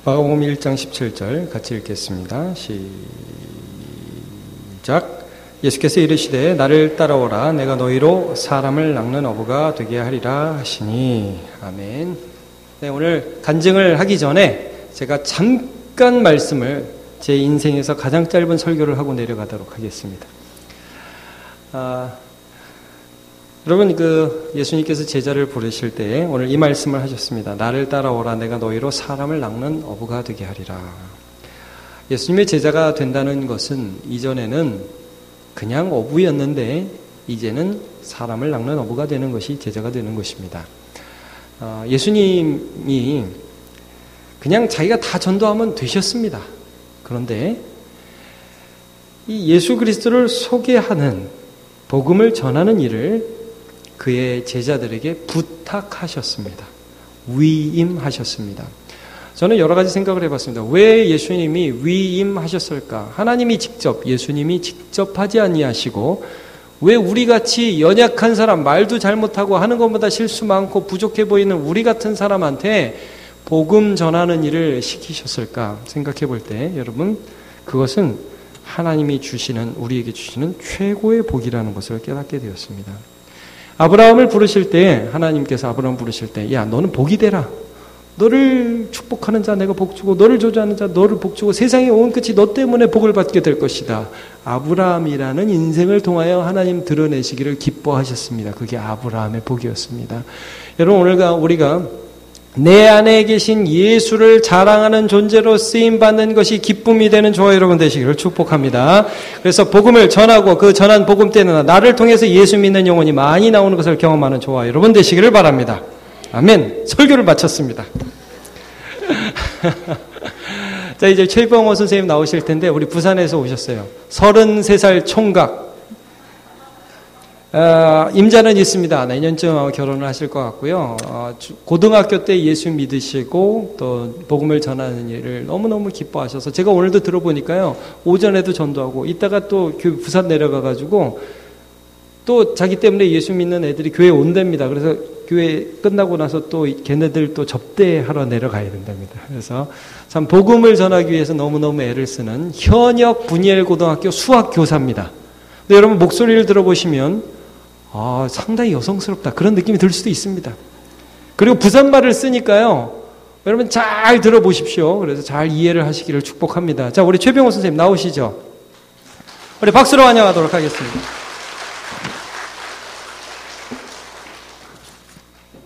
마가복음 1장 17절 같이 읽겠습니다. 시작. 예수께서 이르시되 나를 따라오라 내가 너희로 사람을 낚는 어부가 되게 하리라 하시니. 아멘. 네, 오늘 간증을 하기 전에 제가 잠깐 말씀을 제 인생에서 가장 짧은 설교를 하고 내려가도록 하겠습니다. 여러분, 예수님께서 제자를 부르실 때 오늘 이 말씀을 하셨습니다. 나를 따라오라 내가 너희로 사람을 낚는 어부가 되게 하리라. 예수님의 제자가 된다는 것은 이전에는 그냥 어부였는데 이제는 사람을 낚는 어부가 되는 것이 제자가 되는 것입니다. 예수님이 그냥 자기가 다 전도하면 되셨습니다. 그런데 이 예수 그리스도를 소개하는 복음을 전하는 일을 그의 제자들에게 부탁하셨습니다. 위임하셨습니다. 저는 여러 가지 생각을 해봤습니다. 왜 예수님이 위임하셨을까? 하나님이 직접, 예수님이 직접 하지 아니하시고 왜 우리같이 연약한 사람, 말도 잘못하고 하는 것보다 실수 많고 부족해 보이는 우리 같은 사람한테 복음 전하는 일을 시키셨을까 생각해 볼 때 여러분, 그것은 하나님이 주시는, 우리에게 주시는 최고의 복이라는 것을 깨닫게 되었습니다. 아브라함을 부르실 때, 하나님께서 아브라함 부르실 때, 야, 너는 복이 되라. 너를 축복하는 자 내가 복 주고, 너를 저주하는 자 너를 복 주고, 세상의 온 끝이 너 때문에 복을 받게 될 것이다. 아브라함이라는 인생을 통하여 하나님 드러내시기를 기뻐하셨습니다. 그게 아브라함의 복이었습니다. 여러분, 오늘 우리가 내 안에 계신 예수를 자랑하는 존재로 쓰임받는 것이 기쁨이 되는 저와 여러분 되시기를 축복합니다. 그래서 복음을 전하고 그 전한 복음 때는 나를 통해서 예수 믿는 영혼이 많이 나오는 것을 경험하는 저와 여러분 되시기를 바랍니다. 아멘. 설교를 마쳤습니다. 자, 이제 최병호 선생님 나오실 텐데 우리 부산에서 오셨어요. 33살 총각. 임자는 있습니다. 내년쯤 아마 결혼을 하실 것 같고요. 고등학교 때 예수 믿으시고 또 복음을 전하는 일을 너무너무 기뻐하셔서 제가 오늘도 들어보니까요. 오전에도 전도하고 이따가 또 부산 내려가가지고 또 자기 때문에 예수 믿는 애들이 교회에 온답니다. 그래서 교회 끝나고 나서 또 걔네들 또 접대하러 내려가야 된답니다. 그래서 참 복음을 전하기 위해서 너무너무 애를 쓰는 현역 분이엘 고등학교 수학 교사입니다. 근데 여러분 목소리를 들어보시면 상당히 여성스럽다 그런 느낌이 들 수도 있습니다. 그리고 부산말을 쓰니까요. 여러분 잘 들어보십시오. 그래서 잘 이해를 하시기를 축복합니다. 자, 우리 최병호 선생님 나오시죠. 우리 박수로 환영하도록 하겠습니다.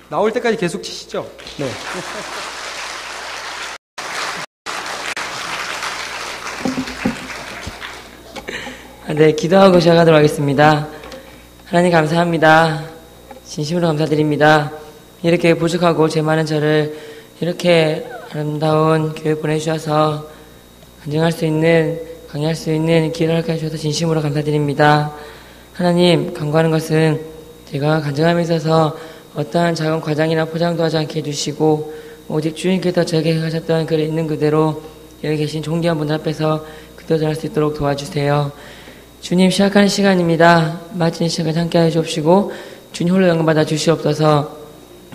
나올 때까지 계속 치시죠. 네. 네, 기도하고 시작하도록 하겠습니다. 하나님 감사합니다. 진심으로 감사드립니다. 이렇게 부족하고 죄 많은 저를 이렇게 아름다운 교회 보내주셔서 간증할 수 있는, 강의할 수 있는 기회를 하게 해주셔서 진심으로 감사드립니다. 하나님, 간구하는 것은 제가 간증함에 있어서 어떠한 작은 과장이나 포장도 하지 않게 해주시고 오직 주님께서 저에게 하셨던 글에 있는 그대로 여기 계신 존귀한 분들 앞에서 그대로 전할 수 있도록 도와주세요. 주님, 시작하는 시간입니다. 마치는 시간까지 함께해 주옵시고 주님 홀로 영광받아 주시옵소서.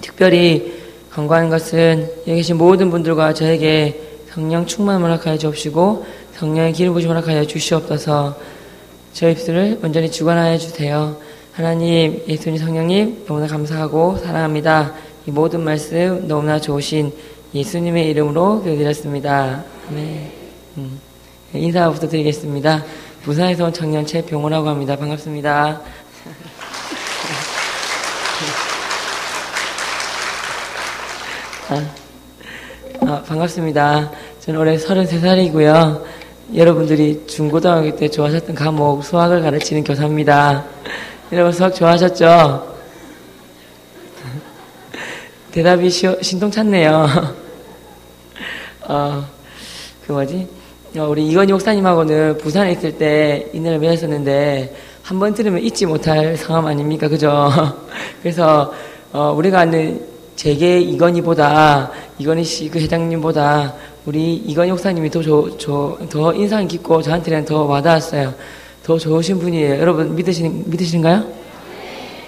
특별히 간구하는 것은 여기 계신 모든 분들과 저에게 성령 충만을 허락하여 주옵시고 성령의 기름 부으심을 허락하여 주시옵소서. 저희 입술을 온전히 주관하여 주세요. 하나님, 예수님, 성령님 너무나 감사하고 사랑합니다. 이 모든 말씀 너무나 좋으신 예수님의 이름으로 기도드렸습니다. 아멘. 인사부터 드리겠습니다. 부산에서 온 청년 최병호라고 합니다. 반갑습니다. 반갑습니다. 저는 올해 33살이고요. 여러분들이 중고등학교 때 좋아하셨던 과목 수학을 가르치는 교사입니다. 여러분 수학 좋아하셨죠? 대답이 신통찮네요. 우리 이건희 목사님하고는 부산에 있을 때 인연을 맺었었는데 한 번 들으면 잊지 못할 성함 아닙니까? 그죠? 그래서 우리가 아는 제게 이건희보다 이건희 씨 그 회장님보다 우리 이건희 목사님이 더 인상 깊고 저한테는 더 와닿았어요. 더 좋으신 분이에요. 여러분 믿으시는가요?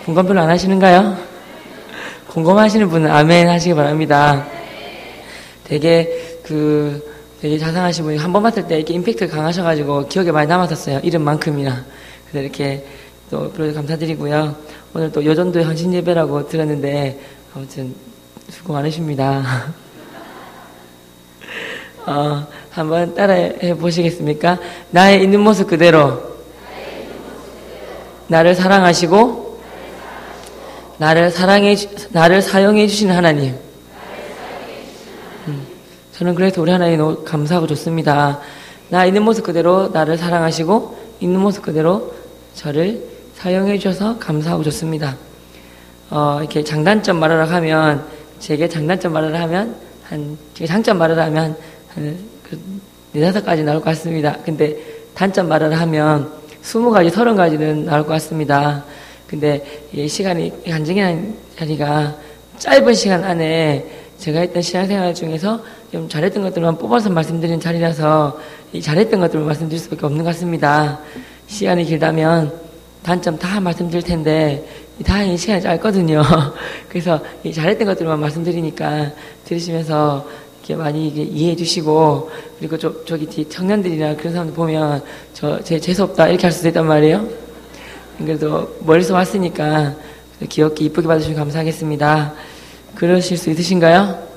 공감 별로 안 하시는가요? 공감하시는 분은 아멘 하시기 바랍니다. 되게 되게 자상하신 분이 한 번 봤을 때 이렇게 임팩트가 강하셔가지고 기억에 많이 남았었어요. 이름만큼이나. 그래서 이렇게 또 불러주셔서 감사드리고요. 오늘 또 여전도의 헌신 예배라고 들었는데 아무튼 수고 많으십니다. 한번 따라해 보시겠습니까? 나의 있는 모습 그대로 나를 사랑하시고 나를 사용해 주시는 하나님. 저는 그래서 우리 하나님 너무 감사하고 좋습니다. 나 있는 모습 그대로 나를 사랑하시고 있는 모습 그대로 저를 사용해 주셔서 감사하고 좋습니다. 이렇게 장단점 말하라 하면 제게 장단점 말하라 하면 제게 장점 말하라 하면 한 4-5가지 나올 것 같습니다. 근데 단점 말하라 하면 20가지, 30가지는 나올 것 같습니다. 근데 이 시간이 간증이라는 자리가 짧은 시간 안에 제가 했던 신앙생활 중에서 좀 잘했던 것들만 뽑아서 말씀드리는 자리라서 이 잘했던 것들을 말씀드릴 수밖에 없는 것 같습니다. 시간이 길다면 단점 다 말씀드릴 텐데 다행히 시간이 짧거든요. 그래서 이 잘했던 것들만 말씀드리니까 들으시면서 이렇게 많이 이해해 주시고, 그리고 저기 뒤 청년들이나 그런 사람들 보면 제 재수없다 이렇게 할 수도 있단 말이에요. 그래도 멀리서 왔으니까 귀엽게 이쁘게 봐주시면 감사하겠습니다. 그러실 수 있으신가요?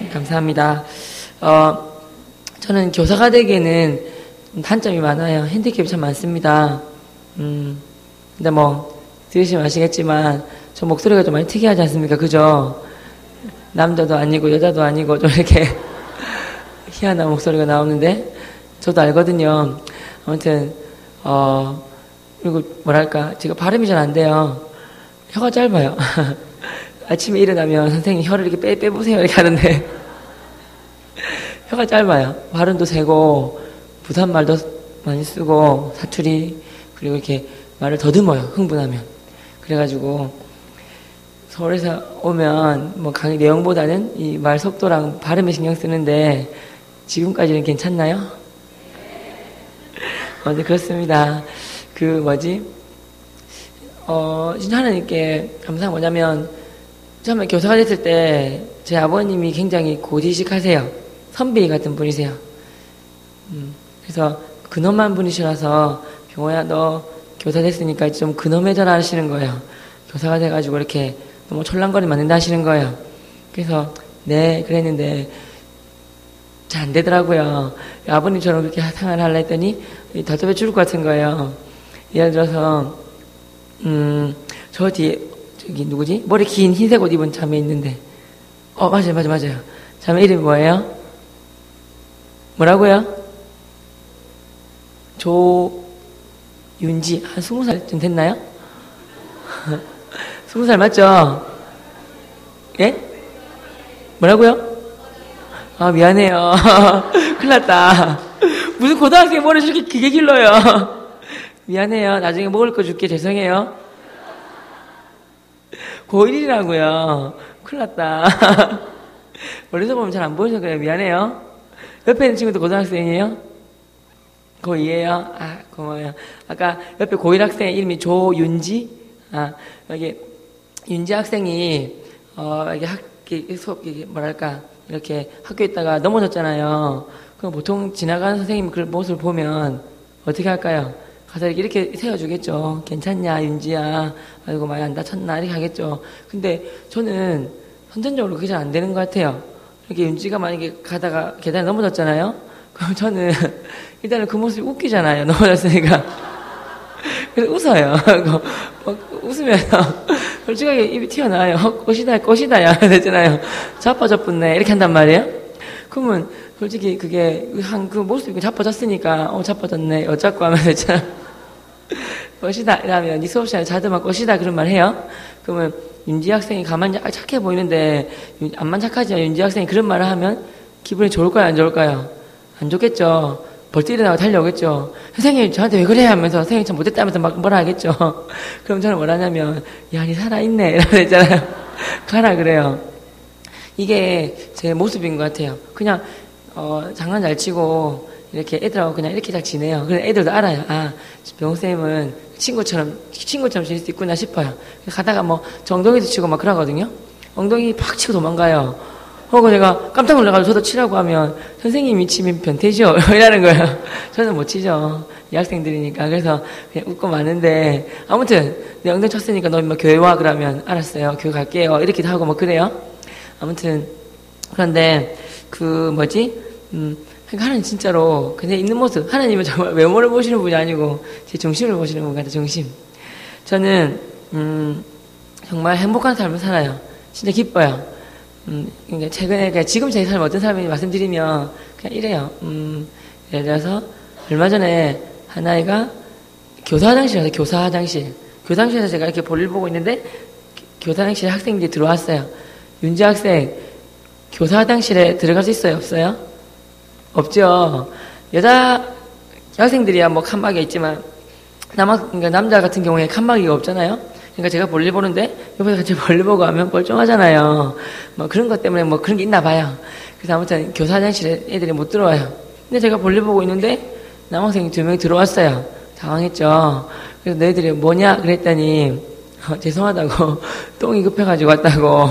네, 감사합니다. 저는 교사가 되기에는 단점이 많아요. 핸디캡이 참 많습니다. 근데 들으시면 아시겠지만, 저 목소리가 좀 많이 특이하지 않습니까? 그죠? 남자도 아니고, 여자도 아니고, 좀 이렇게, 희한한 목소리가 나오는데, 저도 알거든요. 아무튼, 그리고 뭐랄까, 제가 발음이 잘 안 돼요. 혀가 짧아요. 아침에 일어나면 선생님이 혀를 이렇게 빼보세요. 이렇게 하는데, 혀가 짧아요. 발음도 세고, 부산말도 많이 쓰고, 사투리, 그리고 이렇게 말을 더듬어요. 흥분하면. 그래가지고, 서울에서 오면, 강의 내용보다는 이 말 속도랑 발음에 신경 쓰는데, 지금까지는 괜찮나요? 네, 그렇습니다. 진짜 하나님께 감사한 뭐냐면, 처음에 교사가 됐을 때, 제 아버님이 굉장히 고지식하세요. 선비 같은 분이세요. 그래서 근엄한 분이시라서, 병호야, 너 교사 됐으니까 좀 근엄해져라 하시는 거예요. 교사가 돼가지고 이렇게 너무 촐랑거리면 안 된다 하시는 거예요. 그래서, 네, 그랬는데, 잘 안 되더라고요. 아버님처럼 그렇게 생활을 하려 했더니, 답답해 죽을 것 같은 거예요. 예를 들어서, 저 뒤에, 저기 누구지? 머리 긴 흰색 옷 입은 자매 있는데, 맞아요. 자매 이름이 뭐예요? 뭐라고요? 조윤지, 한 20살쯤 됐나요? 20살 맞죠? 예? 뭐라고요? 미안해요. 큰일 났다. 무슨 고등학생 머리 저렇게 길게 길러요. 미안해요. 나중에 먹을 거 줄게. 죄송해요. 고1이라고요. 큰일 났다. 멀리서 보면 잘 안 보여서 그래요. 미안해요. 옆에 있는 친구도 고등학생이에요? 고2예요? 고마워요. 아까 옆에 고1 학생 이름이 조윤지? 여기, 윤지 학생이, 이렇게 학교에 있다가 넘어졌잖아요. 그럼 보통 지나가는 선생님 그 모습을 보면 어떻게 할까요? 가서 이렇게 세워주겠죠. 괜찮냐, 윤지야. 아이고, 많이 안 다쳤나? 이렇게 하겠죠. 근데 저는 선천적으로 그게 잘 안 되는 것 같아요. 이렇게 윤지가 만약에 가다가 계단에 넘어졌잖아요. 그럼 저는 일단은 그 모습이 웃기잖아요. 넘어졌으니까. 그래서 웃어요. 웃으면서 솔직하게 입이 튀어나와요. 꽃이다, 야. 됐잖아요. 자빠졌네. 이렇게 한단 말이에요. 그러면 솔직히 그게 그 모습이 자빠졌으니까 자빠졌네. 어쩌고 하면서 있잖아. 꽃이다. 이러면 니 수업 시간에 자드만 꽃이다. 그런 말 해요. 그러면 윤지 학생이 가만히 착해 보이는데 안만 착하지 윤지 학생이 그런 말을 하면 기분이 좋을까요? 안 좋을까요? 안 좋겠죠. 벌떡 일어나고 달려오겠죠. 선생님 저한테 왜 그래? 하면서 선생님 참 못했다면서 막 뭐라 하겠죠. 그럼 저는 뭐라냐면 야, 니 살아있네. 이러면서 있잖아요. 가라 그래요. 이게 제 모습인 것 같아요. 그냥 장난 잘 치고 이렇게 애들하고 그냥 이렇게 잘 지내요. 그래서 애들도 알아요. 병호쌤은 친구처럼 지낼 수 있구나 싶어요. 가다가 엉덩이도 치고 막 그러거든요. 엉덩이 팍 치고 도망가요. 하고 제가 깜짝 놀라가지고 저도 치라고 하면 선생님이 치면 변태죠. 이러는 거예요. 저는 못 치죠. 이 학생들이니까. 그래서 그냥 웃고 마는데 아무튼 내 엉덩이 쳤으니까 너 뭐 교회 와 그러면 알았어요. 교회 갈게요. 이렇게 하고 뭐 그래요. 아무튼 그런데 그러니까 하나님 진짜로 그냥 있는 모습, 하나님은 정말 외모를 보시는 분이 아니고 제 중심을 보시는 분 같아요. 중심. 저는 정말 행복한 삶을 살아요. 진짜 기뻐요. 그러니까 최근에 그냥 지금 제 삶 어떤 삶인지 말씀드리면 그냥 이래요. 예를 들어서 얼마 전에 한 아이가 교사 화장실에서 교사 화장실에서 제가 이렇게 볼일 보고 있는데 교사 화장실에 학생들이 들어왔어요. 윤지 학생 교사 화장실에 들어갈 수 있어요? 없어요? 없죠. 여자 학생들이야 뭐 칸막이가 있지만 그러니까 남자 같은 경우에 칸막이가 없잖아요. 그러니까 제가 볼일 보는데 옆에서 같이 볼일 보고 하면 뻘쭘하잖아요. 뭐 그런 것 때문에 뭐 그런 게 있나 봐요. 그래서 아무튼 교사 화장실에 애들이 못 들어와요. 근데 제가 볼일 보고 있는데 남학생이 2명이 들어왔어요. 당황했죠. 그래서 너희들이 뭐냐 그랬더니 죄송하다고 똥이 급해가지고 왔다고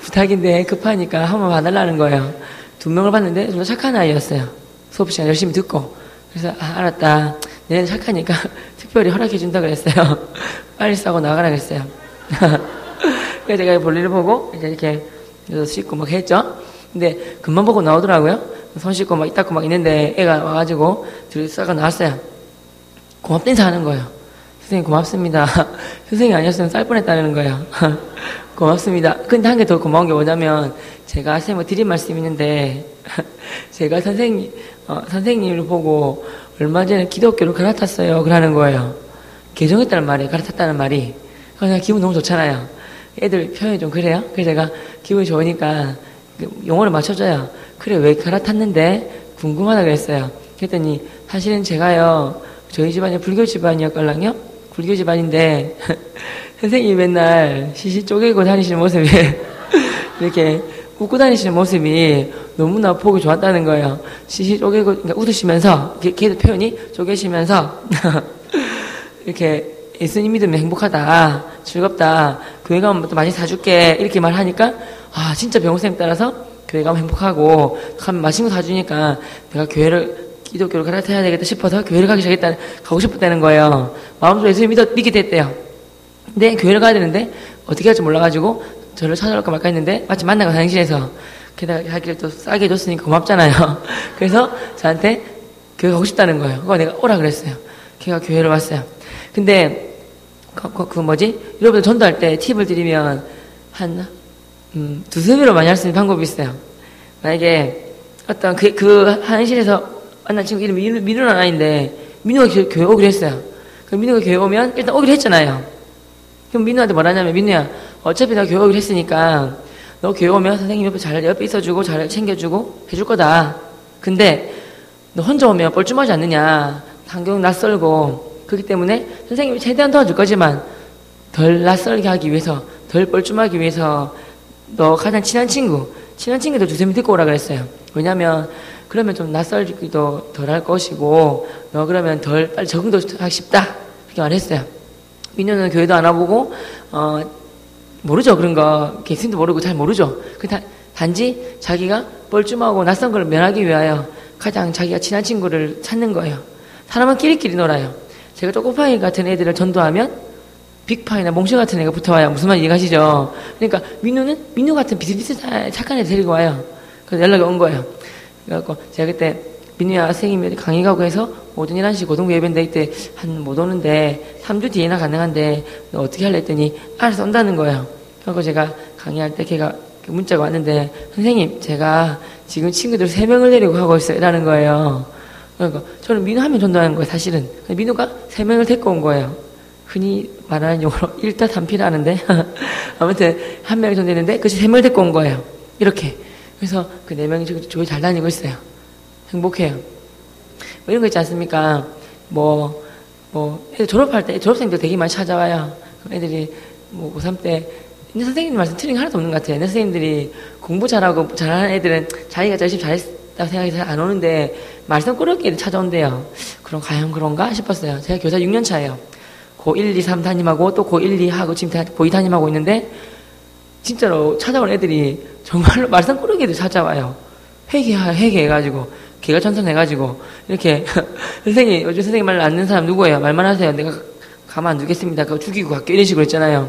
부탁인데 급하니까 한번 봐달라는 거예요. 2명을 봤는데 좀 더 착한 아이였어요. 수업 시간 열심히 듣고. 그래서 알았다. 얘는 착하니까 특별히 허락해 준다 그랬어요. 빨리 싸고 나가라 그랬어요. 그래서 제가 볼일을 보고 이제 이렇게 씻고 막 했죠. 근데 금방 보고 나오더라고요. 손 씻고 막 닦고 막 있는데 애가 와가지고 둘이 싸고 나왔어요. 고맙다 인사하는 거예요. 선생님 고맙습니다. 선생님이 아니었으면 쌀 뻔했다는 거예요. 고맙습니다. 근데 한 개 더 고마운 게 뭐냐면 제가 선생님한테 드린 말씀이 있는데 제가 선생님을 보고 얼마 전에 기독교로 갈아탔어요. 그러는 거예요. 개종했다는 말이 갈아탔다는 말이. 그냥 기분 너무 좋잖아요. 애들 표현이 좀 그래요. 그래서 제가 기분이 좋으니까 용어를 맞춰줘요. 그래 왜 갈아탔는데 궁금하다 그랬어요. 그랬더니 사실은 제가요 저희 집안이 불교 집안이었걸랑요. 불교 집안인데 선생님이 맨날 시시 쪼개고 다니시는 모습이 이렇게 웃고 다니시는 모습이 너무나 보기 좋았다는 거예요. 시시 쪼개고 그러니까 웃으시면서 걔도 표현이 쪼개시면서 이렇게 예수님 믿으면 행복하다 즐겁다 교회 가면 또 많이 사줄게 이렇게 말하니까 아 진짜 병호쌤 따라서 교회 가면 행복하고 가면 맛있는 거 사주니까 내가 기독교를 갈아타야 되겠다 싶어서 교회를 가고 싶었다는 거예요. 마음속에 예수님 믿게 됐대요. 근데 교회를 가야 되는데 어떻게 할지 몰라가지고 저를 찾아올까 말까 했는데 마침 만나고 화장실에서 게다가 자기를 또 싸게 해줬으니까 고맙잖아요. 그래서 저한테 교회 가고 싶다는 거예요. 그거 내가 오라 그랬어요. 걔가 교회를 왔어요. 근데 여러분들 전도할 때 팁을 드리면 한 두세 배로 많이 할 수 있는 방법이 있어요. 만약에 어떤 그 화장실에서 만난 친구 이름이 민우라는 아이인데 민우가 교회 오기로 했어요. 그럼 민우가 교회 오면 일단 오기로 했잖아요. 그럼 민우한테 뭐라냐면 민우야 어차피 나 교회 오기로 했으니까 너 교회 오면 선생님 옆에 있어주고 잘 챙겨주고 해줄 거다. 근데 너 혼자 오면 뻘쭘하지 않느냐. 환경 낯설고 그렇기 때문에 선생님이 최대한 도와줄 거지만 덜 낯설게 하기 위해서 덜 뻘쭘하기 위해서 너 가장 친한 친구들 두세 명 데리고 오라 그랬어요. 왜냐면 그러면 좀 낯설기도 덜 할 것이고 너 그러면 덜 빨리 적응도 하기 쉽다 그렇게 말했어요. 민우는 교회도 안 와보고 모르죠. 그런 거 예수님도 모르고 잘 모르죠. 단지 자기가 뻘쭘하고 낯선 걸 면하기 위하여 가장 자기가 친한 친구를 찾는 거예요. 사람은 끼리끼리 놀아요. 제가 쪼꼬파이 같은 애들을 전도하면 빅파이나 몽실 같은 애가 붙어와요. 무슨 말인지 이해가시죠? 그러니까 민우 같은 비슷비슷한 착한 애들 데리고 와요. 그래서 연락이 온 거예요. 그래갖고 제가 그때 민우야 선생님이 강의 가고 해서 오전 11시 고등부 예배인데 이때 못 오는데 3주 뒤에나 가능한데 너 어떻게 할래 했더니 알아서 온다는 거예요. 그래서 제가 강의할 때 걔가 문자가 왔는데 선생님 제가 지금 친구들 3명을 데리고 가고 있어요 라는 거예요. 그러니까 저는 민우 하면 전도하는 거예요 사실은. 민우가 3명을 데리고 온 거예요. 흔히 말하는 용어로 1타3피라는데 아무튼 1명이 전도했는데 그 3명을 데리고 온 거예요. 이렇게. 그래서 그 4명이 지금 교회 잘 다니고 있어요. 행복해요. 뭐 이런 거 있지 않습니까? 애들 졸업할 때 졸업생들 되게 많이 찾아와요. 그럼 애들이 고3 때 근데 선생님 말씀 틀린 게 하나도 없는 것 같아요. 근데 선생님들이 공부 잘하고 잘하는 애들은 자기가 열심히 잘했다고 생각해서 안 오는데 말씀 꾸러기를 찾아온대요. 그럼 과연 그런가 싶었어요. 제가 교사 6년 차예요. 고1, 2, 3 담임하고 또 고1, 2 하고 지금 고2 담임하고 있는데 진짜로 찾아온 애들이 정말로 말썽꾸러기도 찾아와요. 회개해가지고, 개가천선해가지고, 이렇게, 요즘 선생님 말 안 듣는 사람 누구예요? 말만 하세요. 내가 가만 안 두겠습니다. 그거 죽이고 갈게. 이런 식으로 했잖아요.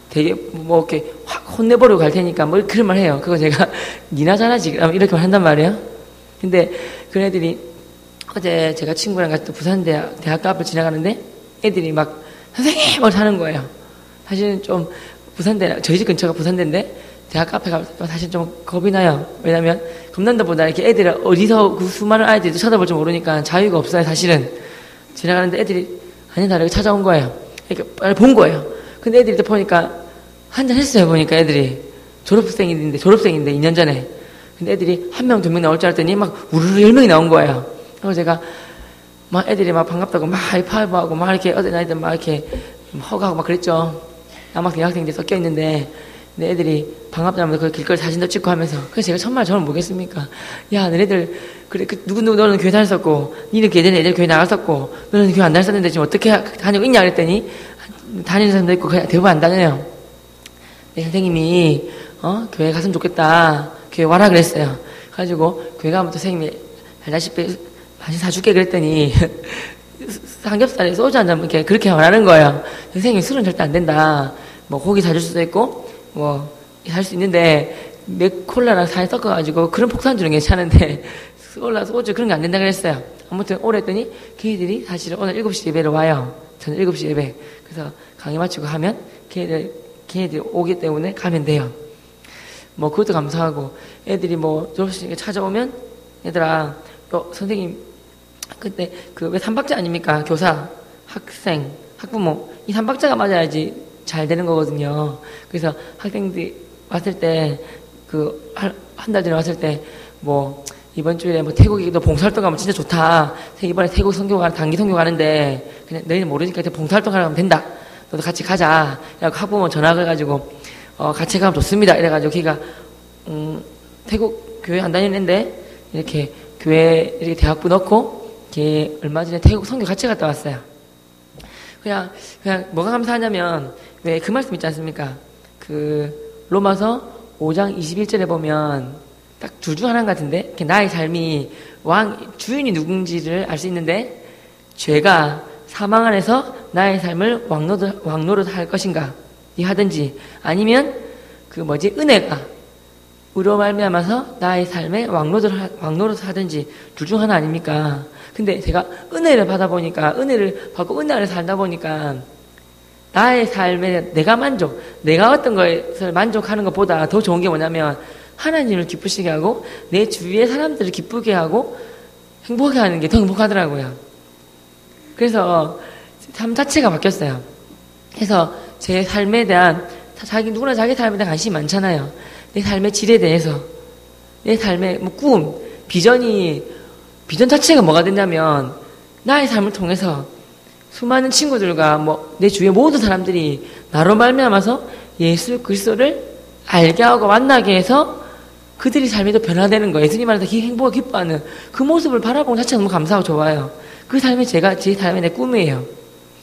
되게, 뭐, 이렇게 확 혼내버리고 갈 테니까, 뭐, 그런 말 해요. 그거 제가, 니나 잘하지. 이렇게 한단 말이에요. 근데, 그 애들이, 어제 제가 친구랑 같이 또 부산대학교 앞을 지나가는데, 애들이 막, 선생님을 하는 거예요. 사실은 좀, 저희 집 근처가 부산대인데, 대학교 앞에 가면 사실 좀 겁이 나요. 왜냐면, 겁난다보다 이렇게 애들을 어디서 그 수많은 아이들이 쳐다볼 줄 모르니까 자유가 없어요, 사실은. 지나가는데 애들이 아니 다르게 찾아온 거예요. 이렇게 빨리 본 거예요. 근데 애들이 또 보니까, 한잔 했어요, 보니까 애들이. 졸업생인데 2년 전에. 근데 애들이 1명, 2명 나올 줄 알았더니 막 우르르 10명이 나온 거예요. 그래서 제가, 막 애들이 막 반갑다고 막 하이파이브하고 막 이렇게 어떤 아이들 막 이렇게 허가하고 막 그랬죠. 남학생, 여학생들이 섞여 있는데, 근데 애들이 반갑다면서 그 길거리 사진도 찍고 하면서, 그래서 제가 정말 저는 뭐겠습니까? 야, 너네들, 그래, 누구, 너는 교회 다녔었고, 니는 애들 교회 나갔었고, 너는 교회 안 다녔었는데 지금 어떻게 다니고 있냐 그랬더니, 다니는 사람도 있고, 그냥 대부분 안 다녀요. 네, 선생님이, 교회 갔으면 좋겠다. 교회 와라 그랬어요. 그래가지고, 교회 가면 또 선생님이, 알다시피, 많이 사줄게 그랬더니, 삼겹살에 소주 한 잔 이렇게 그렇게 말하는 거예요. 선생님 술은 절대 안 된다. 뭐 고기 사줄 수도 있고 뭐 살 수 있는데 콜라랑 살 섞어가지고 그런 폭탄주는 괜찮은데 콜라 소주 그런 게 안 된다 그랬어요. 아무튼 오랬더니 걔들이 사실은 오늘 7시 예배로 와요. 저는 7시 예배. 그래서 강의 마치고 하면 걔네들이 오기 때문에 가면 돼요. 뭐 그것도 감사하고 애들이 뭐 졸업식 찾아오면 얘들아 선생님 그때 왜 3박자 아닙니까? 교사, 학생, 학부모 이 3박자가 맞아야지 잘 되는 거거든요. 그래서 학생들이 왔을 때 한 달 전에 왔을 때 뭐 이번 주에 뭐 태국에도 봉사활동 가면 진짜 좋다. 이번에 태국 단기 선교 가는데 그냥 너희는 모르니까 봉사활동 가면 된다. 너도 같이 가자. 그래서 학부모 전화해가지고 같이 가면 좋습니다. 이래가지고 걔가 태국 교회 안 다니는데 이렇게 교회 이렇게 대학부 넣고 걔 얼마 전에 태국 선교 같이 갔다 왔어요. 그냥 뭐가 감사하냐면 왜 그 말씀 있지 않습니까? 로마서 5장 21절에 보면 딱 둘 중 하나 같은데 나의 삶이 주인이 누군지를 알 수 있는데 죄가 사망 안에서 나의 삶을 왕노릇 할 것인가 이 하든지 아니면 은혜가 의로 말미암아서 나의 삶에 왕노릇 하든지 둘 중 하나 아닙니까? 근데 제가 은혜를 받고 은혜 안에 살다 보니까 나의 삶에 내가 어떤 것을 만족하는 것보다 더 좋은 게 뭐냐면 하나님을 기쁘시게 하고 내 주위의 사람들을 기쁘게 하고 행복하게 하는 게 더 행복하더라고요. 그래서 삶 자체가 바뀌었어요. 그래서 제 삶에 대한 누구나 자기 삶에 대한 관심이 많잖아요. 내 삶의 질에 대해서 내 삶의 꿈, 비전 자체가 뭐가 됐냐면 나의 삶을 통해서 수많은 친구들과 내 주위의 모든 사람들이 나로 말미암아서 예수 그리스도를 알게 하고 만나게 해서 그들이 삶이 더 변화되는 거예요. 예수님 안에서 행복을 기뻐하는 그 모습을 바라보는 자체가 너무 감사하고 좋아요. 그 삶이 제 삶의 내 꿈이에요.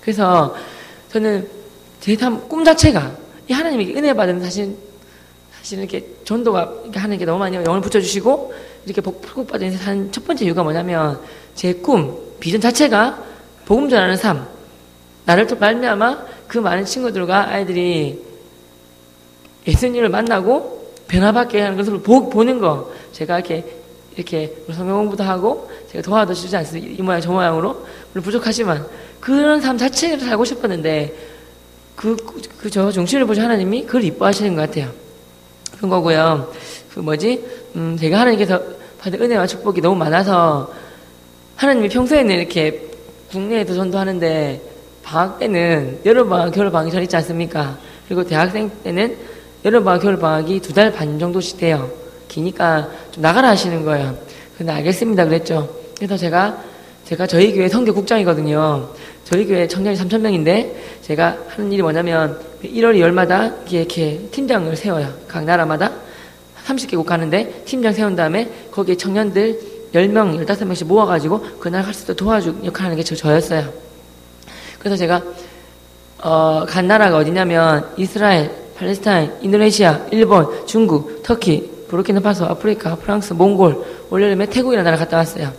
그래서 저는 제 꿈 자체가 이 하나님에게 은혜 받은 사실 이렇게 전도가 이렇게 하는 게 너무 많이 영을 붙여주시고 이렇게 복받은 인생 사는 첫 번째 이유가 뭐냐면 제 비전 자체가 복음 전하는 삶. 나를 또 말미암아 그 많은 친구들과 아이들이 예수님을 만나고 변화받게 하는 것을 보는 거. 제가 이렇게 성경 공부도 하고 제가 도와도 주지 않습니다. 이 모양 저 모양으로 물론 부족하지만 그런 삶 자체를 살고 싶었는데 저 중심을 보신 하나님이 그걸 이뻐하시는 것 같아요. 그런 거고요. 제가 하나님께서 받은 은혜와 축복이 너무 많아서 하나님이 평소에는 이렇게 국내에도 전도하는데 방학 때는 여름방학, 겨울방학이 전 있지 않습니까? 그리고 대학생 때는 여름방학, 겨울방학이 2달 반 정도씩 돼요. 기니까 좀 나가라 하시는 거예요. 근데 알겠습니다 그랬죠. 그래서 제가 저희 교회 선교국장이거든요. 저희 교회 청년이 3,000명인데 제가 하는 일이 뭐냐면 1월 2월마다 이렇게 팀장을 세워요. 각 나라마다 30개국 가는데 팀장 세운 다음에 거기에 청년들 10명, 15명씩 모아가지고 그날 할 수 있도록 도와주는 역할을 하는 게 저였어요. 그래서 제가 간 나라가 어디냐면 이스라엘, 팔레스타인, 인도네시아, 일본, 중국, 터키, 부르키나파소, 아프리카, 프랑스, 몽골, 올여름에 태국이라는 나라 갔다 왔어요.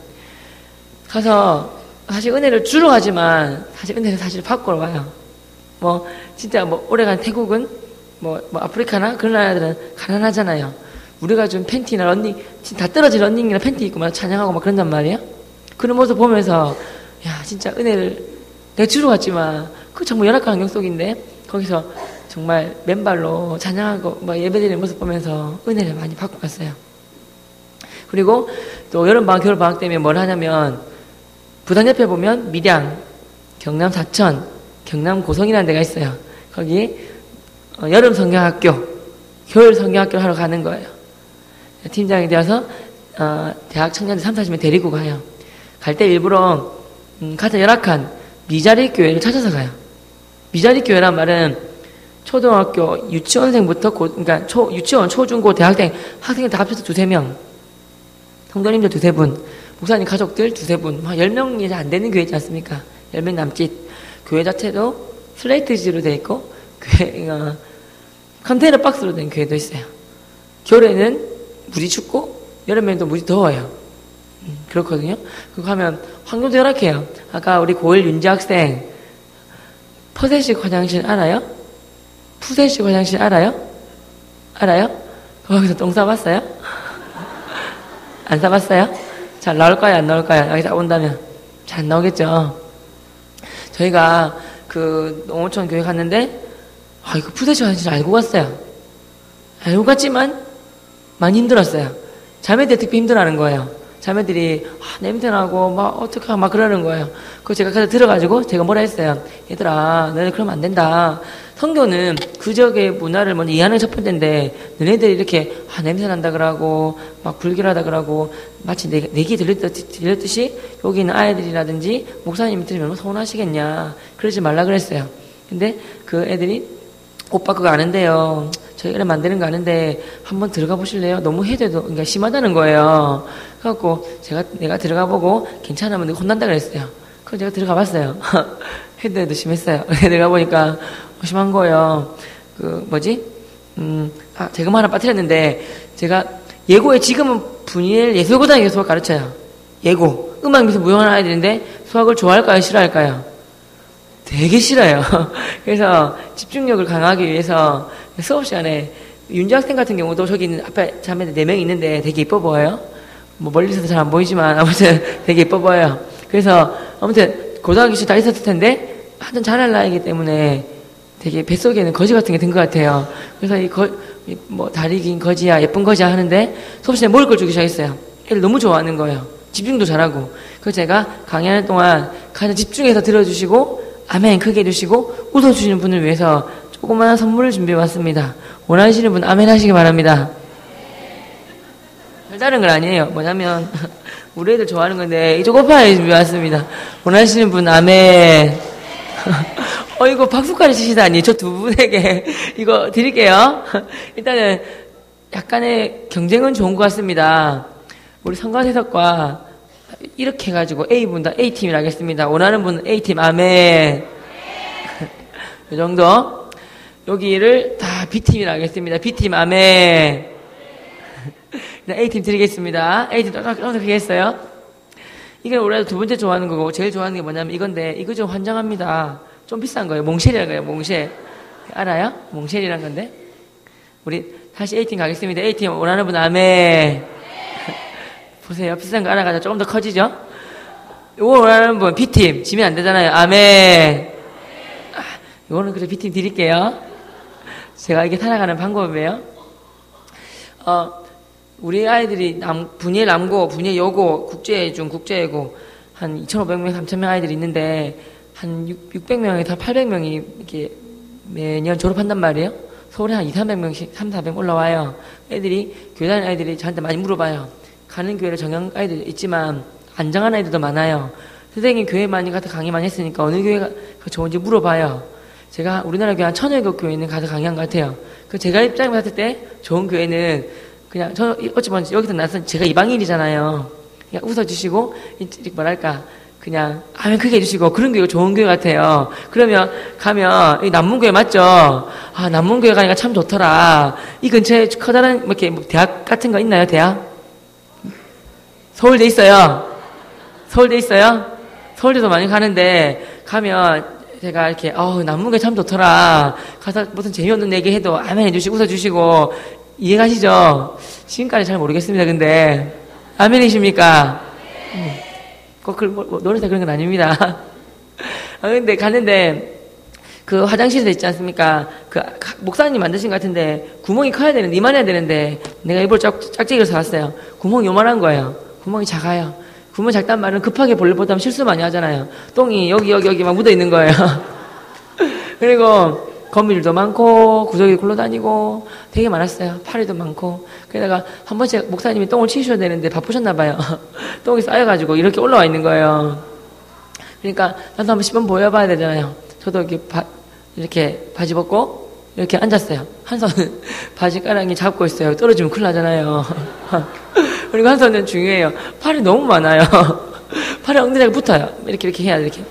가서 사실 은혜를 주러 가지만 사실 은혜를 사실 받고 와요. 뭐 진짜 뭐 오래간 태국은 뭐 아프리카나 그런 나라들은 가난하잖아요. 우리가 좀 팬티나 러닝 다 떨어진 러닝이나 팬티 입고 막 찬양하고 막 그런단 말이에요. 그런 모습 보면서 야 진짜 은혜를 내가 주러 갔지만 그 정말 열악한 환경 속인데 거기서 정말 맨발로 찬양하고 막 예배드리는 모습 보면서 은혜를 많이 받고 갔어요. 그리고 또 여름방학 겨울방학 때문에 뭘 하냐면 부산 옆에 보면 밀양, 경남 사천, 경남 고성이라는 데가 있어요. 거기 여름 성경학교, 겨울 성경학교를 하러 가는 거예요. 팀장이 되어서 대학 청년들 30, 40명 데리고 가요. 갈 때 일부러 가장 열악한 미자리 교회를 찾아서 가요. 미자리 교회란 말은 초등학교 유치원생부터 그러니까 유치원, 초중고, 대학생 학생들 다 합쳐서 2-3명, 성도님들 2-3분, 목사님 가족들 2-3분, 10명이 안 되는 교회지 않습니까? 10명 남짓. 교회 자체도 슬레이트지로 되어 있고 컨테이너 박스로 된 교회도 있어요. 겨울에는 물이 춥고 여름에는 물이 더워요. 그렇거든요. 그거 하면 환경도 열악해요. 아까 우리 고1 윤지 학생 퍼세식 화장실 알아요? 푸세식 화장실 알아요? 알아요? 거기서 똥 싸봤어요? 안 싸봤어요? 잘 나올까요? 안 나올까요? 여기 다 온다면 잘 안 나오겠죠. 저희가 그 농어촌 교회 갔는데 이거 푸세식 화장실 알고 갔어요. 알고 갔지만 많이 힘들었어요. 자매들 특히 힘들어하는 거예요. 자매들이 냄새나고 막 어떡하 막 그러는 거예요. 그거 제가 가서 들어가지고 제가 뭐라 했어요. 얘들아 너네 그러면 안 된다. 성교는 그 지역의 문화를 먼저 이해하는 첫 번째인데 너네들이 이렇게 냄새난다 그러고 막 불길하다 그러고 마치 내 귀에 들렸듯이 여기 있는 아이들이라든지 목사님이 들으면 서운하시겠냐. 그러지 말라 그랬어요. 근데 그 애들이 오빠 그거 아는데요. 저희 이래 만드는 거 아는데 한번 들어가 보실래요? 너무 해도 그러니까 심하다는 거예요. 그래갖고 내가 들어가 보고 괜찮으면 혼난다 그랬어요. 그래서 제가 들어가 봤어요. 해도 심했어요. 들어가 보니까 심한 거예요. 제가 하나 빠뜨렸는데 제가 예고에 지금은 분일 예술고등학교 수학 가르쳐요. 예고. 음악 미술 무용하는 아이들인데 수학을 좋아할까요? 싫어할까요? 되게 싫어요. 그래서 집중력을 강화하기 위해서 수업 시간에 윤지 학생 같은 경우도 저기 있는 앞에 자매들 4명 있는데 되게 예뻐 보여요. 뭐 멀리서도 잘 안 보이지만 아무튼 되게 예뻐 보여요. 그래서 아무튼 고등학교 시절 다 있었을 텐데 하여튼 잘할 나이기 때문에 되게 뱃속에는 거지 같은 게 든 것 같아요. 그래서 다리 긴 거지야 예쁜 거지야 하는데 수업 시간에 먹을 걸 주기 시작했어요. 애들 너무 좋아하는 거예요. 집중도 잘하고. 그래서 제가 강의하는 동안 가장 집중해서 들어주시고 아멘 크게 해주시고 웃어주시는 분을 위해서 조그마한 선물을 준비해 왔습니다. 원하시는 분 아멘 하시기 바랍니다. 별다른 건 아니에요. 뭐냐면 우리 애들 좋아하는 건데 이 초코파이 준비해 왔습니다. 원하시는 분 아멘. 이거 박수까지 치시다니. 저 2분에게 이거 드릴게요. 일단은 약간의 경쟁은 좋은 것 같습니다. 우리 성관해석과 이렇게 해가지고 A분 다 A팀이라 하겠습니다. 원하는 분은 A팀 아멘. 이 정도. 여기를 다 B팀이라 하겠습니다. B팀 아멘. A팀 드리겠습니다. A팀 어떻게 했어요? 이게 우리가 2번째 좋아하는 거고 제일 좋아하는 게 뭐냐면 이건데 이거 좀 환장합니다. 좀 비싼 거예요. 몽쉘이라는 거예요. 몽쉘. 알아요? 몽쉘이란 건데. 우리 다시 A팀 가겠습니다. A팀 원하는 분 아멘. 보세요. 비싼 거 알아가지고 조금 더 커지죠? 이거 원하는 분 B팀 지면 안 되잖아요. 아멘. 이거는 그래 B팀 드릴게요. 제가 이게 살아가는 방법이에요. 우리 아이들이 분예 남고, 분예 여고, 국제중, 국제예고 한 2,500명, 3,000명 아이들이 있는데 한 600명에서 800명이 이렇게 매년 졸업한단 말이에요. 서울에 한 200-300명씩, 300-400 올라와요. 애들이, 교회 다니는 아이들이 저한테 많이 물어봐요. 가는 교회를 정한 아이들 있지만 안정한 아이들도 많아요. 선생님 교회 많이 가서 강의 많이 했으니까 어느 교회가 좋은지 물어봐요. 제가 우리나라 교회 한 1,000여 개 교회는 가서 강의한 것 같아요. 그 제가 입장을 봤을 때 좋은 교회는 그냥 어찌 보면 여기서 나서 제가 이방인이잖아요. 그냥 웃어주시고 뭐랄까 그냥 아멘 크게 해주시고 그런 교회가 좋은 교회 같아요. 그러면 가면 이 남문교회 맞죠? 아 남문교회 가니까 참 좋더라. 이 근처에 커다란 뭐 이렇게 대학 같은 거 있나요? 대학? 서울대 있어요. 서울대 있어요? 서울대도 많이 가는데 가면 제가 이렇게 남문교회 참 좋더라. 가서 무슨 재미없는 얘기 해도 아멘 해주시고 웃어주시고 이해가시죠? 지금까지 잘 모르겠습니다. 근데 아멘이십니까? 꼭 노래서 그런 건 아닙니다. 근데 갔는데 그 화장실에 있지 않습니까? 그 목사님 만드신 것 같은데 구멍이 커야 되는데 이만해야 되는데 내가 일부러 짝짝이를 사왔어요. 구멍이 요만한 거예요. 구멍이 작아요. 구멍 작단 말은 급하게 볼일 보다 실수 많이 하잖아요. 똥이 여기 막 묻어 있는 거예요. 그리고 거미줄도 많고 구석이 굴러다니고 되게 많았어요. 파리도 많고. 그러다가 한 번씩 목사님이 똥을 치우셔야 되는데 바쁘셨나 봐요. 똥이 쌓여가지고 이렇게 올라와 있는 거예요. 그러니까 나도 한번 10번 보여봐야 되잖아요. 저도 이렇게 바지 벗고 이렇게 앉았어요. 한 손은 바지가랑이 잡고 있어요. 떨어지면 큰일 나잖아요. 그리고 한 손은 중요해요. 팔이 너무 많아요. 팔이 엉덩이에 붙어요. 이렇게 해야 돼, 이렇게.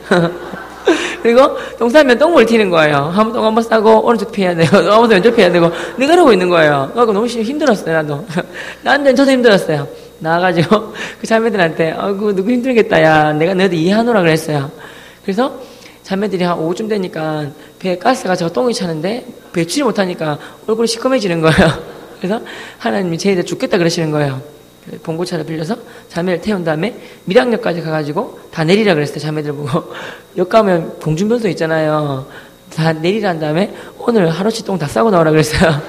그리고 똥 싸면 똥물 튀는 거예요. 똥 한번 싸고 오른쪽 피해야 되고 한번 왼쪽 피해야 되고 내가 이러고 있는 거예요. 그래서 너무 힘들었어요. 나도. 나한테는 저도 힘들었어요. 나와가지고 그 자매들한테 누구 힘들겠다 야 내가 너희들 이해하노라 그랬어요. 그래서 자매들이 한 오후쯤 되니까 배에 가스가 저 똥이 차는데 배치를 못하니까 얼굴이 시커매지는 거예요. 그래서 하나님이 쟤네들 죽겠다 그러시는 거예요. 봉고차를 빌려서 자매를 태운 다음에 밀양역까지 가가지고 다 내리라 그랬어요. 자매들 보고. 역 가면 봉준변소 있잖아요. 다 내리라 한 다음에 오늘 하루치 똥 다 싸고 나오라 그랬어요.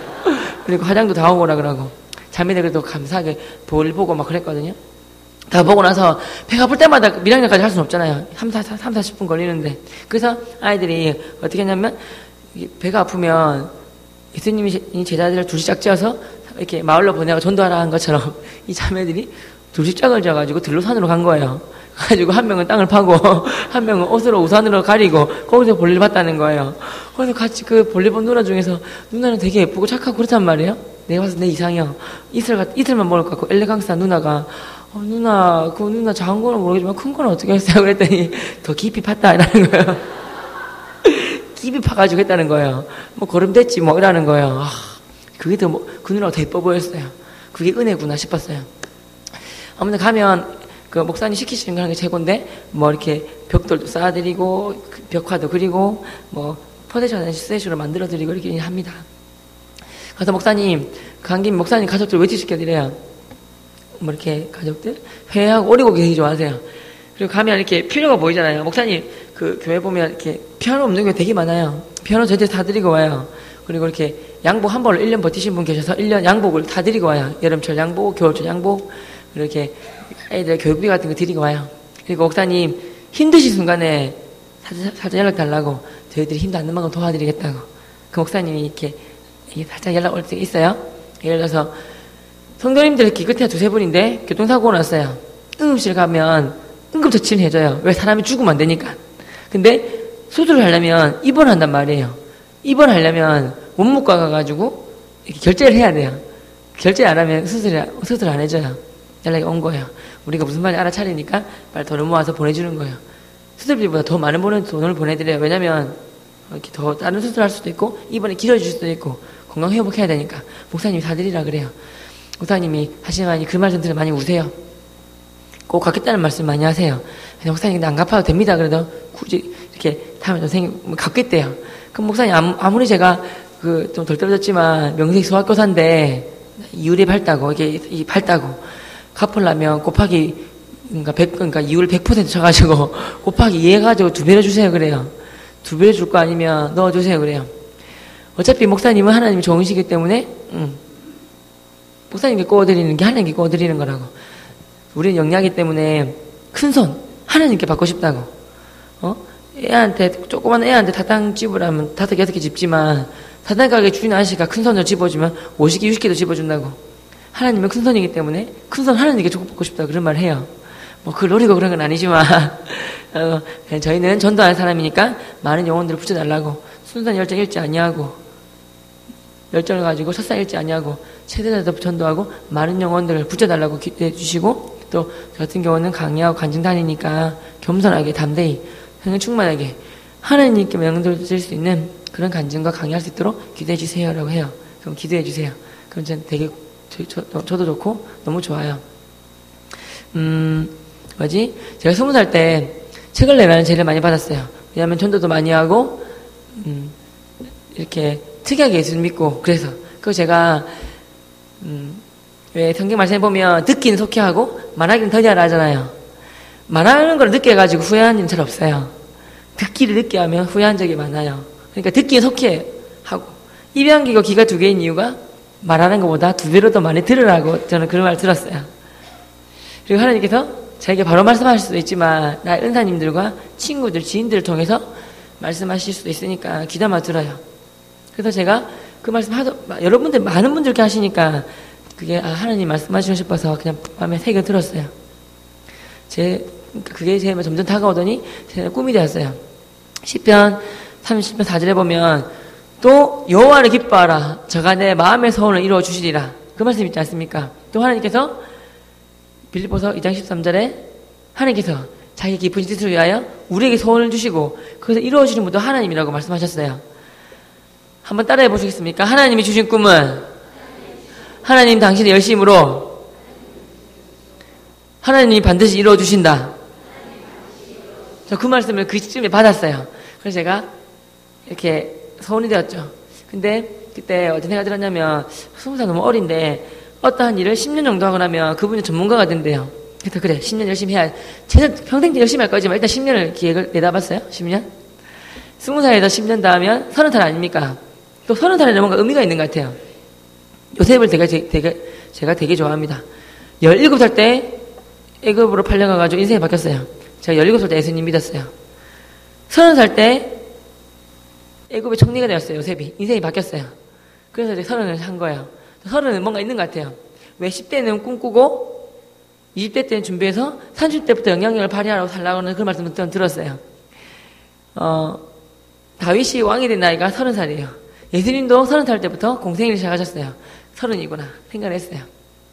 그리고 화장도 다 하고 오라 그러고. 자매들 그래도 감사하게 볼 보고 막 그랬거든요. 다 보고 나서 배가 아플 때마다 밀양역까지 할 수는 없잖아요. 40분 걸리는데. 그래서 아이들이 어떻게 했냐면 배가 아프면 예수님이 제자들을 둘씩 짝지어서 이렇게 마을로 보내고 전도하라 한 것처럼 이 자매들이 둘씩 짝을 지어가지고 들로산으로 간 거예요. 가지고 한 명은 땅을 파고 한 명은 옷으로 우산으로 가리고 거기서 볼일 봤다는 거예요. 그래서 같이 그 볼일 본 누나 중에서 누나는 되게 예쁘고 착하고 그렇단 말이에요. 내가 봤을 때 내 이상형 이슬만 먹을 것 같고 엘레강스한 누나가 누나 작은 거는 모르겠지만 큰 거는 어떻게 했어요? 그랬더니 더 깊이 팠다 이라는 거예요. 깊이 파가지고 했다는 거예요. 뭐 거름 됐지 뭐 이라는 거예요. 그게 그 누나가 더 예뻐 보였어요. 그게 은혜구나 싶었어요. 아무튼 가면 그 목사님 시키시는 거 하는 게 최고인데 뭐 이렇게 벽돌도 쌓아드리고 벽화도 그리고 뭐 포대션 세슈로 만들어드리고 이렇게 합니다. 가서 목사님 간 김에 목사님 가족들 외치시켜드려요. 뭐 이렇게 가족들 회하고 오리고기 되게 좋아하세요. 그리고 가면 이렇게 피아노가 보이잖아요. 목사님 그 교회 보면 이렇게 피아노 없는 게 되게 많아요. 피아노 저희들 다 드리고 와요. 그리고 이렇게 양복 한 벌로 1년 버티신 분 계셔서 1년 양복을 다 드리고 와요. 여름철 양복, 겨울철 양복, 이렇게 애들 교육비 같은 거 드리고 와요. 그리고 목사님 힘드신 순간에 살짝 연락 달라고 저희들이 힘도 안 든 만큼 도와드리겠다고. 그 목사님이 이렇게 살짝 연락 올 때 있어요. 예를 들어서 성도님들 이렇게 끝에 두세 분인데 교통사고가 났어요. 응급실 가면 응급처치는 해줘요. 왜? 사람이 죽으면 안 되니까. 근데 수술을 하려면 입원한단 말이에요. 입원하려면 원무과 가가지고 이렇게 결제를 해야 돼요. 결제 안 하면 수술 안 해줘요. 연락이 온 거예요. 우리가 무슨 말인지 알아차리니까 빨리 돈을 모아서 보내주는 거예요. 수술비보다 더 많은 돈을 보내드려요. 왜냐면 이렇게 더 다른 수술할 수도 있고 입원이 길어질 수도 있고 건강 회복해야 되니까 목사님이 사드리라 그래요. 목사님이 하시는 말이 그 말씀 들으면 많이 우세요. 꼭 갚겠다는 말씀 많이 하세요. 목사님 근데 안 갚아도 됩니다. 그래도 굳이 이렇게 다음에 선생님 갚겠대요. 그럼 목사님 아무리 제가 좀 덜 떨어졌지만 명색 소학교사인데 이율이 밝다고 이게 밝다고 갚으려면 곱하기 그러니까 이율 100% 쳐가지고 곱하기 2 해가지고 2배로 주세요 그래요. 2배로 줄 거 아니면 넣어주세요 그래요. 어차피 목사님은 하나님이 좋으시기 때문에 목사님께 꼬드리는 게 하나님께 꼬드리는 거라고. 우리는 영리하기 때문에 큰 손 하나님께 받고 싶다고. 조그만 애한테 사탕 집으라면 5개, 6개 집지만 사탕 가게 주인 아저씨가 큰 손으로 집어주면 50개, 60개도 집어준다고. 하나님은 큰 손이기 때문에 큰 손 하나님께 축복받고 싶다고 그런 말을 해요. 뭐 그걸 노리고 그런 건 아니지만 저희는 전도하는 사람이니까 많은 영혼들을 붙여달라고. 순수한 열정 잃지 아니하고 열정을 가지고 첫사 잃지 아니하고 최대한 전도하고 많은 영혼들을 붙여달라고 기도해 주시고 또 저 같은 경우는 강의하고 간증 다니니까 겸손하게, 담대히, 성령 충만하게 하나님께 명령드릴 수 있는 그런 간증과 강의할 수 있도록 기도해 주세요라고 해요. 그럼 기도해 주세요. 그럼 저는 되게 저도 좋고 너무 좋아요. 제가 20살 때 책을 내라는 제를 많이 받았어요. 왜냐하면 전도도 많이 하고 이렇게 특이하게 예수 믿고 그래서 그거 제가 왜 성경 말씀에 보면 듣기는 속히 하고 말하기는 더디하라 하잖아요. 말하는 걸 늦게 해가지고 후회한 일은 잘 없어요. 듣기를 늦게 하면 후회한 적이 많아요. 그러니까 듣기는 속히 하고 입이 한 개고 귀가 두 개인 이유가 말하는 것보다 2배로 더 많이 들으라고 저는 그런 말 들었어요. 그리고 하나님께서 자기가 바로 말씀하실 수도 있지만 나 은사님들과 친구들, 지인들을 통해서 말씀하실 수도 있으니까 귀담아 들어요. 그래서 제가 그 말씀 여러분들 많은 분들 이렇게 하시니까 그게 하나님 말씀하시고 싶어서 그냥 마음에 새겨 들었어요. 그게 제 점점 다가오더니 제 꿈이 되었어요. 시편 30편 4절에 보면 또 여호와를 기뻐하라 저가 내 마음의 소원을 이루어 주시리라 그 말씀 있지 않습니까? 또 하나님께서 빌립보서 2장 13절에 하나님께서 자기 깊은 뜻을 위하여 우리에게 소원을 주시고 그것을 이루어 주시는 분도 하나님이라고 말씀하셨어요. 한번 따라해 보시겠습니까? 하나님이 주신 꿈은 하나님 당신의 열심으로 하나님이 반드시 이루어 주신다. 저 그 말씀을 그 시점에 받았어요. 그래서 제가 이렇게 소원이 되었죠. 근데 그때 어떤 생각이 들었냐면 20살 너무 어린데 어떠한 일을 10년 정도 하고 나면 그분이 전문가가 된대요. 그래서 그래 10년 열심히 해야 평생 열심히 할 거지만 일단 10년을 기획을 내다봤어요. 10년 20살에서 10년 다 하면 30살 아닙니까? 또 30살에는 뭔가 의미가 있는 것 같아요. 요셉을 제가 되게 좋아합니다. 17살 때 애굽으로 팔려가가지고 인생이 바뀌었어요. 제가 17살 때 예수님 믿었어요. 30살 때 애굽의 총리가 되었어요. 요셉이. 인생이 바뀌었어요. 그래서 이제 30을 한 거예요. 30은 뭔가 있는 것 같아요. 왜 10대는 꿈꾸고 20대 때는 준비해서 30대부터 영향력을 발휘하라고 살라고 하는 그런 말씀을 들었어요. 다윗이 왕이 된 나이가 30살이에요. 예수님도 30살 때부터 공생일을 시작하셨어요. 30이구나 생각을 했어요.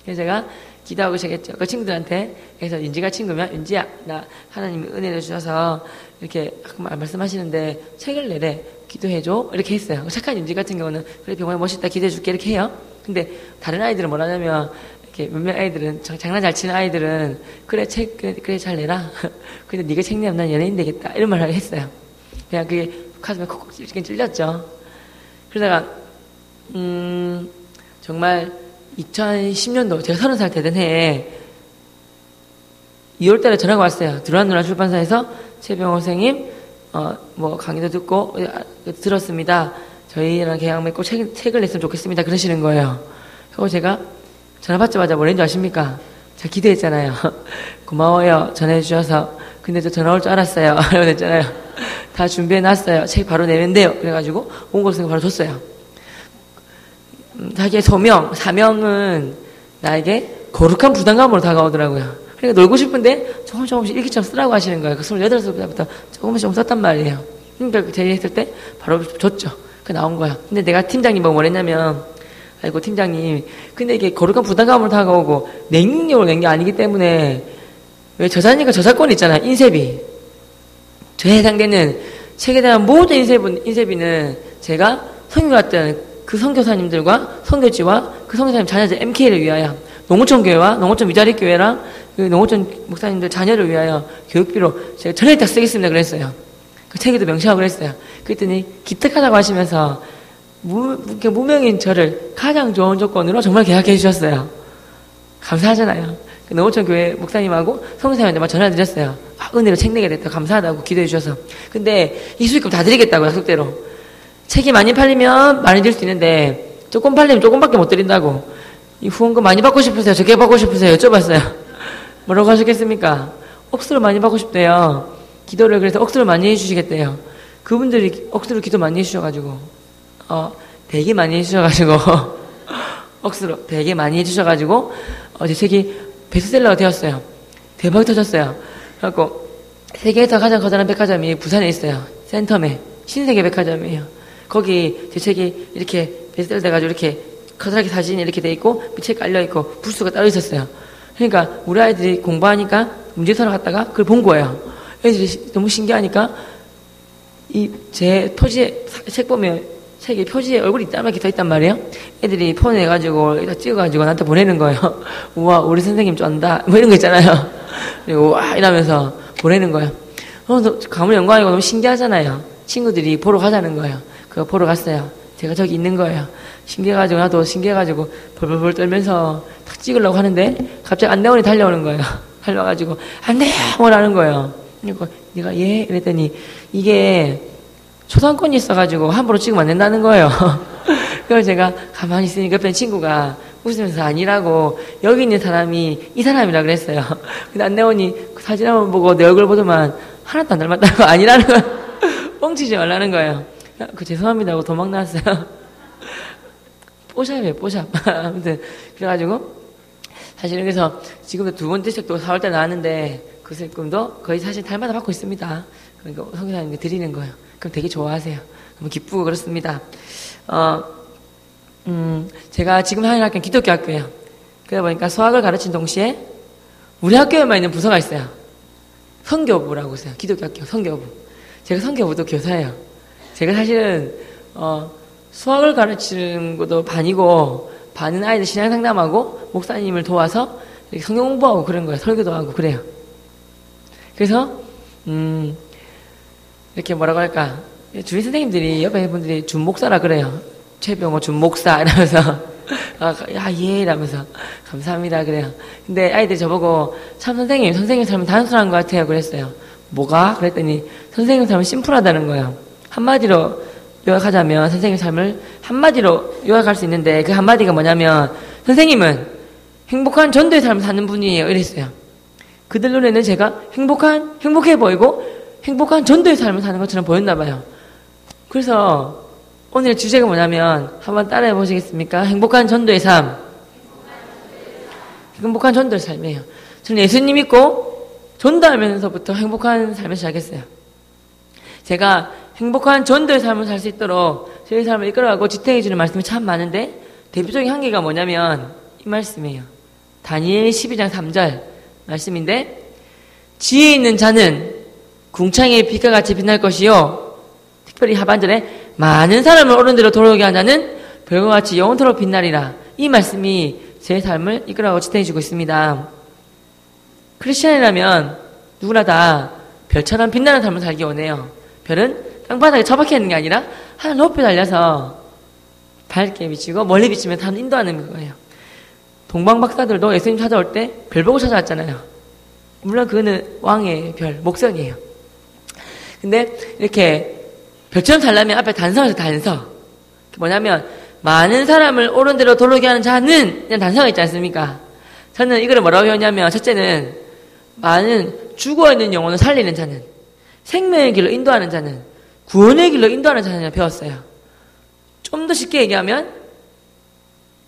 그래서 제가 기도하고 시작했죠. 그 친구들한테 그래서 윤지가 친구면 윤지야 나 하나님이 은혜를 주셔서 이렇게 말씀하시는데 책을 내래 기도해줘 이렇게 했어요. 착한 윤지 같은 경우는 그래 병원에 멋있다 기도해줄게 이렇게 해요. 근데 다른 아이들은 뭐라 하냐면 이렇게 몇몇 아이들은 장난 잘 치는 아이들은 그래 잘 내라. 근데 네가 책 내면 난 연예인 되겠다 이런 말을 했어요. 그냥 그게 가슴에 콕콕 찔렸죠. 그러다가 정말 2010년도 제가 30살 되던 해에 2월달에 전화가 왔어요. 들어왔누나 출판사에서 최병호 선생님 뭐 강의도 듣고 들었습니다. 저희랑 계약 맺고 책을 냈으면 좋겠습니다. 그러시는 거예요. 그리고 제가 전화 받자마자 뭐랬는 줄 아십니까? 제가 기대했잖아요. 고마워요. 전화해주셔서. 근데 저 전화 올 줄 알았어요. 이러고 했잖아요. 다 준비해놨어요. 책 바로 내면 돼요. 그래가지고 온 것을 바로 줬어요. 자기의 사명은 나에게 거룩한 부담감으로 다가오더라고요. 그러니까 놀고 싶은데 조금씩 일기처럼 쓰라고 하시는 거예요. 그 28살부터 조금씩 썼단 말이에요. 그러니까 제의했을 때 바로 줬죠. 그 나온 거야. 근데 내가 팀장님 보고 뭐랬냐면 아이고 팀장님 근데 이게 거룩한 부담감으로 다가오고 내 능력으로 낸 게 아니기 때문에 왜 저자니까 저작권이 있잖아요. 인쇄비. 저에 해당되는 책에 대한 모든 인쇄비는 제가 선교했던 그 선교사님들과 선교지와 그 선교사님 자녀들 MK를 위하여 농어촌교회와 농어촌 위자립교회랑 그 농어촌 목사님들 자녀를 위하여 교육비로 제가 전액 다 쓰겠습니다 그랬어요. 그 책에도 명시하고 그랬어요. 그랬더니 기특하다고 하시면서 무명인 저를 가장 좋은 조건으로 정말 계약해 주셨어요. 감사하잖아요. 그 농어촌 교회 목사님하고 선교사님한테 전화 드렸어요. 은혜로 책 내게 됐다 감사하다고 기도해 주셔서. 근데 이 수익금 다 드리겠다고 약속대로. 책이 많이 팔리면 많이 들 수 있는데 조금 팔리면 조금밖에 못 드린다고. 이 후원금 많이 받고 싶으세요? 적게 받고 싶으세요? 여쭤봤어요. 뭐라고 하셨겠습니까? 억수로 많이 받고 싶대요. 기도를 그래서 억수로 많이 해주시겠대요. 그분들이 억수로 기도 많이 해주셔가지고 되게 많이 해주셔가지고 억수로 되게 많이 해주셔가지고 제 책이 베스트셀러가 되었어요. 대박 터졌어요. 그래갖고 세계에서 가장 커다란 백화점이 부산에 있어요. 센텀에 신세계 백화점이에요. 거기 제 책이 이렇게 베스트셀러 돼가지고 이렇게 커다랗게 사진이 이렇게 돼 있고 밑에 깔려있고 부스가 따로 있었어요. 그러니까 우리 아이들이 공부하니까 문제서를 갖다가 그걸 본 거예요. 애들이 너무 신기하니까 제 표지에 책 보면 책에 표지에 얼굴이 이렇게 더 있단 말이에요. 애들이 폰 해가지고 찍어가지고 나한테 보내는 거예요. 우와 우리 선생님 쩐다 뭐 이런 거 있잖아요. 그리고 와 이러면서 보내는 거예요. 가문 영광이고 너무 신기하잖아요. 친구들이 보러 가자는 거예요. 그거 보러 갔어요. 제가 저기 있는 거예요. 신기해가지고 나도 신기해가지고 벌벌벌 떨면서 탁 찍으려고 하는데 갑자기 안내원이 달려오는 거예요. 달려와가지고 안돼요 뭐라는 거예요. 그러니까 내가 예 이랬더니 이게 초상권이 있어가지고 함부로 찍으면 안 된다는 거예요. 그래서 제가 가만히 있으니까 옆에 친구가 웃으면서 아니라고 여기 있는 사람이 이 사람이라 그랬어요. 근데 안내원이 그 사진 한번 보고 내 얼굴 보더만 하나도 안 닮았다고 아니라는 거예요. 뻥치지 말라는 거예요. 죄송합니다 하고 도망 나왔어요. 뽀샵이에요 뽀샵. 아무튼 그래가지고 사실 여기서 지금도 두 번째 책도 4월달에 나왔는데 그 책금도 거의 사실 달마다 받고 있습니다. 그러니까 성교사님께 드리는 거예요. 그럼 되게 좋아하세요. 너무 기쁘고 그렇습니다. 제가 지금 하는 학교는 기독교 학교예요. 그러다 보니까 수학을 가르친 동시에 우리 학교에만 있는 부서가 있어요. 선교부라고 있어요. 기독교 학교 선교부. 제가 선교부도 교사예요. 제가 사실은 수학을 가르치는 것도 반이고 반은 아이들 신앙 상담하고 목사님을 도와서 이렇게 성경 공부하고 그런 거예요. 설교도 하고 그래요. 그래서 이렇게 뭐라고 할까 주위 선생님들이 옆에 분들이 준목사라 그래요. 최병호 준목사 이러면서 예 이러면서 감사합니다 그래요. 근데 아이들이 저보고 참 선생님 삶은 단순한 것 같아요 그랬어요. 뭐가? 그랬더니 선생님 삶은 심플하다는 거예요. 한마디로 요약하자면 선생님 삶을 한마디로 요약할 수 있는데 그 한마디가 뭐냐면 선생님은 행복한 전도의 삶을 사는 분이에요 이랬어요. 그들 눈에는 제가 행복해 보이고 행복한 전도의 삶을 사는 것처럼 보였나 봐요. 그래서 오늘 주제가 뭐냐면 한번 따라해 보시겠습니까? 행복한 전도의 삶. 행복한 전도의 삶이에요. 저는 예수님 믿고 전도하면서부터 행복한 삶을 시작했어요. 제가 행복한 전도의 삶을 살 수 있도록 저희 삶을 이끌어가고 지탱해 주는 말씀이 참 많은데 대표적인 한계가 뭐냐면 이 말씀이에요. 다니엘 12장 3절 말씀인데 지혜 있는 자는 궁창의 빛과 같이 빛날 것이요 특별히 하반절에 많은 사람을 옳은 대로 돌아오게 하는 자는 별과 같이 영원토록 빛나리라. 이 말씀이 제 삶을 이끌어가고 지탱해 주고 있습니다. 크리스찬이라면 누구나 다 별처럼 빛나는 삶을 살기 원해요. 별은 땅바닥에 처박혀 있는 게 아니라 하늘 높이 달려서 밝게 비치고 멀리 비치면 다 인도하는 거예요. 동방 박사들도 예수님 찾아올 때 별 보고 찾아왔잖아요. 물론 그거는 왕의 별, 목성이에요. 근데 이렇게 별처럼 살려면 앞에 단서에서 단서. 뭐냐면 많은 사람을 옳은 대로 돌아오게 하는 자는 그냥 단서가 있지 않습니까? 저는 이거를 뭐라고 배웠냐면 첫째는 많은 죽어있는 영혼을 살리는 자는 생명의 길로 인도하는 자는 구원의 길로 인도하는 자는 배웠어요. 좀 더 쉽게 얘기하면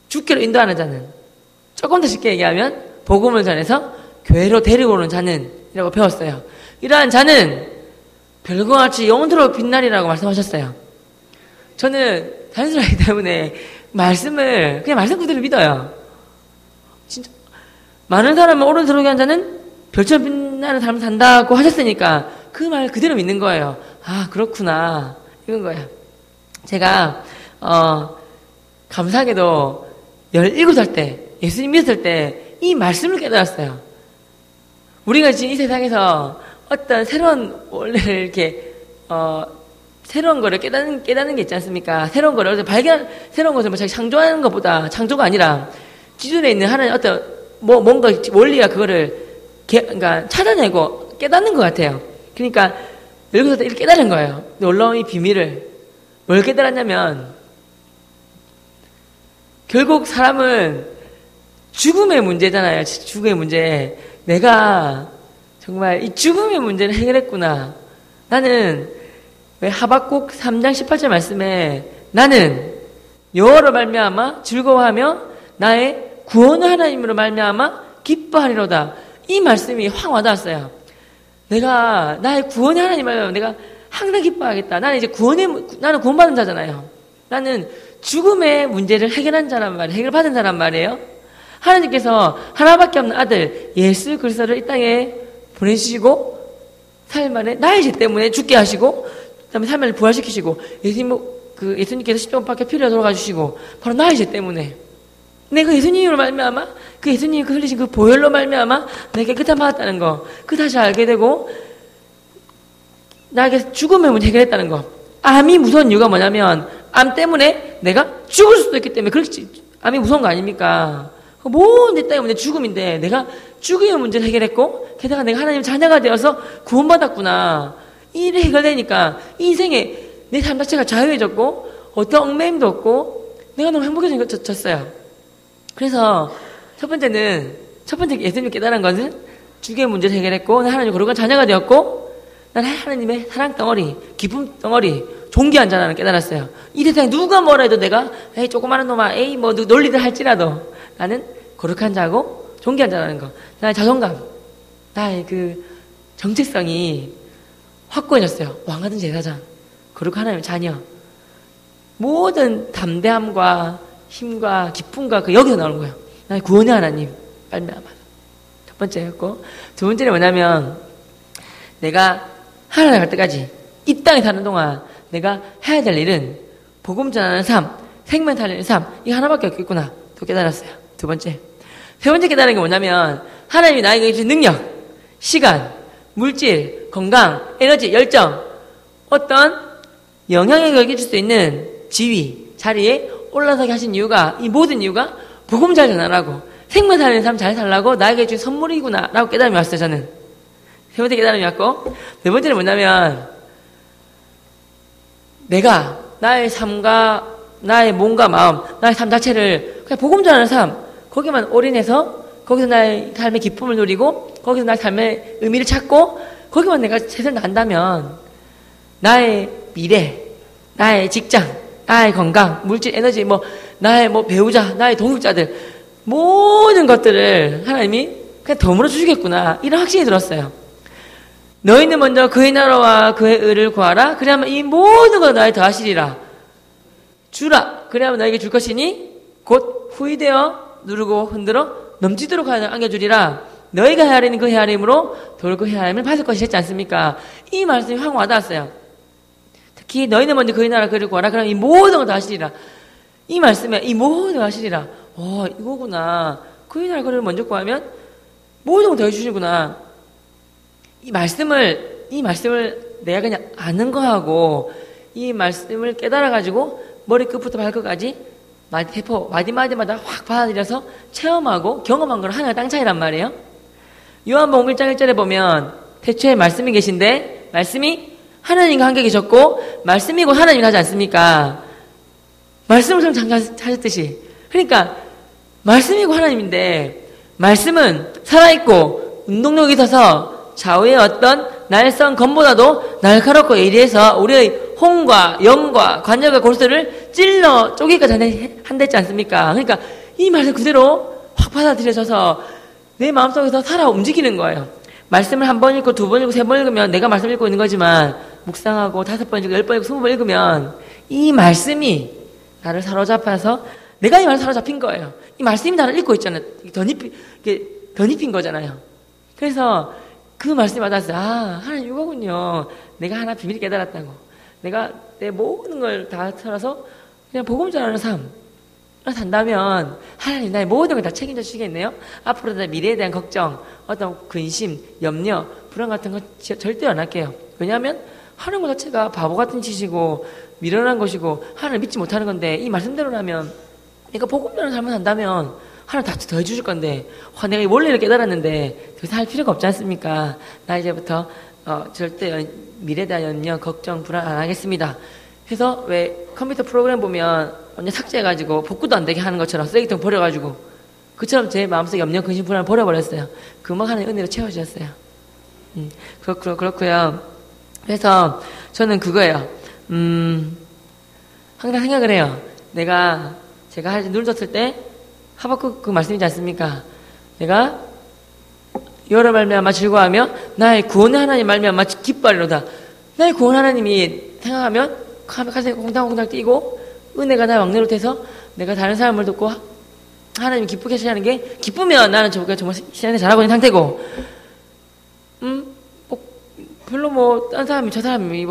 죽기로 인도하는 자는 조금 더 쉽게 얘기하면 복음을 전해서 교회로 데리고 오는 자는 이라고 배웠어요. 이러한 자는 별과 같이 영원토록 빛나리라고 말씀하셨어요. 저는 단순하기 때문에 말씀을 그냥 말씀 그대로 믿어요. 진짜 많은 사람을 옳은 대로 하는 자는 별처럼 빛나는 삶을 산다고 하셨으니까 그 말 그대로 믿는 거예요. 아 그렇구나 이건 거예요. 제가 감사하게도 17살 때 예수님 믿었을 때 이 말씀을 깨달았어요. 우리가 지금 이 세상에서 어떤 새로운 원래를 이렇게 새로운 거를 깨닫는 게 있지 않습니까? 새로운 거를 새로운 것을 뭐 자기 창조하는 것보다 창조가 아니라 기존에 있는 하나의 어떤 뭔가 원리가 그거를 그러니까 찾아내고 깨닫는 것 같아요. 그러니까 여기서 이렇게 깨달은 거예요. 놀라운 이 비밀을 뭘 깨달았냐면 결국 사람은 죽음의 문제잖아요. 죽음의 문제. 내가 정말 이 죽음의 문제를 해결했구나. 나는 왜 하박국 3장 18절 말씀에 나는 여호와로 말미암아 즐거워하며 나의 구원의 하나님으로 말미암아 기뻐하리로다. 이 말씀이 확 와닿았어요. 내가 나의 구원의 하나님 말미암아 내가 항상 기뻐하겠다. 나는 구원받은 자잖아요. 나는 죽음의 문제를 해결한 자란 말이에요. 해결받은 자란 말이에요. 하나님께서 하나밖에 없는 아들 예수 그리스도를 이 땅에 보내주시고 4일 만에 나의 죄 때문에 죽게 하시고, 그 다음에 3일 만에 부활시키시고, 예수님께서 십자가밖에 피를 돌아가 주시고, 바로 나의 죄 때문에. 내가 예수님으로 말미암아, 그 예수님이 흘리신 그 보혈로 말미암아 내게 깨끗함 받았다는 거, 그 다시 알게 되고, 나에게 죽음의 문제 해결했다는 거. 암이 무서운 이유가 뭐냐면, 암 때문에 내가 죽을 수도 있기 때문에, 그렇지. 암이 무서운 거 아닙니까? 모든 데 때문에 죽음인데, 내가 죽음의 문제를 해결했고, 게다가 내가 하나님 자녀가 되어서 구원받았구나. 이 일이 해결되니까, 인생에 내 삶 자체가 자유해졌고, 어떤 얽매임도 없고, 내가 너무 행복해졌어요. 그래서, 첫 번째 예수님이 깨달은 것은, 죽음의 문제를 해결했고, 난 하나님 거룩한 자녀가 되었고, 난 하나님의 사랑 덩어리, 기쁨 덩어리, 존귀한 자라는 깨달았어요. 이 세상에 누가 뭐라 해도 내가, 에이, 조그마한 놈아, 에이, 뭐, 논리들 할지라도, 나는 거룩한 자고, 존귀한 자라는 거. 나의 자존감, 나의 그 정체성이 확고해졌어요. 왕같은 제사장, 거룩한 하나님의 자녀. 모든 담대함과 힘과 기쁨과 그 여기서 나오는 거예요. 나의 구원의 하나님, 말미암아. 첫 번째였고, 두 번째는 뭐냐면, 내가 하나님 갈 때까지 이 땅에 사는 동안 내가 해야 될 일은 복음 전하는 삶, 생명 살리는 삶, 이 하나밖에 없겠구나 또 깨달았어요. 두 번째. 세 번째 깨달은 게 뭐냐면 하나님이 나에게 주신 능력, 시간, 물질, 건강, 에너지, 열정, 어떤 영향력을 끼칠 수 있는 지위, 자리에 올라서게 하신 이유가, 이 모든 이유가 복음 잘 전하라고, 생명 살리는 삶 잘 살라고 나에게 주신 선물이구나 라고 깨달음이 왔어요. 저는 세 번째 깨달음이 왔고, 네 번째는 뭐냐면 내가 나의 삶과 나의 몸과 마음, 나의 삶 자체를 그냥 복음 전하는 삶, 거기만 올인해서 거기서 나의 삶의 기쁨을 누리고 거기서 나의 삶의 의미를 찾고 거기만 내가 최선을 다한다면 나의 미래, 나의 직장, 나의 건강, 물질, 에너지, 나의 배우자, 나의 동역자들 모든 것들을 하나님이 그냥 덤으로 주시겠구나 이런 확신이 들었어요. 너희는 먼저 그의 나라와 그의 의를 구하라. 그래야만 이 모든 것 나에 더하시리라. 주라. 그래야만 너에게 줄 것이니 곧 후이되어 누르고 흔들어 넘치도록 안겨주리라. 너희가 헤아리는 그 헤아림으로 돌고 헤아림을 받을 것이 있지 않습니까? 이 말씀이 확 와닿았어요. 특히 너희는 먼저 그의 나라 그를 구하라. 그러면 이 모든 것 다 하시리라. 이 말씀에 이 모든 것 하시리라. 이거구나. 그의 나라 그를 먼저 구하면 모든 것 다 해주시구나. 이 말씀을 내가 그냥 아는 거하고 이 말씀을 깨달아가지고 머리끝부터 발끝까지 마디마디마다 확 받아들여서 체험하고 경험한 걸 하나가 땅 차이란 말이에요. 요한복음 1장 1절에 보면 태초에 말씀이 계신데 말씀이 하나님과 함께 계셨고 말씀이 곧 하나님이 하지 않습니까? 말씀을 좀 잠깐 하셨듯이. 그러니까 말씀이 곧 하나님인데 말씀은 살아있고 운동력이 있어서 좌우의 어떤 날선 검보다도 날카롭고 예리해서 우리의 혼과 영과 관절과 골수를 찔러 쪼개기까지 한댔지 않습니까? 그러니까 이 말씀 그대로 확 받아들여져서 내 마음속에서 살아 움직이는 거예요. 말씀을 한 번 읽고 두 번 읽고 세 번 읽으면 내가 말씀 읽고 있는 거지만 묵상하고 5번 읽고 10번 읽고 20번 읽으면 이 말씀이 나를 사로잡아서 내가 이 말씀 사로잡힌 거예요. 이 말씀이 나를 읽고 있잖아요. 덧입힌 거잖아요. 그래서 그 말씀이 와닿았어요. 하나님 이거군요. 내가 하나 비밀 깨달았다고. 내가 내 모든 걸 다 털어서 그냥 복음 전하는 삶 산다면 하나님 나의 모든 걸 다 책임져 주시겠네요. 앞으로 내 미래에 대한 걱정, 어떤 근심, 염려, 불안 같은 거 절대 안 할게요. 왜냐하면 하는 것 자체가 바보 같은 짓이고 미련한 것이고 하나님을 믿지 못하는 건데 이 말씀대로라면 내가 복음 전하는 삶을 산다면 하나님 다 더해 주실 건데 내가 이 원리를 깨달았는데 더 이상 할 필요가 없지 않습니까? 나 이제부터 절대 미래에 대한 염려, 걱정, 불안 안 하겠습니다. 그래서 왜 컴퓨터 프로그램 보면 완전 삭제해가지고 복구도 안 되게 하는 것처럼 쓰레기통 버려가지고 그처럼 제 마음속에 염려, 근심, 불안을 버려버렸어요. 금방 하나님 은혜로 채워주셨어요. 그렇고요. 그래서 저는 그거예요. 항상 생각을 해요. 제가 눈을 떴을 때 하박국 그 말씀이지 않습니까? 내가 여러 말미암아 즐거워하며 나의 구원의 하나님 말미암아 기뻐하리로다. 나의 구원 하나님이 생각하면 가슴에 공당공당 뛰고 은혜가 나의 왕래로 돼서 내가 다른 사람을 돕고 하나님이 기쁘게 하시는 게 기쁘면 나는 정말 신앙생활 잘하고 있는 상태고 별로 뭐, 딴 사람이, 저 사람이,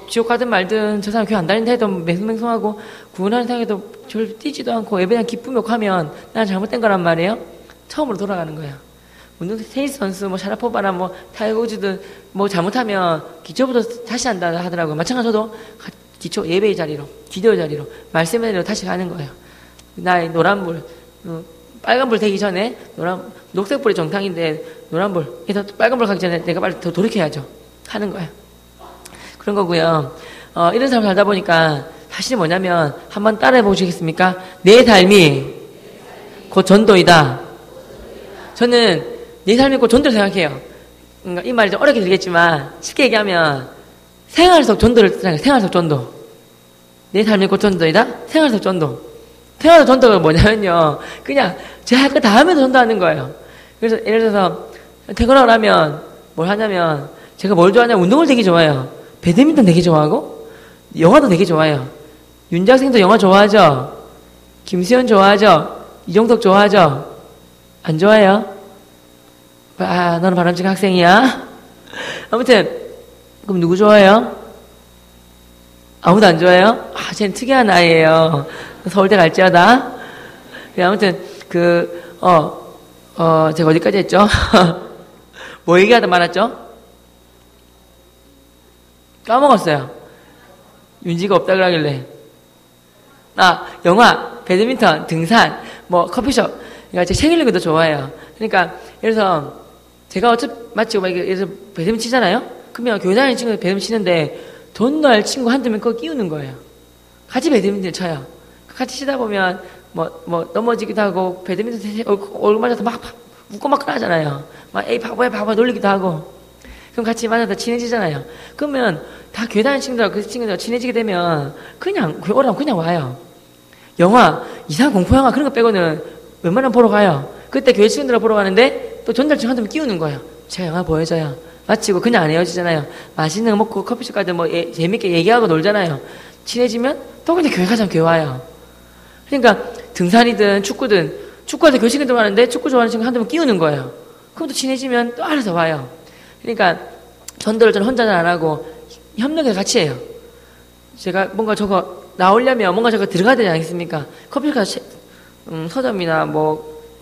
지옥 가든 말든, 저 사람 교회 안 다닌다 해도 맹성맹성하고, 구원하는 생각에도 절 뛰지도 않고, 예배당 기쁨이 하면, 나는 잘못된 거란 말이에요? 처음으로 돌아가는 거예요. 테니스 선수, 샤라포바나, 타이거 우즈든, 잘못하면, 기초부터 다시 한다 하더라고요. 마찬가지로, 기초, 예배의 자리로, 기도의 자리로, 말씀의 자리로 다시 가는 거예요. 나의 노란불, 빨간불 되기 전에, 녹색불이 정상인데, 노란불, 그래서 빨간불 가기 전에 내가 빨리 더 돌이켜야죠. 하는 거예요. 그런 거고요. 이런 삶을 살다 보니까, 사실이 뭐냐면, 한번 따라해 보시겠습니까? 내 삶이 곧 전도이다. 저는 내 삶이 곧 전도를 생각해요. 이 말이 좀 어렵게 들리겠지만, 쉽게 얘기하면, 생활 속 전도를 생각해요. 생활 속 전도. 내 삶이 곧 전도이다? 생활 속 전도. 생활 속 전도가 뭐냐면요. 그냥 제 할 거 다 하면서 전도하는 거예요. 그래서 예를 들어서 퇴근하고 나면 뭘 하냐면 제가 뭘 좋아하냐면 운동을 되게 좋아해요. 배드민턴 되게 좋아하고 영화도 되게 좋아해요. 윤작생도 영화 좋아하죠? 김수현 좋아하죠? 이종석 좋아하죠? 안 좋아해요? 아, 너는 바람직한 학생이야? 아무튼 그럼 누구 좋아해요? 아무도 안 좋아해요? 아, 쟤는 특이한 아이예요. 서울대 갈지어다. 아무튼 제가 어디까지 했죠? 뭐 얘기하다 말았죠? 까먹었어요. 윤지가 없다 그러길래. 영화, 배드민턴, 등산, 커피숍. 그러니까 제가 책 읽는 것도 좋아해요. 그러니까, 예를 들어서, 제가 마치고 예를 들어서 배드민턴 치잖아요? 그러면 교회 다니는 친구들 배드민턴 치는데, 전날 친구 한두 명 그거 끼우는 거예요. 같이 배드민턴 쳐요. 같이 치다 보면, 넘어지기도 하고, 배드민턴 얼굴 맞아서 막 웃고 막 그러잖아요. 에이, 바보야, 놀리기도 하고. 그럼 같이 맞아서 친해지잖아요. 그러면 다 교회 다니는 친구들하고 그 친구들하고 친해지게 되면, 그냥, 교회 오라면 그냥 와요. 영화, 이상한 공포영화 그런 거 빼고는 웬만하면 보러 가요. 그때 교회 친구들하고 보러 가는데, 또 전달증 한두 명 끼우는 거예요. 제가 영화 보여줘요. 마치고 그냥 안 헤어지잖아요. 맛있는 거 먹고 커피숍 가든 재밌게 얘기하고 놀잖아요. 친해지면 또 그냥 교회 가자면 교회 와요. 그러니까 등산이든 축구할 때 교식이 들어가는데 축구 좋아하는 친구 한두 번 끼우는 거예요. 그럼 또 친해지면 또 알아서 와요. 그러니까 전도를 저는 혼자는 안 하고 협력해서 같이 해요. 제가 뭔가 저거 나오려면 뭔가 저거 들어가야 되지 않겠습니까? 커피숍 가서 서점이나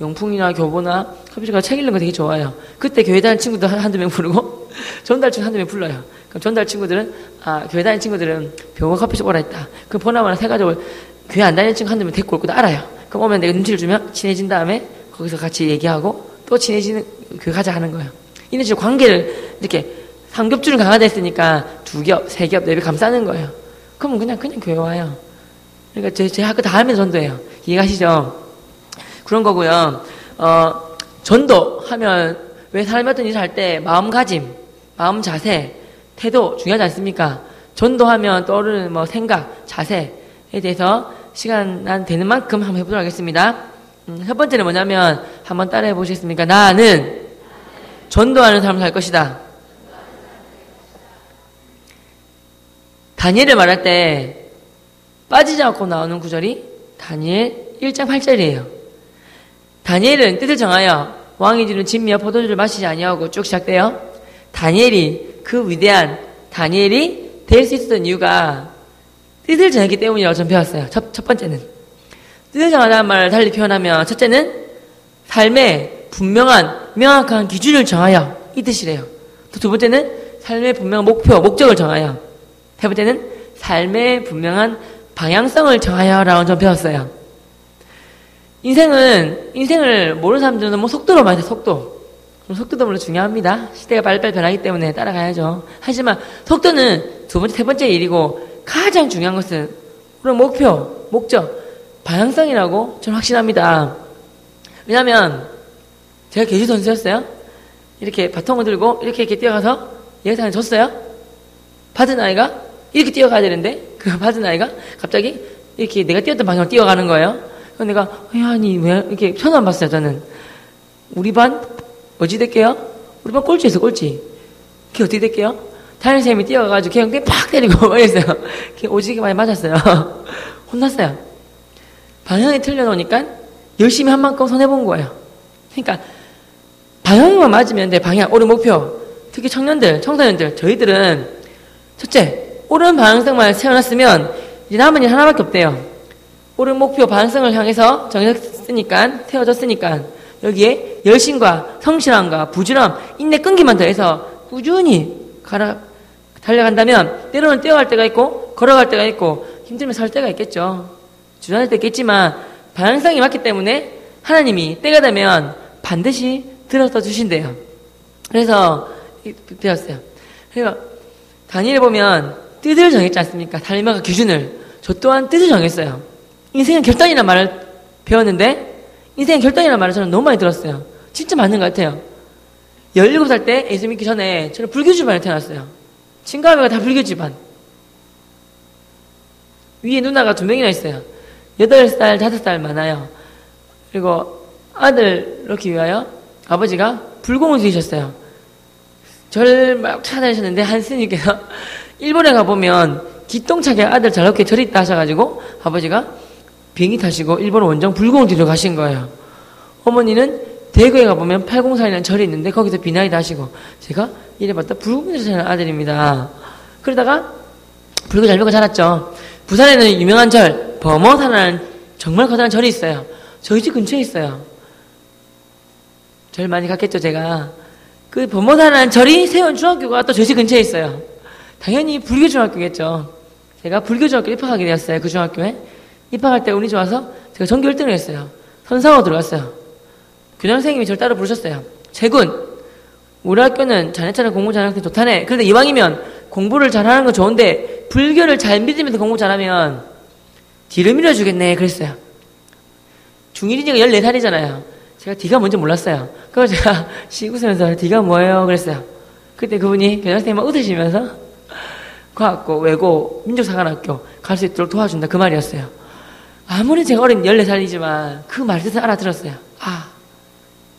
용풍이나 교보나 커피숍 가서 책 읽는 거 되게 좋아해요. 그때 교회 다니는 친구들 한두 명 부르고 전달친 한두 명 불러요. 그럼 전달 친구들은 교회 다니는 친구들은 병원 커피숍 오라 했다. 그럼 보나마나 세 가족을 교회 안 다니는 친구 한두 명 데리고 올 것도 알아요. 그럼 오면 내가 눈치를 주면 친해진 다음에 거기서 같이 얘기하고 또 친해지는 교회 가자 하는 거예요. 이런 식으로 관계를 이렇게 삼겹줄은 강화됐으니까 2겹, 3겹, 4겹 감싸는 거예요. 그러면 그냥 교회 와요. 그러니까 제 할 거 다 하면서 전도해요. 이해가시죠? 그런 거고요. 전도하면 왜 사람이 어떤 일을 할 때 마음가짐, 마음 자세, 태도 중요하지 않습니까? 전도하면 떠오르는 생각, 자세에 대해서 시간 되는 만큼 한번 해보도록 하겠습니다. 첫 번째는 뭐냐면 한번 따라해 보시겠습니까? 나는 전도하는 삶을 살 것이다. 다니엘을 말할 때 빠지지 않고 나오는 구절이 다니엘 1장 8절이에요. 다니엘은 뜻을 정하여 왕이 주는 진미와 포도주를 마시지 아니하고 쭉 시작돼요. 다니엘이 그 위대한 다니엘이 될 수 있었던 이유가 뜻을 정했기 때문이라고 저는 배웠어요. 첫 번째는 뜻을 정하다는 말을 달리 표현하면 첫째는 삶의 분명한 명확한 기준을 정하여 이 뜻이래요. 또 두 번째는 삶의 분명한 목표, 목적을 정하여, 세 번째는 삶의 분명한 방향성을 정하여라고 저는 배웠어요. 인생을 모르는 사람들은 속도로 많이 돼, 속도도 물론 중요합니다. 시대가 빨리빨리 변하기 때문에 따라가야죠. 하지만 속도는 두 번째, 세 번째 일이고 가장 중요한 것은 그런 목표, 목적, 방향성이라고 저는 확신합니다. 왜냐하면 제가 계주 선수였어요. 이렇게 바통을 들고 이렇게 뛰어가서 예상을 줬어요. 받은 아이가 이렇게 뛰어가야 되는데 그 받은 아이가 갑자기 이렇게 내가 뛰었던 방향으로 뛰어가는 거예요. 그래서 내가 아니 왜 이렇게 처음 안 봤어요. 저는 우리 반 어찌 될게요? 우리 반 꼴찌였어, 꼴찌. 그게 어떻게 될게요? 담임선생님이 뛰어가가지고 걔 팍 때리고 말했어요. 걔 오지게 많이 맞았어요. 혼났어요. 방향이 틀려놓으니까 열심히 한 만큼 손해본 거예요. 그러니까 방향만 맞으면 돼. 방향, 우리 목표. 특히 청년들, 청소년들, 저희들은 첫째, 옳은 방향성만 세워놨으면 이제 남은 일 하나밖에 없대요. 옳은 목표 방향성을 향해서 정했으니까, 세워졌으니까 여기에 열심과 성실함과 부지런, 인내 끈기만 더해서 꾸준히 달려간다면 때로는 뛰어갈 때가 있고 걸어갈 때가 있고 힘들면 설 때가 있겠죠. 주저할 때 있겠지만 방향성이 맞기 때문에 하나님이 때가 되면 반드시 들어서 주신대요. 그래서 배웠어요. 그리고 다니엘에 보면 뜻을 정했지 않습니까? 삶의 기준을. 저 또한 뜻을 정했어요. 인생은 결단이라는 말을 배웠는데 인생은 결단이라는 말을 저는 너무 많이 들었어요. 진짜 맞는 것 같아요. 17살 때 예수 믿기 전에 저는 불교 집안에 태어났어요. 친구 아버지가 다 불교 집안. 위에 누나가 2명이나 있어요. 8살, 5살 많아요. 그리고 아들 낳기 위하여 아버지가 불공을 들이셨어요. 절 막 찾아다니셨는데 한 스님께서 일본에 가보면 기똥차게 아들 잘 낳게 절이 있다 하셔가지고 아버지가 비행기 타시고 일본 원정 불공을 들여 가신 거예요. 어머니는 대구에 가보면 804이라는 절이 있는데 거기서 비나이다 하시고 제가 이래봤다 불공을 들이는 아들입니다. 그러다가 불교 잘 배우고 자랐죠. 부산에는 유명한 절 범어사라는 정말 커다란 절이 있어요. 저희 집 근처에 있어요. 절 많이 갔겠죠 제가. 그 범어사라는 절이 세운 중학교가 또 저희 집 근처에 있어요. 당연히 불교 중학교겠죠. 제가 불교 중학교 입학하게 되었어요. 그 중학교에. 입학할 때 운이 좋아서 제가 전교 1등을 했어요. 선상으로 들어갔어요. 교장 선생님이 저를 따로 부르셨어요. 재군, 우리 학교는 자네처럼 공부 잘하는 학생 좋다네. 그런데 이왕이면 공부를 잘하는 건 좋은데 불교를 잘 믿으면서 공부 잘하면 뒤를 밀어주겠네. 그랬어요. 중1이니까 14살이잖아요. 제가 D가 뭔지 몰랐어요. 그래서 제가 씩 웃으면서 D가 뭐예요? 그랬어요. 그때 그분이 교장 선생님 막 웃으시면서 과학고, 외고, 민족사관학교 갈 수 있도록 도와준다. 그 말이었어요. 아무리 제가 어린 14살이지만 그 말 뜻을 알아들었어요. 아,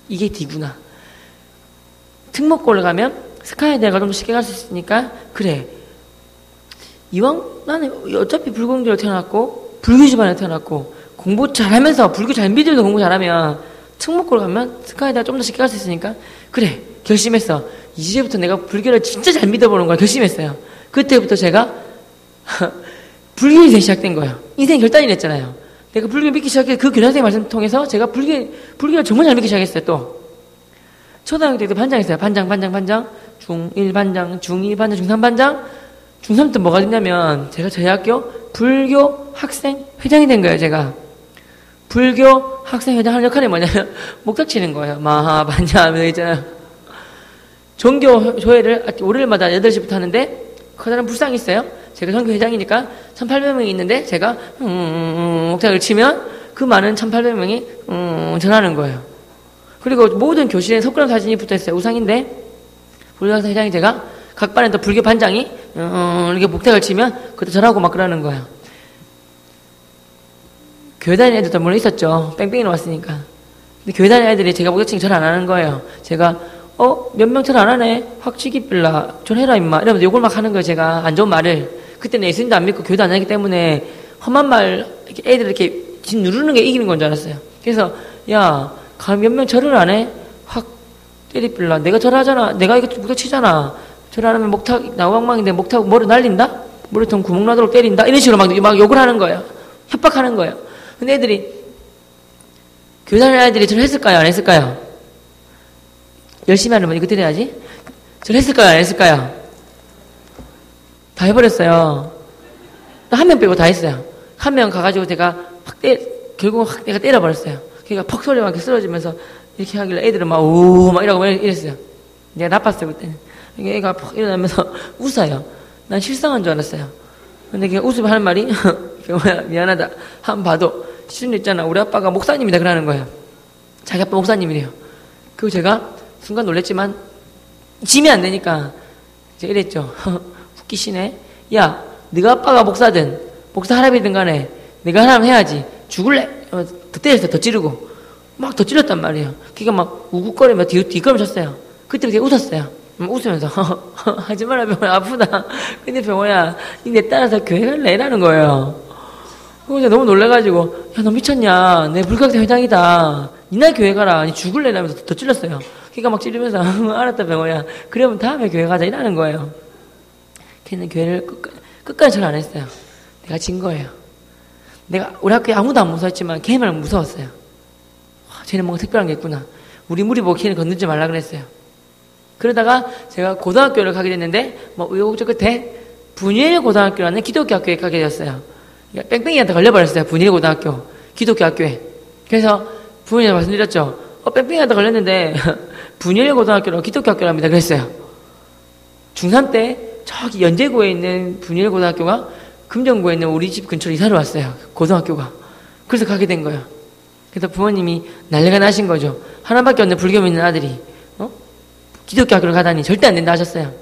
이게 D구나. 특목고를 가면 스카이 대학을 좀 더 쉽게 갈 수 있으니까 그래. 이왕 나는 어차피 불공교로 태어났고 불교 집안에 태어났고 공부 잘하면서 불교 잘 믿으면서 공부 잘하면 특목고를 가면 스카이 대학 좀 더 쉽게 갈 수 있으니까 그래. 결심했어. 이제부터 내가 불교를 진짜 잘 믿어보는 걸 결심했어요. 그때부터 제가 불교 인생이 시작된 거예요. 인생 결단이 냈잖아요. 내가 불교 믿기 시작해 그 교장 선생님 말씀 통해서 제가 불교를 정말 잘 믿기 시작했어요. 또 초등학교 때도 반장 있어요. 반장, 중1 반장, 중2 반장, 중3 반장. 중3 때 뭐가 됐냐면 제가 저희 학교 불교 학생 회장이 된 거예요. 제가 불교 학생 회장 하는 역할이 뭐냐면 목탁 치는 거예요. 마하 반장 하면서 있잖아요. 종교 조회를 월요일마다 8시부터 하는데 커다란 불상이 있어요. 제가 선교 회장이니까 1800명이 있는데 제가 목탁을 치면 그 많은 1800명이 전하는 거예요. 그리고 모든 교실에 석굴암 사진이 붙어있어요. 우상인데 불교학생 회장이 제가 각 반에 또 불교 반장이 이렇게 목탁을 치면 그것도 전하고 막 그러는 거예요. 교회 다니는 애들도 물론 있었죠. 뺑뺑이로 왔으니까. 근데 교회 다니는 애들이 제가 목탁 치면 절 안 하는 거예요. 제가 몇 명 절 안 하네. 확치기 빌라. 절 해라 임마. 이러면서 욕을 막 하는 거예요. 제가 안 좋은 말을. 그때는 예수님도 안 믿고 교회도 안 다니기 때문에 험한 말 애들 이렇게 집 누르는 게 이기는 건 줄 알았어요. 그래서 야, 몇 명 절을 안 해? 확 때리 빌라. 내가 절하잖아. 내가 이거 목탁 치잖아. 절 안 하면 목탁 나왕망인데 목탁 머리 날린다? 머리통 구멍 나도록 때린다? 이런 식으로 막 욕을 하는 거예요. 협박하는 거예요. 근데 애들이 교회 다니는 애들이 절 했을까요? 안 했을까요? 열심히 하려면 이거 드려야지. 절 했을까요? 안 했을까요? 다 해버렸어요. 한 명 빼고 다 했어요. 한 명 가가지고 제가 결국은 확 내가 때려버렸어요. 그러니까 퍽 소리가 이렇게 쓰러지면서 이렇게 하길래 애들은 막 우 막 이러고 이랬어요. 내가 나빴어요 그때는. 애가 퍽 일어나면서 웃어요. 난 실상한 줄 알았어요. 근데 걔가 웃으면 하는 말이 경호야 미안하다. 한 번 봐도 시준이 있잖아. 우리 아빠가 목사님이다 그러는 거예요. 자기 아빠 목사님이래요. 그리고 제가 순간 놀랬지만 지면 안 되니까 이제 이랬죠. 웃기시네. 야, 네가 아빠가 목사든 목사 할아버지든 간에 내가 하나면 해야지. 죽을래? 더 때렸어요. 더 찌르고 막 더 찔렀단 말이에요. 걔가 막 우국거리며 뒷걸음쳤어요. 그때 제가 웃었어요. 웃으면서 하지 마라 병호야 아프다. 근데 병호야 내 따라서 교회 갈래? 이라는 거예요. 그래서 너무 놀래가지고 야 너 미쳤냐? 내 불교학생 회장이다. 니나 교회 가라. 니 죽을래? 라면서 더 찔렀어요. 그러니까 막 찌르면서 알았다 병호야. 그러면 다음에 교회 가자 이라는 거예요. 걔는 교회를 끝까지 절 안 했어요. 내가 진 거예요. 우리 학교에 아무도 안 무서웠지만 걔만 무서웠어요. 와, 쟤는 뭔가 특별한 게 있구나. 우리 무리 보고 걔는 건들지 말라 그랬어요. 그러다가 제가 고등학교를 가게 됐는데 뭐 우여곡절 끝에 분일 고등학교라는 기독교 학교에 가게 되었어요. 그러니까 뺑뺑이한테 걸려버렸어요. 분일 고등학교 기독교 학교에. 그래서 부모님한테 말씀드렸죠. 뺑뺑이한테 걸렸는데 분일 고등학교로 기독교 학교랍니다. 그랬어요. 중3 때 저기 연제구에 있는 분일 고등학교가 금정구에 있는 우리 집 근처로 이사를 왔어요. 고등학교가. 그래서 가게 된 거예요. 그래서 부모님이 난리가 나신 거죠. 하나밖에 없는 불교 믿는 아들이 기독교 학교를 가다니 절대 안 된다 하셨어요.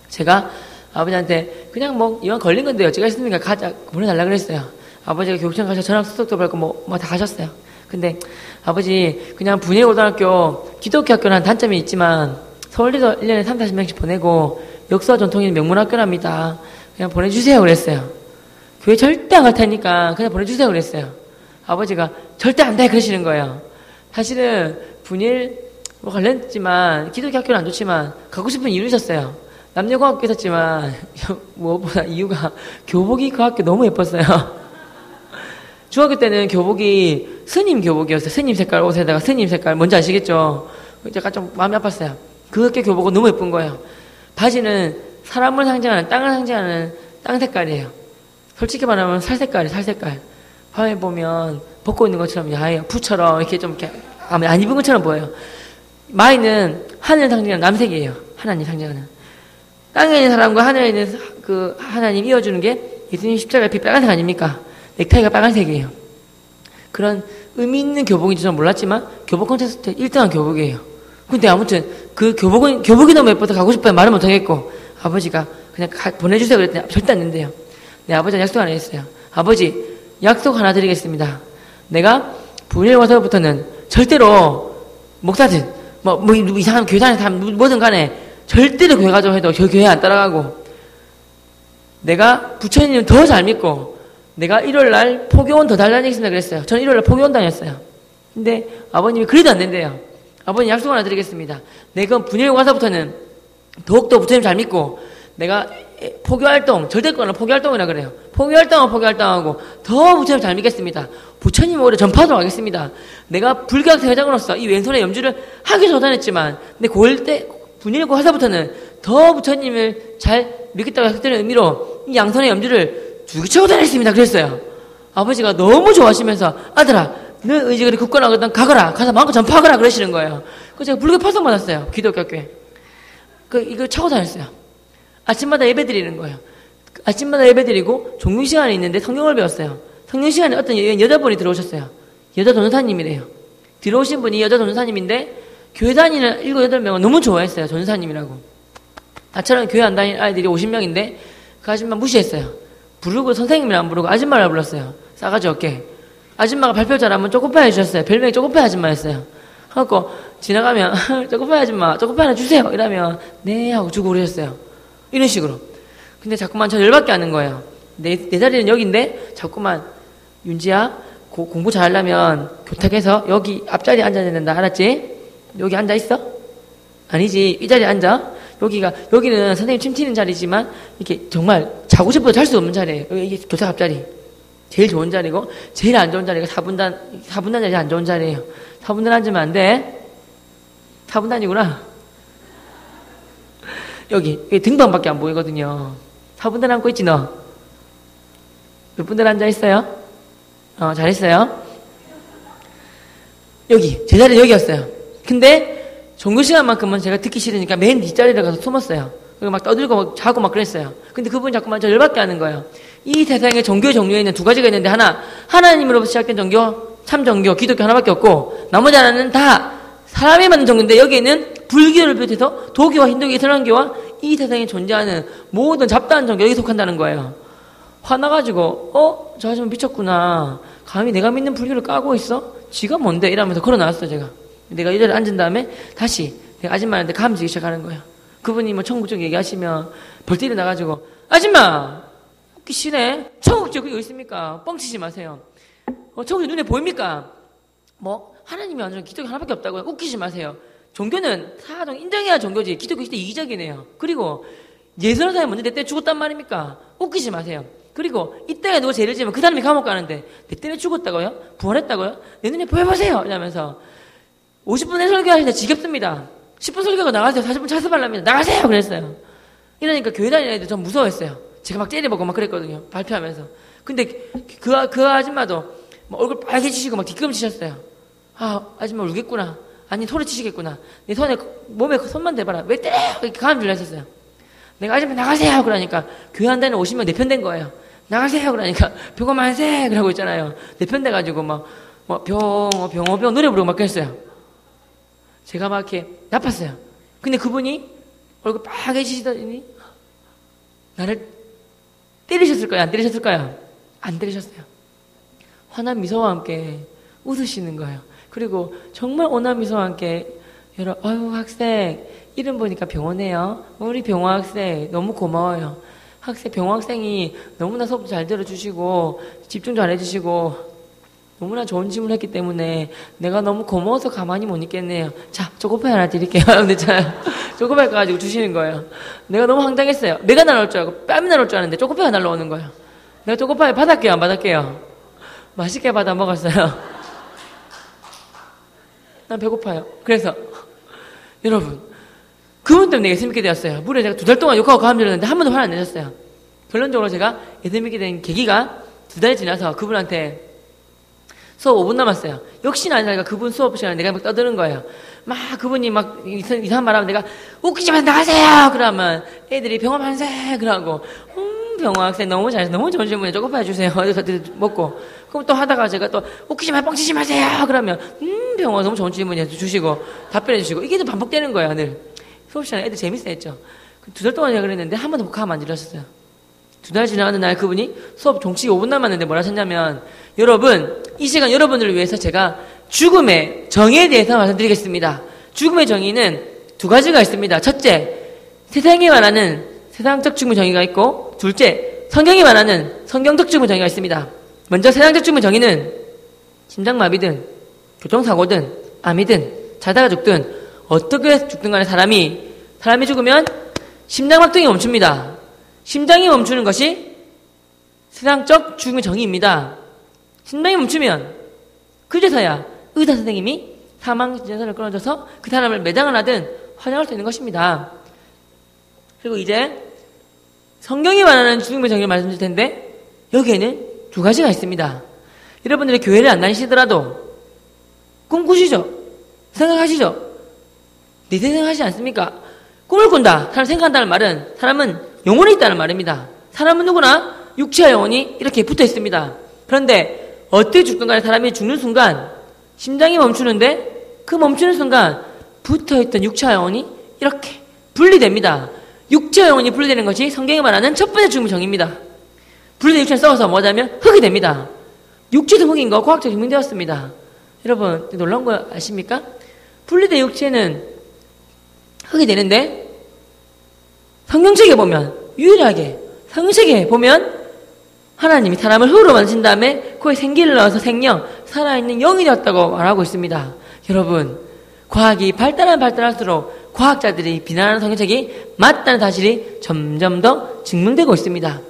제가 아버지한테 그냥 뭐 이왕 걸린 건데 어찌가 있습니까? 가자 보내달라 그랬어요. 아버지가 교육청 가셔서 전학 수속도 받고 뭐 다 가셨어요. 근데 아버지 그냥 분일고등학교 기독교 학교는 단점이 있지만 서울대도 1년에 30-40명씩 보내고 역사와 전통이 명문학교랍니다. 그냥 보내주세요 그랬어요. 교회 절대 안 갈 테니까 그냥 보내주세요 그랬어요. 아버지가 절대 안 돼 그러시는 거예요. 사실은 분일 뭐 관련했지만 기독교 학교는 안 좋지만 가고 싶은 이유를 있었어요. 남녀공학교 있었지만 무엇보다 이유가 교복이 그 학교 너무 예뻤어요. 중학교 때는 교복이 스님 교복이었어요. 스님 색깔 옷에다가 스님 색깔 뭔지 아시겠죠? 약간 좀 마음이 아팠어요. 그 학교 교복은 너무 예쁜 거예요. 바지는 사람을 상징하는 땅을 상징하는 땅 색깔이에요. 솔직히 말하면 살 색깔이에요. 살 색깔. 밤에 보면 벗고 있는 것처럼 야해요. 푸처럼 이렇게 좀 이렇게 안 입은 것처럼 보여요. 마이는 하늘 상징하는 남색이에요. 하나님 상징하는. 땅에 있는 사람과 하늘에 있는 그 하나님 이어주는 게 예수님 십자가의 피 빨간색 아닙니까? 넥타이가 빨간색이에요. 그런 의미 있는 교복인지 저는 몰랐지만 교복 콘테스트 1등한 교복이에요. 근데 아무튼 그 교복이 너무 예뻐서 가고 싶어요. 말은 못하겠고 아버지가 그냥 보내주세요 그랬더니 절대 안 된대요. 네, 아버지가 약속 하나 했어요. 아버지 약속 하나 드리겠습니다. 내가 분일 와서부터는 절대로 목사든 뭐 이상한 교회 다니는 사람 뭐든 간에 절대로 교회 가자고 해도 저 교회 안 따라가고 내가 부처님 더 잘 믿고 내가 일요일날 포교원 더 달라니겠습니다 그랬어요. 저는 일요일날 포교원 다녔어요. 근데 아버님이 그래도 안 된대요. 아버님 약속 하나 드리겠습니다. 내가 분일 와서부터는 더욱더 부처님 잘 믿고 내가 포교활동 절대권은 포교활동이라 그래요. 포교활동하고 더 부처님 잘 믿겠습니다. 부처님 오래 전파하도록 하겠습니다. 내가 불교학생 회장으로서 이 왼손에 염주를 하기 전했지만 근데 고1 때 분일고 와서부터는 더 부처님을 잘 믿겠다고 했다는 의미로 이 양손에 염주를 주기차고 다녔습니다. 그랬어요. 아버지가 너무 좋아하시면서 아들아 너 의지가 굳건하거든 가거라 가서 마음껏 전파하거라 그러시는 거예요. 그래서 제가 불교 파송 받았어요. 기독교 학교에. 이거 차고 다녔어요. 아침마다 예배 드리는 거예요. 아침마다 예배 드리고 종교 시간이 있는데 성경을 배웠어요. 성경 시간에 어떤 여자분이 들어오셨어요. 여자 전도사님이래요. 들어오신 분이 여자 전도사님인데 교회 다니는 7, 8명은 너무 좋아했어요. 전도사님이라고. 나처럼 교회 안 다니는 아이들이 50명인데 그 아줌마 무시했어요. 부르고 선생님을 안 부르고 아줌마를 불렀어요. 싸가지 없게. 아줌마가 발표 잘하면 쪼꼬파 해주셨어요. 별명이 쪼꼬파 아줌마였어요. 그래갖고 지나가면 쪼꼬파 아줌마 쪼꼬파 하나 주세요 이러면 네 하고 주고 그러셨어요. 이런 식으로. 근데 자꾸만 저 열받게 하는 거예요. 내 자리는 여기인데 자꾸만 윤지야 공부 잘하려면 교탁에서 여기 앞자리에 앉아야 된다. 알았지? 여기 앉아있어? 아니지. 이 자리에 앉아. 여기는 선생님 침 튀는 자리지만 이렇게 정말 자고 싶어도 잘 수 없는 자리예요. 이게 교탁 앞자리. 제일 좋은 자리고 제일 안 좋은 자리가 4분단 자리 안 좋은 자리예요. 4분단 앉으면 안 돼. 4분단이구나. 여기 등반밖에 안 보이거든요. 4분단 앉고 있지 너? 몇 분들 앉아있어요? 잘했어요. 여기 제 자리는 여기였어요. 근데 종교 시간만큼은 제가 듣기 싫으니까 맨 뒷자리에 가서 숨었어요. 그리고 막 떠들고 막 자고 막 그랬어요. 근데 그분이 자꾸만 저 열받게 하는 거예요. 이 세상에 종교의 종류에 있는 두 가지가 있는데 하나님으로부터 시작된 종교, 참 종교, 기독교 하나밖에 없고 나머지 하나는 다 사람이 만든 종교인데 여기에는 불교를 비롯해서 도교와 힌두교, 이슬람교와 이 세상에 존재하는 모든 잡다한 종교 여기 속한다는 거예요. 화나가지고 저 아줌마 미쳤구나. 감히 내가 믿는 불교를 까고 있어? 지가 뭔데? 이러면서 걸어 나왔어 제가. 내가 이 자리에 앉은 다음에 다시 내가 아줌마한테 감지기 시작하는 거예요. 그분이 뭐 천국 쪽 얘기하시면 벌떡 일어나가지고 아줌마 웃기시네. 천국 쪽 그게 있습니까? 뻥치지 마세요. 천국이 눈에 보입니까? 뭐 하나님이 완전 기독교 하나밖에 없다고요? 웃기지 마세요. 종교는 사정 인정해야 종교지. 기독교 진짜 이기적이네요. 그리고 예수라는 사람이 먼저 내 때문에 죽었단 말입니까? 웃기지 마세요. 그리고 이때가 누가 죄를 지으면 그 사람이 감옥 가는데 내 때문에 죽었다고요? 부활했다고요? 내 눈에 보여보세요! 이러면서 50분의 설교하시는데 지겹습니다. 10분 설교가 나가세요. 40분 차스발랍니다. 나가세요! 그랬어요. 이러니까 교회 다니는 애들 전 무서워했어요. 제가 막 째려보고 막 그랬거든요. 발표하면서. 근데 그 아줌마도 막 얼굴 빨개지시고 막 뒷걸음치셨어요. 아, 아줌마 울겠구나. 아니, 소리치시겠구나. 내 손에, 몸에 손만 대봐라. 왜 때려! 이렇게 가만 빌렸었어요. 내가 아줌마 나가세요! 그러니까 교회 한 달에 50명 내 편 된 거예요. 나가세요! 그러니까 병어만세! 그러고 있잖아요. 내 편 돼가지고 병어 노래 부르고 막 그랬어요. 제가 막 이렇게 나빴어요. 근데 그분이 얼굴 빨개지시더니 나를 때리셨을까요? 안 때리셨을까요? 안 때리셨어요. 환한 미소와 함께 웃으시는 거예요. 그리고 정말 온화한 미소와 함께 아유 학생 이름 보니까 병원이에요. 우리 병원 학생 너무 고마워요. 병원 학생이 너무나 수업도 잘 들어주시고 집중 잘 해주시고 너무나 좋은 질문을 했기 때문에 내가 너무 고마워서 가만히 못 있겠네요. 자, 초코파이 하나 드릴게요. 근데 초코파이 가지고 주시는 거예요. 내가 너무 황당했어요. 매가 날아올 줄 알고 뺨이 날아올 줄 알았는데 초코파이가 날아오는 거예요. 내가 초코파이 받을게요, 안 받을게요? 맛있게 받아 먹었어요. 난 배고파요. 그래서 여러분, 그분 때문에 예수 믿게 되었어요. 무려 제가 2달 동안 욕하고 가함 들었는데 한 번도 화 안 내셨어요. 결론적으로 제가 예수 믿게 된 계기가 2달이 지나서 그분한테 수업 5분 남았어요. 역시나 아니라 그분 수업 시간에 내가 막 떠드는 거예요. 막 그분이 막 이상한 말 하면 내가 웃기지 마 나가세요! 그러면 애들이 병원 만세! 그러고 병원 학생 너무 잘해서 너무 좋은 질문에 초코파이 주세요. 어디서 먹고. 그럼 또 하다가 제가 또 웃기지 마 뻥치지 마세요! 그러면 병원 너무 좋은 질문에 주시고 답변해 주시고 이게 또 반복되는 거예요. 늘. 수업 시간에 애들 재밌어 했죠. 2달 동안 제가 그랬는데 한 번도 가만 안 들었어요. 2달 지나가는 날 그분이 수업 종치기 5분 남았는데 뭐라 하셨냐면 여러분 이 시간 여러분을 위해서 제가 죽음의 정의에 대해서 말씀드리겠습니다. 죽음의 정의는 2가지가 있습니다. 첫째, 세상이 말하는 세상적 죽음의 정의가 있고 둘째, 성경이 말하는 성경적 죽음의 정의가 있습니다. 먼저 세상적 죽음의 정의는 심장마비든 교통사고든 암이든 자다가 죽든 어떻게 죽든 간에 사람이 죽으면 심장박동이 멈춥니다. 심장이 멈추는 것이 세상적 죽음의 정의입니다. 심장이 멈추면 그제서야 의사 선생님이 사망 진단서를 끊어줘서 그 사람을 매장을 하든 화장할 수 있는 것입니다. 그리고 이제 성경이 말하는 죽음의 정의를 말씀드릴 텐데 여기에는 2가지가 있습니다. 여러분들이 교회를 안 다니시더라도 꿈꾸시죠? 생각하시죠? 내 생각하지 않습니까? 꿈을 꾼다. 사람 생각한다는 말은 사람은 영혼이 있다는 말입니다. 사람은 누구나 육체와 영혼이 이렇게 붙어 있습니다. 그런데 어떻게 죽든 간에 사람이 죽는 순간 심장이 멈추는데 그 멈추는 순간 붙어있던 육체와 영혼이 이렇게 분리됩니다. 육체와 영혼이 분리되는 것이 성경이 말하는 첫 번째 죽음의 정의입니다. 분리된 육체를 썩어서 뭐냐면 흙이 됩니다. 육체도 흙인 거 과학적으로 증명되었습니다. 여러분 놀라운 거 아십니까? 분리된 육체는 흙이 되는데 성경책에 보면 유일하게 성경책에 보면 하나님이 사람을 흙으로 만드신 다음에 그에 생기를 넣어서 생명, 살아있는 영이 되었다고 말하고 있습니다. 여러분 과학이 발달할수록 과학자들이 비난하는 성경책이 맞다는 사실이 점점 더 증명되고 있습니다.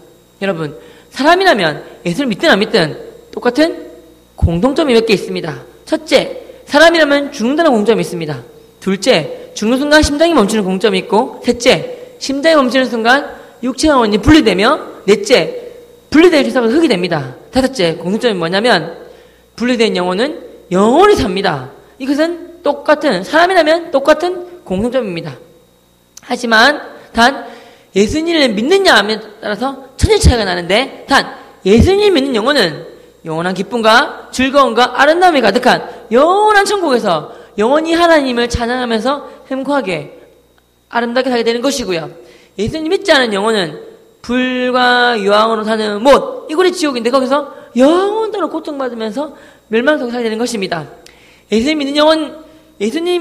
여러분 사람이라면 예수를 믿든 안 믿든 똑같은 공통점이 몇 개 있습니다. 첫째, 사람이라면 죽는다는 공통점이 있습니다. 둘째, 죽는 순간 심장이 멈추는 공통점이 있고 셋째, 심장이 멈추는 순간 육체와 영혼이 분리되며 넷째, 분리된 육체가 흙이 됩니다. 다섯째, 공통점이 뭐냐면 분리된 영혼은 영원히 삽니다. 이것은 똑같은 사람이라면 똑같은 공통점입니다. 하지만 단 예수님을 믿느냐에 따라서 천지 차이가 나는데 단 예수님 믿는 영혼은 영원한 기쁨과 즐거움과 아름다움이 가득한 영원한 천국에서 영원히 하나님을 찬양하면서 행복하게 아름답게 살게 되는 것이고요. 예수님 믿지 않은 영혼은 불과 유황으로 사는 못, 이곳이 지옥인데 거기서 영원토록 고통받으면서 멸망 속에 살게 되는 것입니다. 예수님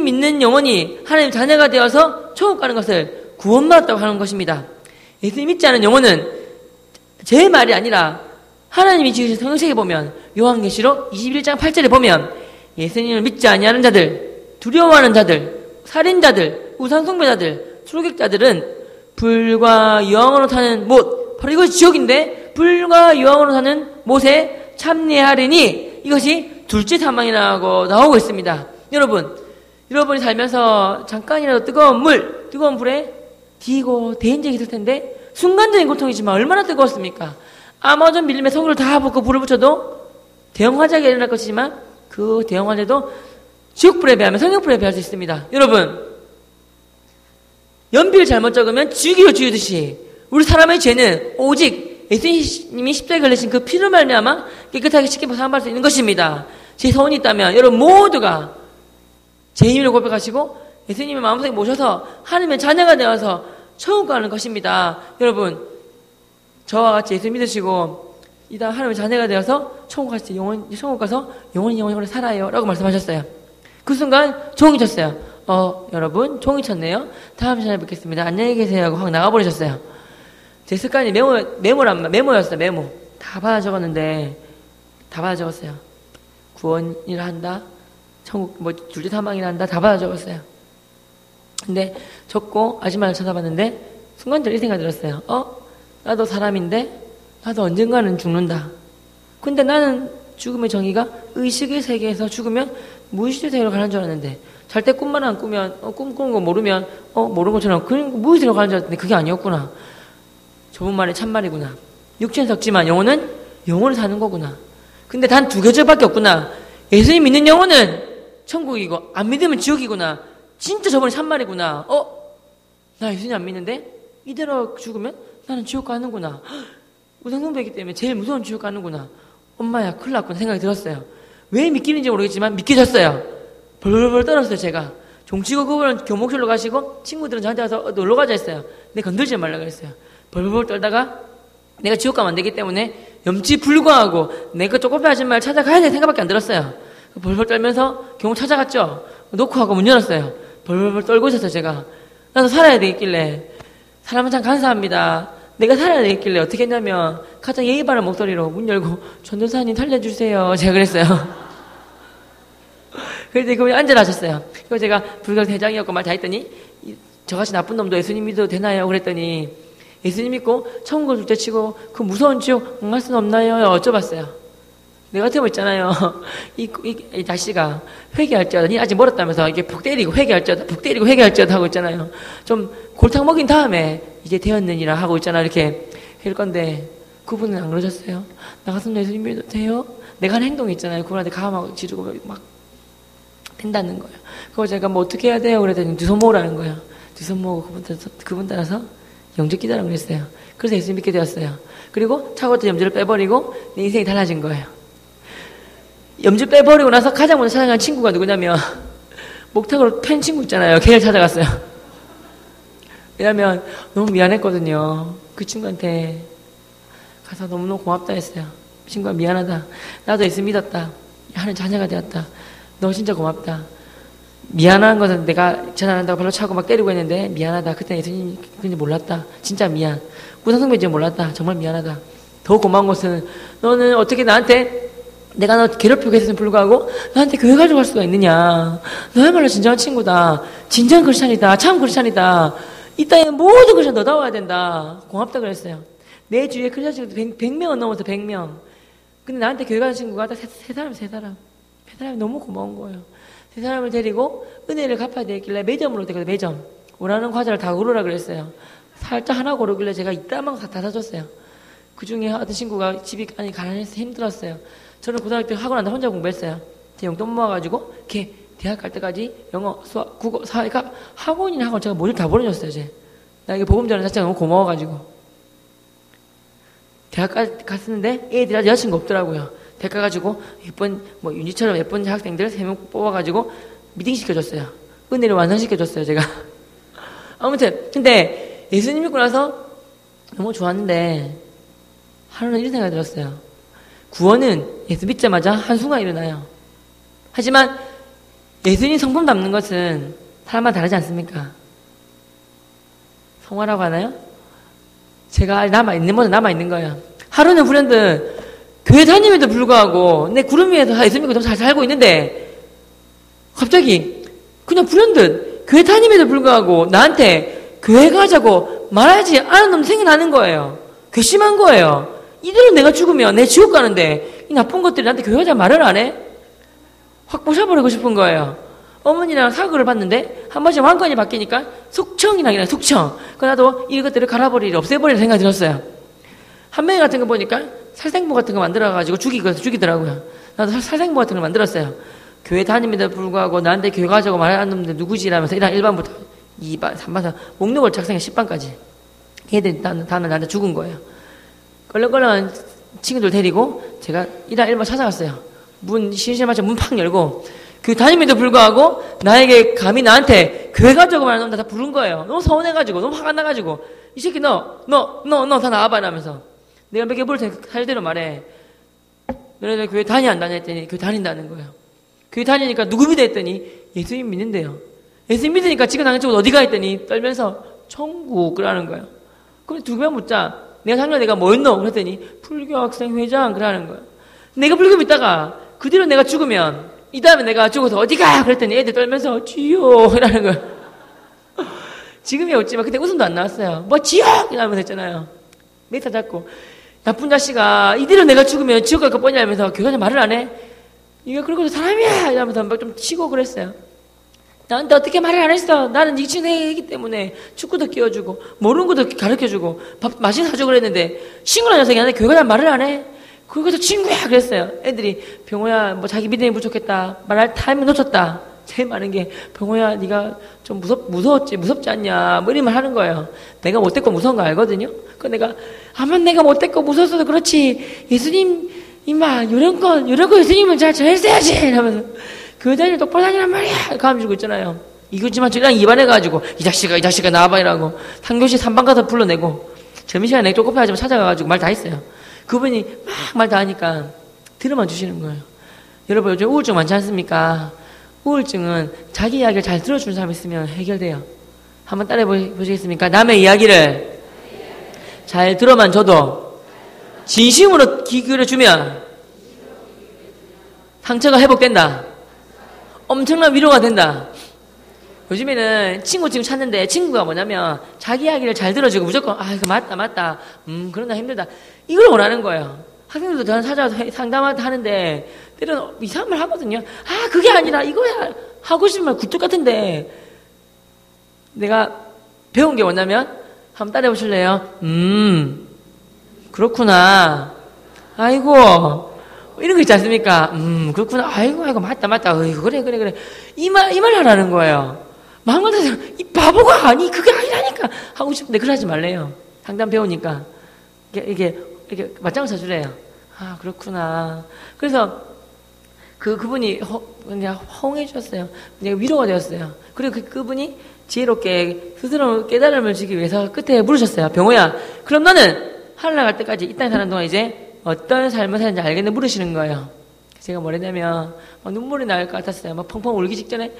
믿는 영혼이 하나님 자녀가 되어서 천국 가는 것을 구원받았다고 하는 것입니다. 예수님 믿지 않은 영혼은 제 말이 아니라 하나님이 지으신 성경책에 보면 요한계시록 21장 8절에 보면 예수님을 믿지 아니하는 자들, 두려워하는 자들, 살인자들, 우상숭배자들, 출객자들은 불과 여왕으로 타는 못, 바로 이것이 지옥인데 불과 여왕으로 타는 못에 참여하리니 이것이 둘째 사망이라고 나오고 있습니다. 여러분이 살면서 잠깐이라도 뜨거운 불에 디고 데인 적이 있을 텐데 순간적인 고통이지만 얼마나 뜨거웠습니까? 아마존 밀림에 석유를 다 붓고 불을 붙여도 대형 화재가 일어날 것이지만 그 대형 화재도 지옥불에 비하면 성령불에 비할 수 있습니다. 여러분, 연필을 잘못 적으면 지우개로 지우듯이 우리 사람의 죄는 오직 예수님이 십자가에 걸리신 그 피로 말미암아 깨끗하게 쉽게 사함받을 수 있는 것입니다. 제 소원이 있다면 여러분 모두가 제 이름을 고백하시고 예수님을 마음속에 모셔서 하나님의 자녀가 되어서 천국 가는 것입니다. 여러분, 저와 같이 예수 믿으시고 이다 하나님의 자녀가 되어서 천국 가서 영원히 살아요 라고 말씀하셨어요. 그 순간 종이 쳤어요. 여러분 종이 쳤네요. 다음 시간에 뵙겠습니다. 안녕히 계세요 하고 확 나가버리셨어요. 제 습관이 메모였어요. 메모 다 받아 적었는데 다 받아 적었어요. 구원이라 한다, 천국 둘째 사망이라 한다, 다 받아 적었어요. 근데 적고 아줌마를 쳐다봤는데 순간적으로 이 생각이 들었어요. 나도 사람인데 나도 언젠가는 죽는다. 근데 나는 죽음의 정의가 의식의 세계에서 죽으면 무의식의 세계로 가는 줄 알았는데 잘 때 꿈만 안 꾸면 꿈꾸는 거 모르면 모르는 것처럼 무의식으로 가는 줄 알았는데 그게 아니었구나. 좁은 말이 참말이구나. 육체는 적지만 영혼은 영혼을 사는 거구나. 근데 단 두 계절밖에 없구나. 예수님 믿는 영혼은 천국이고 안 믿으면 지옥이구나. 진짜 저번에 참말이구나. 나 예수님 안 믿는데 이대로 죽으면 나는 지옥 가는구나. 우상숭배이기 때문에 제일 무서운 지옥 가는구나. 엄마야 큰일 났구나 생각이 들었어요. 왜 믿기는지 모르겠지만 믿겨졌어요. 벌벌벌 떨었어요. 제가 종치고 그분은 교목실로 가시고 친구들은 저한테 와서 놀러 가자 했어요. 근데 건들지 말라고 했어요. 벌벌벌 떨다가 내가 지옥 가면 안 되기 때문에 염치 불구하고 내가 쪼꼬페 아줌마를 찾아가야 될 생각밖에 안 들었어요. 벌벌 떨면서 교목 찾아갔죠. 놓고 하고 문 열었어요. 벌벌벌 떨고 있었어요. 제가 나도 살아야 되겠길래 사람은 참 감사합니다. 내가 살아야 되겠길래 어떻게 했냐면 가장 예의 바른 목소리로 문 열고 전도사님 살려주세요 제가 그랬어요. 그런데 그분이 앉으라 하셨어요. 그래서 제가 불교 대장이었고 말 다 했더니 저같이 나쁜 놈도 예수님 믿어도 되나요? 그랬더니 예수님 믿고 천국을 둘째치고 그 무서운 지옥 갈 수는 없나요? 여쭤봤어요. 내가 같으면 있잖아요. 이 다시가 회개할지어다. 아직 멀었다면서 이게 푹 때리고 회개할지어다 하고 있잖아요. 좀 골탕 먹인 다음에 이제 되었느니라 하고 있잖아. 이렇게 할 건데 그분은 안 그러셨어요. 나 같으면 예수님 믿어도 돼요? 내가 하는 행동이 있잖아요. 그분한테 가막 지르고 막 된다는 거예요. 그거 제가 뭐 어떻게 해야 돼요? 그랬더니 두 손 모으라는 거예요. 두 손 모으고 그분 따라서 영접 기도라고 그랬어요. 그래서 예수님 믿게 되었어요. 그리고 차고부터 염주를 빼버리고 내 인생이 달라진 거예요. 염주 빼버리고 나서 가장 먼저 찾아간 친구가 누구냐면 목탁으로 팬 친구 있잖아요. 걔를 찾아갔어요. 왜냐면 너무 미안했거든요. 그 친구한테 가서 너무너무 고맙다 했어요. 친구가 미안하다. 나도 예수 믿었다. 하는 자녀가 되었다. 너 진짜 고맙다. 미안한 것은 내가 전화한다고 발로 차고 막 때리고 했는데 미안하다. 그때 예수님 그런지 몰랐다. 진짜 미안. 우상숭배인지 몰랐다. 정말 미안하다. 더 고마운 것은 너는 어떻게 나한테 내가 너 괴롭히고 했음에도 불구하고 나한테 교회 가져갈 수가 있느냐. 너야말로 진정한 친구다. 진정한 크리스찬이다. 참 크리스찬이다. 이 땅에 모든 크리스찬 너다워야 된다. 고맙다 그랬어요. 내 주위에 크리스찬 친구도 100명은 넘어서 100명. 근데 나한테 교회 가는 친구가 딱 세 사람이 너무 고마운 거예요. 세 사람을 데리고 은혜를 갚아야 되길래 매점으로 되거든요. 매점. 원하는 과자를 다 고르라 그랬어요. 살짝 하나 고르길래 제가 이따만 다 사줬어요. 그 중에 어떤 친구가 집이 가난해서 힘들었어요. 저는 고등학교 때 학원 안 다 혼자 공부했어요. 제 용돈 모아가지고 걔 대학 갈 때까지 영어, 수학, 국어, 사회가 학원이나 학원 제가 모두 다 보내줬어요. 나 이게 복음 전하는 자체가 너무 고마워가지고 대학 갔었는데 애들이 여자친구 없더라고요. 대학 가가지고 예쁜 윤지처럼 예쁜 학생들 3명 뽑아가지고 미팅 시켜줬어요. 은혜를 완성시켜줬어요. 제가 아무튼 근데 예수님 믿고 나서 너무 좋았는데 하루는 이런 생각이 들었어요. 구원은 예수 믿자마자 한순간 일어나요. 하지만 예수님 성품 담는 것은 사람마다 다르지 않습니까? 성화라고 하나요? 제가 남아있는 것은 남아있는 거예요. 하루는 불현듯 교회 다님에도 불구하고 내 구름 위에서 예수 믿고 좀 잘 살고 있는데 갑자기 그냥 불현듯 교회 다님에도 불구하고 나한테 교회 가자고 말하지 않은 놈 생각나는 거예요. 괘씸한 거예요. 이대로 내가 죽으면 내 지옥 가는데 이 나쁜 것들이 나한테 교회 가자 말을 안 해? 확 부셔버리고 싶은 거예요. 어머니랑 사고를 봤는데 한 번씩 왕관이 바뀌니까 속청이 나긴 해요. 속청. 그 나도 이것들을 갈아버리려 없애버리려 생각이 들었어요. 한 명이 같은 거 보니까 살생부 같은 거 만들어가지고 죽이더라고요. 나도 살생부 같은 거 만들었어요. 교회 다닙니다 불구하고 나한테 교회 가자고 말하는 놈들 누구지? 라면서 1반부터 2반, 3반, 4반 목록을 작성해 10반까지. 걔들이 다는 나한테 죽은 거예요. 껄렁껄렁한 친구들 데리고 제가 1반 1반 찾아갔어요. 문 심심하자 문 팍 열고 교회 다님에도 불구하고 나에게 감히 나한테 교회 가자고 말하는 놈들 다 부른 거예요. 너무 서운해가지고 너무 화가 나가지고 이 새끼 너 다 나와봐 이러면서 내가 몇 개 볼 테니까 살대로 말해. 너네들 교회 다니 안 다니 했더니 교회 다닌다는 거예요. 교회 다니니까 누구 믿어 했더니 예수님 믿는데요. 예수님 믿으니까 지금 당장 쪽으로 어디가 했더니 떨면서 천국 그러는 거예요. 그럼 두 명 묻자. 내가 작년에 내가 뭐였노? 그랬더니 불교 학생 회장 그러는 거예요. 내가 불교 믿다가 그 뒤로 내가 죽으면 이 다음에 내가 죽어서 어디가? 그랬더니 애들 떨면서 지옥 이라는 거예요. 지금이야 웃지만 그때 웃음도 안 나왔어요. 뭐 지옥 이러면서 했잖아요. 메타 잡고 나쁜 자식아 이대로 내가 죽으면 지옥 갈 거 뻔히 알면서 교사님 말을 안 해? 이거 그러고도 사람이야 이러면서 막 좀 치고 그랬어요. 나한테 어떻게 말을 안 했어? 나는 네 친구 애기 때문에 축구도 끼워주고 모르는 것도 가르쳐주고 밥 맛있게 사주고 그랬는데 친구란 녀석이 나한테 교회 가자고 말을 안 해? 그래서 친구야 그랬어요. 애들이 병호야 뭐 자기 믿음이 부족했다 말할 타이밍 놓쳤다. 제일 많은 게 병호야 네가 좀 무섭지 않냐 뭐 이런 말 하는 거예요. 내가 못됐고 무서운 거 알거든요. 그 내가 아마 내가 못됐고 무서워서도 그렇지 예수님 임마 이런 거 예수님은 잘 전했어야지 이러면서 교회 다니는 똑바로 다니란 말이야 가면서 있잖아요. 이거지만 저랑 입안해가지고 이 자식아 나와봐 이라고 3교시 3반 가서 불러내고 점심시간에 쪼꼬피 하지만 찾아가가지고 말 다 했어요. 그분이 막 말 다 하니까 들어만 주시는 거예요. 여러분 요즘 우울증 많지 않습니까? 우울증은 자기 이야기를 잘 들어주는 사람이 있으면 해결돼요. 한번 따라해 보시겠습니까? 남의 이야기를 잘 들어만 줘도 진심으로 귀 기울여주면 상처가 회복된다. 엄청난 위로가 된다. 요즘에는 친구 지금 찾는데 친구가 뭐냐면 자기 이야기를 잘 들어주고 무조건 이거 맞다 그런다 힘들다 이걸 원하는 거예요. 학생들도 저는 찾아와서 상담하는데 때로는 이상한 말 하거든요. 그게 아니라 이거야 하고 싶은 말 굴뚝 같은데 내가 배운 게 뭐냐면 한번 따라해 보실래요? 그렇구나 아이고 이런 거 있지 않습니까? 그렇구나 아이고 맞다 그래 이 말 하라는 거예요. 마음껏 해서 이 바보가 아니 그게 아니라니까 하고 싶은데 그러지 말래요. 상담 배우니까 이게 맞장을 쳐주래요. 그렇구나. 그래서 그분이 그냥 호응해 주셨어요. 그냥 위로가 되었어요. 그리고 그분이 지혜롭게 스스로 깨달음을 주기 위해서 끝에 물으셨어요. 병호야, 그럼 너는 하늘나라 갈 때까지 이 땅에 사는 동안 이제 어떤 삶을 사는지 알겠네 물으시는 거예요. 제가 뭐랬냐면 막 눈물이 날 것 같았어요. 막 펑펑 울기 직전에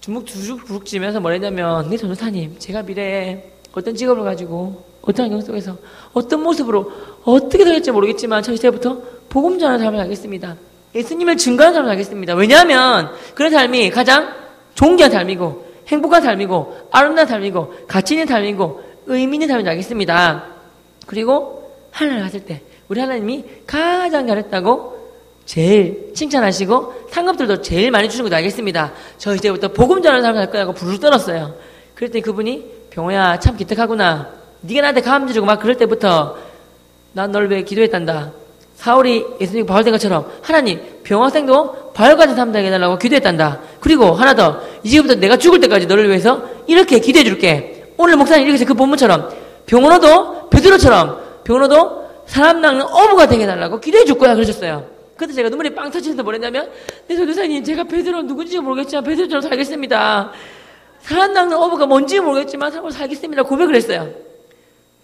주먹 부룩지면서 뭐랬냐면 네 전도사님 제가 미래에 어떤 직업을 가지고 어떤 환경 속에서 어떤 모습으로 어떻게 될지 모르겠지만 저 이제부터 복음 전하는 삶을 하겠습니다. 예수님을 증거하는 삶을 하겠습니다. 왜냐하면 그런 삶이 가장 존귀한 삶이고 행복한 삶이고 아름다운 삶이고 가치 있는 삶이고 의미 있는 삶인지 알겠습니다. 그리고 하나님 갔을 때 우리 하나님이 가장 잘했다고 제일 칭찬하시고 상급들도 제일 많이 주신 것도 알겠습니다. 저 이제부터 복음 전하는 삶을 할 거라고 부르르 떨었어요. 그랬더니 그분이 병호야 참 기특하구나. 네가 나한테 감 주고 막 그럴 때부터 난 널 왜 기도했단다. 사울이 예수님 바울된 것처럼 하나님 병학생도 바울 같은 삶 되게 해달라고 기도했단다. 그리고 하나 더 이제부터 내가 죽을 때까지 너를 위해서 이렇게 기도해 줄게. 오늘 목사님 이렇게 해서 그 본문처럼 병원호도 베드로처럼 병원호도 사람 낚는 어부가 되게 해달라고 기도해 줄 거야 그러셨어요. 그때 제가 눈물이 빵 터지면서 뭐랬냐면 네 전도사님 제가 베드로 누군지 모르겠지만 베드로처럼 살겠습니다. 사람 낚는 어부가 뭔지 모르겠지만 사람으로 살겠습니다 고백을 했어요.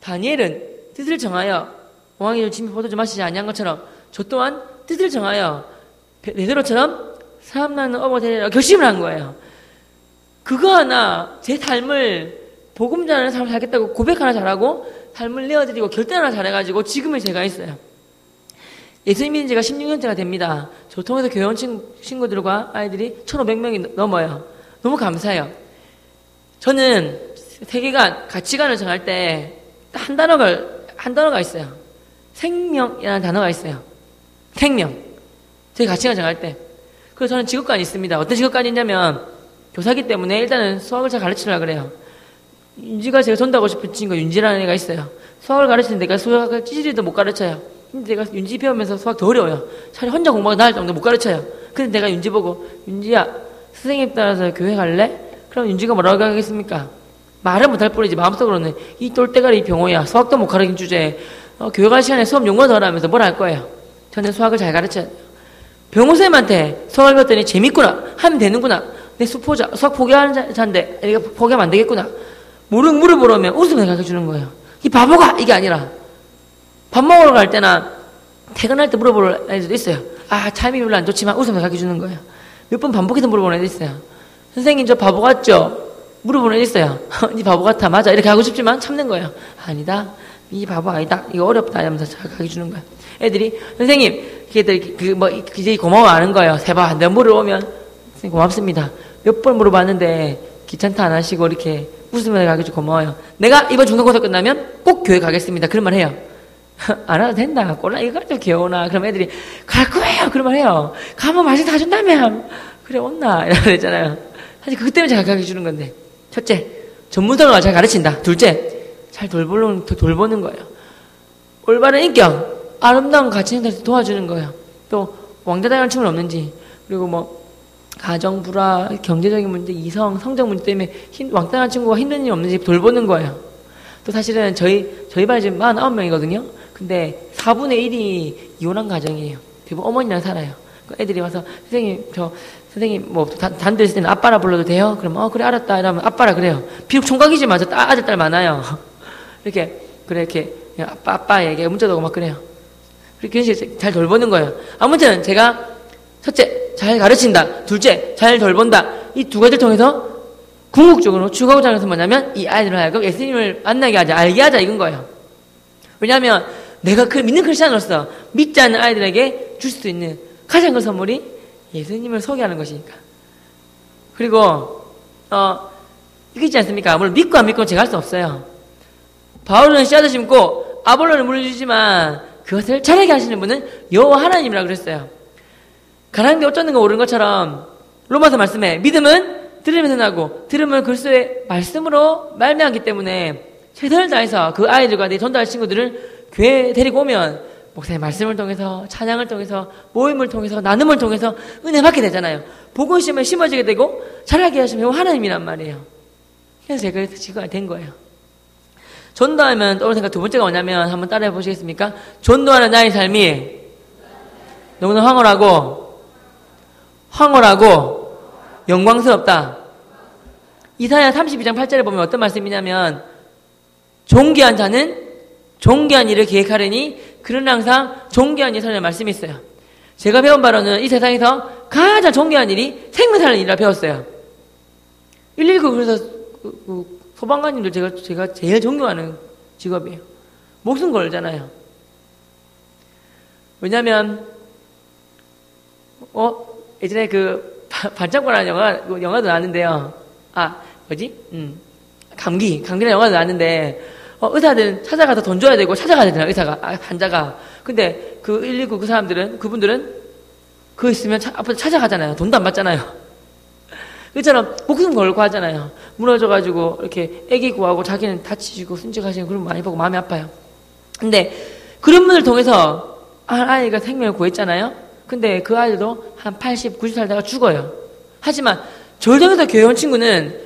다니엘은 뜻을 정하여 왕이 짐이 포도주 마시지 아니한 것처럼 저 또한 뜻을 정하여 베드로처럼 사람 낚는 어부가 되리라 결심을 한 거예요. 그거 하나 제 삶을 복음 전하는 삶을 살겠다고 고백 하나 잘하고 삶을 내어드리고 결단 하나 잘해가지고 지금의 제가 있어요. 예수님 믿은 지가 16년째가 됩니다. 저 통해서 교회 온 친구들과 아이들이 1,500명이 넘어요. 너무 감사해요. 저는 세계관, 가치관을 정할 때 한 단어가 있어요. 생명이라는 단어가 있어요. 생명. 제 가치관 정할 때. 그래서 저는 직업관이 있습니다. 어떤 직업관이 있냐면 교사기 때문에 일단은 수학을 잘 가르치려고 그래요. 윤지가 제가 전도하고 싶은 친구가 윤지라는 애가 있어요. 수학을 가르치는데 내가 수학을 찌질이도 못 가르쳐요. 근데 내가 윤지 배우면서 수학 더 어려워요. 차라리 혼자 공부하기 나을 정도 못 가르쳐요. 근데 내가 윤지 보고 윤지야 선생님 따라서 교회 갈래? 그럼 윤지가 뭐라고 하겠습니까? 말은 못할 뿐이지 마음속으로는 이 똘대가리 병호야 수학도 못 가르친 주제에 교회 갈 시간에 수업 용어 더 하라면서 뭘 할 거예요. 저는 수학을 잘 가르쳐야 돼요. 병호 선생님한테 수학을 배웠더니 재밌구나 하면 되는구나. 내 수학 포기하는 자인데 내가 포기하면 안 되겠구나. 물어보면 웃으면서 가르쳐주는 거예요. 이 바보가 이게 아니라 밥 먹으러 갈 때나 퇴근할 때 물어볼 애들도 있어요. 타이밍이 별로 안 좋지만 웃으면서 가르쳐주는 거예요. 몇 번 반복해서 물어보는 애도 있어요. 선생님 저 바보 같죠? 물어보는 애도 있어요. 니 바보 같아 맞아 이렇게 하고 싶지만 참는 거예요. 아니다 이 바보 아니다 이거 어렵다 이러면서 잘 가르쳐주는 거예요. 애들이 선생님 걔들 이제 고마워하는 거예요. 세 번 내가 물어보면 선생님 고맙습니다. 몇 번 물어봤는데 귀찮다 안 하시고 이렇게 웃으면서 가르쳐주고 고마워요. 내가 이번 중간고사 끝나면 꼭 교회 가겠습니다. 그런 말 해요. 안 와도 된다. 꼴라 이거 가지고 귀여우나. 그럼 애들이 갈 거예요. 그런 말 해요. 가면 맛있게 다 준다며. 그래 온나. 이러고 그랬잖아요. 사실 그것 때문에 잘 가르쳐주는 건데. 첫째, 전문성을 잘 가르친다. 둘째, 잘 돌보는 거예요. 올바른 인격, 아름다운 가치 행동에서 도와주는 거예요. 또 왕따당할 친구는 없는지, 그리고 가정 불화, 경제적인 문제, 이성, 성적 문제 때문에 왕따당한 친구가 힘든 일이 없는지 돌보는 거예요. 또 사실은 저희 반이 지금 49명이거든요. 근데 4분의 1이 이혼한 가정이에요. 대부분 어머니랑 살아요. 애들이 와서 선생님 단둘이 있을 때는 아빠라 불러도 돼요? 그럼 그래 알았다 이러면 아빠라 그래요. 비록 총각이지만 저 아들 딸 많아요. 이렇게 그냥 아빠 얘기해 문자도 오고 막 그래요. 그렇게 잘 돌보는 거예요. 아무튼 제가 첫째 잘 가르친다. 둘째 잘 돌본다. 이 두 가지를 통해서 궁극적으로 추구하고자 하는 것은 뭐냐면 이 아이들을 하여금 예수님을 만나게 하자, 알게 하자 이건 거예요. 왜냐하면 내가 믿는 크리스찬으로서 믿지 않는 아이들에게 줄 수 있는 가장 큰 선물이 예수님을 소개하는 것이니까. 그리고 이거 있지 않습니까? 물론 믿고 안 믿고는 제가 할 수 없어요. 바울은 씨앗을 심고 아볼로는 물을 주지만 그것을 자라게 하시는 분은 여호와 하나님이라고 그랬어요. 가라앉는 게 어쩌는 거 모르는 것처럼 로마서 말씀에 믿음은 들으면서 나고 들으면 그리스도의 말씀으로 말미암기 때문에 최선을 다해서 그 아이들과 내 전도할 친구들을 교회에 데리고 오면 목사의 말씀을 통해서 찬양을 통해서 모임을 통해서 나눔을 통해서 은혜 받게 되잖아요. 복음 심어지게 되고 자라게 하시면 하나님이란 말이에요. 그래서 제가 지금 된 거예요. 전도하면 떠오르는 생각 두 번째가 뭐냐면 한번 따라해 보시겠습니까? 전도하는 나의 삶이 너무나 황홀하고 영광스럽다. 이사야 32장 8절에 보면 어떤 말씀이냐면 존귀한 자는 존귀한 일을 계획하려니 그는 항상 존귀한 일을 하는 말씀이 있어요. 제가 배운 바로는 이 세상에서 가장 존귀한 일이 생명 살리는 일이라 배웠어요. 119 그래서 소방관님들 제가 제일 존경하는 직업이에요. 목숨 걸잖아요. 왜냐면 예전에 반짝거라는 영화도 나왔는데요. 감기라는 영화도 나왔는데 의사들은 찾아가서 돈 줘야 되고 찾아가야 되잖아요. 의사가 환자가. 근데 그 119 그분들은 그거 있으면 앞으로 찾아가잖아요. 돈도 안 받잖아요. 그처럼 목숨 걸고 하잖아요. 무너져가지고 이렇게 애기 구하고 자기는 다치시고 순직하시는 그런 분 많이 보고 마음이 아파요. 근데 그런 분을 통해서 아이가 생명을 구했잖아요. 근데 그 아이들도 한 80, 90 살다가 죽어요. 하지만 저를 통해서 교회 온 친구는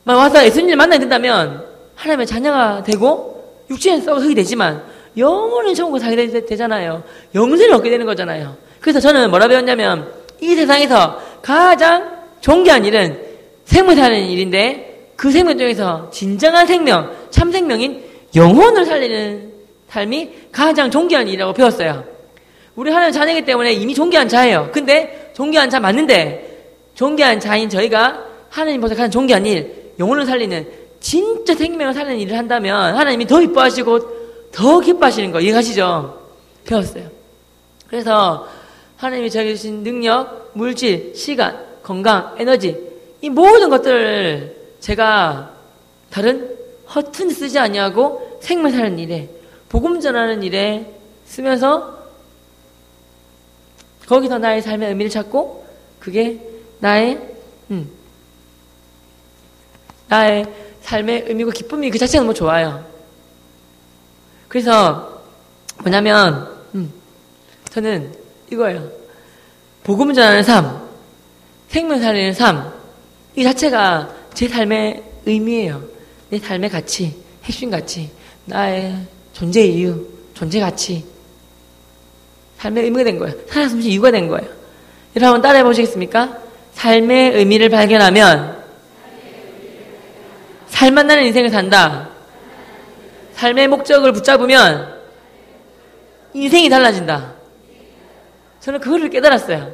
와서 예수님을 만나야 된다면 하나님의 자녀가 되고 육체는 썩어 흙이 되지만 영원히 천국을 살게 되잖아요. 영생을 얻게 되는 거잖아요. 그래서 저는 뭐라 배웠냐면 이 세상에서 가장 존귀한 일은 생명 살리는 일인데 그 생명 중에서 진정한 생명, 참 생명인 영혼을 살리는 삶이 가장 존귀한 일이라고 배웠어요. 우리 하나님 자녀이기 때문에 이미 존귀한 자예요. 근데 존귀한 자 맞는데 존귀한 자인 저희가 하나님 보다 가장 존귀한 일, 영혼을 살리는 진짜 생명을 살리는 일을 한다면 하나님이 더 이뻐하시고 더 기뻐하시는 거 이해가시죠? 배웠어요. 그래서 하나님이 저에게 주신 능력, 물질, 시간, 건강, 에너지 이 모든 것들을 제가 다른 허튼 데 쓰지 아니하고 생명 사는 일에 복음 전하는 일에 쓰면서 거기서 나의 삶의 의미를 찾고 그게 나의 삶의 의미고 기쁨이 그 자체가 너무 좋아요. 그래서 뭐냐면 저는 이거예요. 복음 전하는 삶, 생명 살리는 삶, 이 자체가 제 삶의 의미예요. 내 삶의 가치, 핵심 가치, 나의 존재 이유, 존재 가치, 삶의 의미가 된 거예요. 살아서 무슨 이유가 된 거예요. 여러분 한번 따라해 보시겠습니까? 삶의 의미를 발견하면 살만나는 인생을 산다. 삶의 목적을 붙잡으면 인생이 달라진다. 저는 그거를 깨달았어요.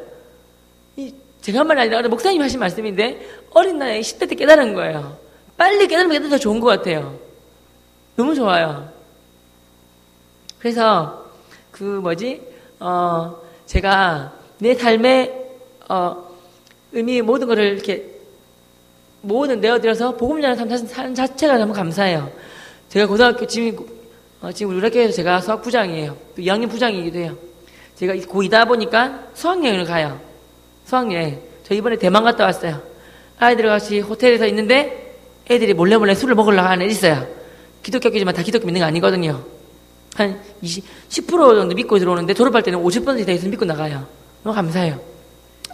제가 한 말이 아니라 목사님이 하신 말씀인데 어린 나이에 10대 때 깨달은 거예요. 빨리 깨달으면 더 좋은 것 같아요. 너무 좋아요. 그래서 제가 내 삶의 의미 모든 거를 이렇게 모든 내어드려서 복음 전하는 삶 자체가 너무 감사해요. 제가 고등학교 지금 우리 우리학교에서 제가 수학 부장이에요. 또 2학년 부장이기도 해요. 제가 고2다 보니까 수학여행을 가요. 수학여행. 저 이번에 대만 갔다 왔어요. 아이들과 같이 호텔에서 있는데 애들이 몰래 술을 먹으려고 하는 애들이 있어요. 기독교지만 다 기독교 믿는 거 아니거든요. 한 10% 정도 믿고 들어오는데 졸업할 때는 50% 다 믿고 나가요. 너무 감사해요.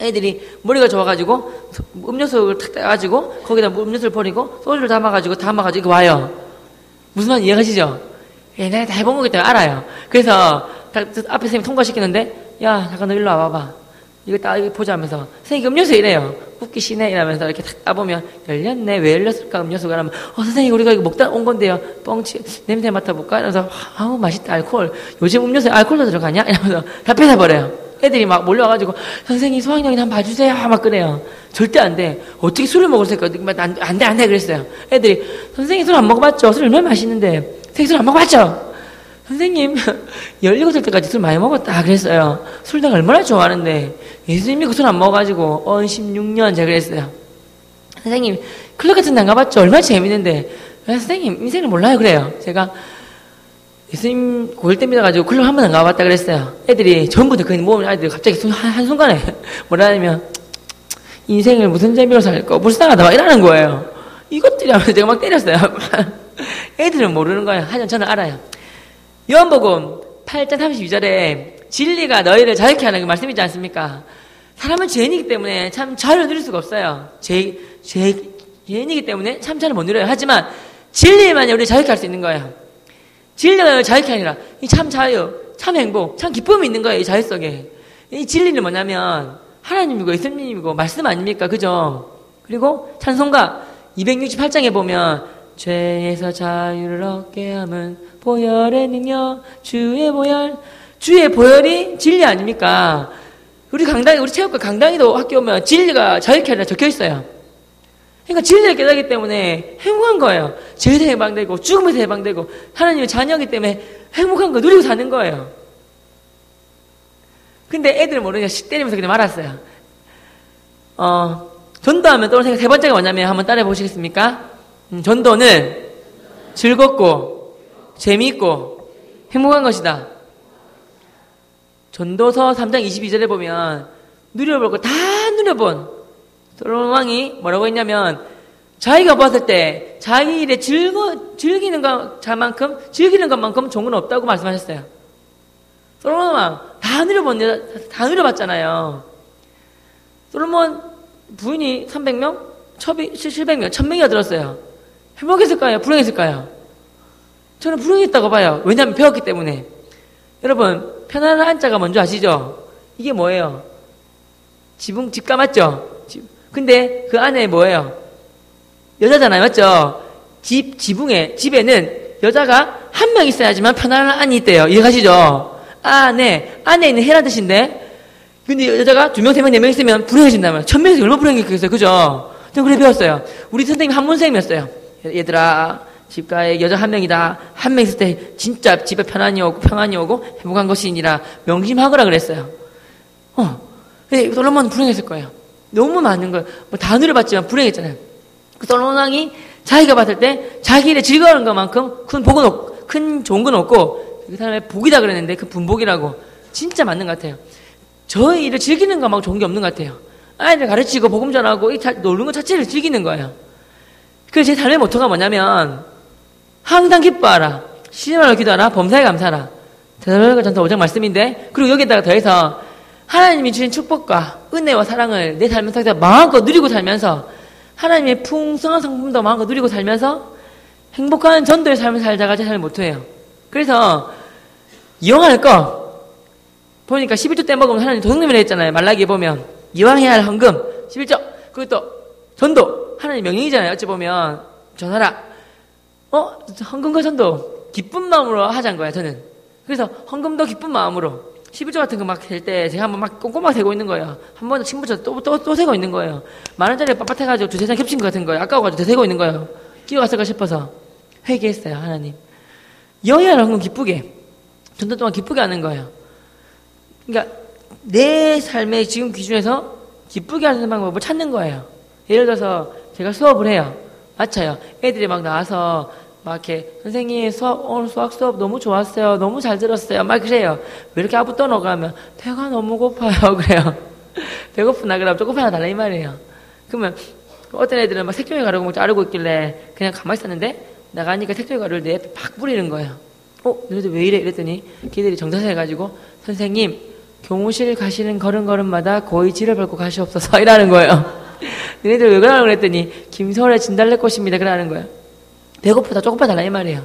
애들이 머리가 좋아가지고 음료수를 탁 따가지고 거기다 음료수를 버리고 소주를 담아가지고 이렇게 와요. 무슨 말인지 이해가시죠? 내가 다 해본 거기 때문에 알아요. 그래서 앞에 선생님 통과시키는데 야 잠깐 너 일로 와봐봐. 이거 딱 보자 하면서 선생님 음료수 이래요. 웃기시네 이러면서 이렇게 탁 따보면 열렸네. 왜 열렸을까 음료수가. 그러면 선생님 우리가 이거 먹다 온 건데요. 뻥치 냄새 맡아볼까? 이러면서 아우 맛있다 알코올. 요즘 음료수에 알코올도 들어가냐? 이러면서 다 뺏어버려요. 애들이 막 몰려와가지고 선생님 소학령이나 한번 봐주세요 막 그래요. 절대 안 돼. 어떻게 술을 먹을 수 있을까? 안 돼 그랬어요. 애들이 선생님 술 안 먹어봤죠? 술 얼마나 맛있는데 선생님 술 안 먹어봤죠? 선생님 17살 때까지 술 많이 먹었다 그랬어요. 술 내가 얼마나 좋아하는데 예수님이 그 술 안 먹어가지고 16년 제가 그랬어요. 선생님 클럽 같은 데 안 가봤죠? 얼마나 재밌는데 선생님 인생을 몰라요 그래요. 제가 예수님 고1 때 믿어가지고 클럽 한 번 안 가봤다 그랬어요. 애들이 전부 다 그 모은 아이들이 갑자기 한순간에 뭐라 하냐면 인생을 무슨 재미로 살까 불쌍하다 막 이러는 거예요. 이것들이 하면서 제가 막 때렸어요. 애들은 모르는 거예요. 하지만 저는 알아요. 요한복음 8장 32절에 진리가 너희를 자유케 하는 그 말씀이 있지 않습니까? 사람은 죄인이기 때문에 참 자유를 누릴 수가 없어요. 죄인이기 때문에 참 자유를 못 누려요. 하지만 진리만이 우리를 자유케 할 수 있는 거예요. 진리가 자유케 아니라 이 참 자유, 참 행복, 참 기쁨이 있는 거예요. 이 자유 속에. 이 진리는 뭐냐면 하나님이고 예수님이고 말씀 아닙니까? 그죠? 그리고 찬송가 268장에 보면 죄에서 자유를 얻게 함은 보혈의 능력 주의 보혈이 진리 아닙니까? 우리 체육과 강당에도 학교 오면 진리가 자유케 하라 적혀 있어요. 그러니까 진리를 깨닫기 때문에 행복한 거예요. 죄에서 해방되고 죽음에서 해방되고 하나님의 자녀이기 때문에 행복한 거 누리고 사는 거예요. 근데 애들 모르니까 씩 때리면서 그냥 말았어요. 전도하면 떠오르는 생각 세 번째가 뭐냐면 한번 따라해 보시겠습니까? 전도는 즐겁고 재미있고 행복한 것이다. 전도서 3장 22절에 보면 누려볼 거 다 누려본 솔로몬 왕이 뭐라고 했냐면 자기가 봤을 때 자기 일에 즐기는 것만큼 좋은 건 없다고 말씀하셨어요. 솔로몬 왕 다 누려봤잖아요. 솔로몬 부인이 300명, 첩이 700명, 1000명이나 들었어요. 행복했을까요? 불행했을까요? 저는 불행했다고 봐요. 왜냐하면 배웠기 때문에. 여러분 편안한 한자가 뭔지 아시죠? 이게 뭐예요? 집가 맞죠? 근데 그 안에 뭐예요? 여자잖아요. 맞죠? 집에는 여자가 한 명 있어야지만 편안한 안이 있대요. 이해가시죠? 안에 있는 해란 뜻인데, 근데 여자가 2명, 3명, 4명 있으면 불행해진다면 1000명에서 얼마나 불행했겠어요. 그죠? 저는 그래 배웠어요. 우리 선생님이 한문 선생님이었어요. 얘들아, 집가에 여자 1명이다. 한 명 있을 때 진짜 집에 평안이 오고 행복한 것이니라 명심하거라 그랬어요. 솔로몬은 불행했을 거예요. 너무 많은 걸, 뭐 다 누려봤지만 불행했잖아요. 그 솔로몬 왕이 자기가 봤을 때 자기 일에 즐거워하는 것만큼 큰 좋은 건 없고 그 사람의 복이다 그랬는데 그 분복이라고 진짜 맞는 것 같아요. 저 일을 즐기는 것만큼 좋은 게 없는 것 같아요. 아이들 가르치고 복음 전하고 노는 것 자체를 즐기는 거예요. 그래서 제 삶의 모토가 뭐냐면 항상 기뻐하라, 쉬지 말고 기도하라, 범사에 감사하라. 데살로니가 전서 5장 말씀인데, 그리고 여기다가 더해서 하나님이 주신 축복과 은혜와 사랑을 내 삶 속에서 마음껏 누리고 살면서 하나님의 풍성한 성품도 마음껏 누리고 살면서 행복한 전도의 삶을 살자가 제 삶의 모토예요. 그래서 이용할 거 보니까 11조 때 먹으면 하나님 도둑놈이라 했잖아요. 말라기에 보면 이왕해야 할 헌금 11조, 그것도 전도 하나님 명령이잖아요. 어찌 보면 전하라. 헌금과 전도 기쁜 마음으로 하자는 거예요. 저는 그래서 헌금도 기쁜 마음으로 11조 같은 거 막 셀 때 제가 한번 막 꼼꼼하게 세고 있는 거예요. 한 번 친구처럼 또 세고 있는 거예요. 10,000원짜리 빳빳해가지고 두세 장 겹친 것 같은 거예요. 아까워가지고 더 세고 있는 거예요. 끼어갔을까 싶어서 회개했어요. 하나님 여야 헌금 기쁘게 전도 동안 기쁘게 하는 거예요. 그러니까 내 삶의 지금 기준에서 기쁘게 하는 방법을 찾는 거예요. 예를 들어서 제가 수업을 해요. 맞춰요. 애들이 막 나와서 막 이렇게 선생님 오늘 수학 수업 너무 좋았어요. 너무 잘 들었어요. 막 그래요. 왜 이렇게 아부 떠놓고 하면 배가 너무 고파요. 그래요. 배고프나 그러면 조금 하나 달라 이 말이에요. 그러면 어떤 애들은 막 색종이 가루를 자르고 있길래 그냥 가만히 있었는데 나가니까 색종이 가루를 내 옆에 팍 뿌리는 거예요. 너희들 왜 이래? 이랬더니 걔들이 정자세해가지고 선생님 교무실 가시는 걸음걸음마다 고이 지를 밟고 가시옵소서 이라는 거예요. 너희들 왜 그러냐고 그랬더니 김서울의 진달래꽃입니다. 그러는 거예요. 배고프다 초코파이 달라 이 말이에요.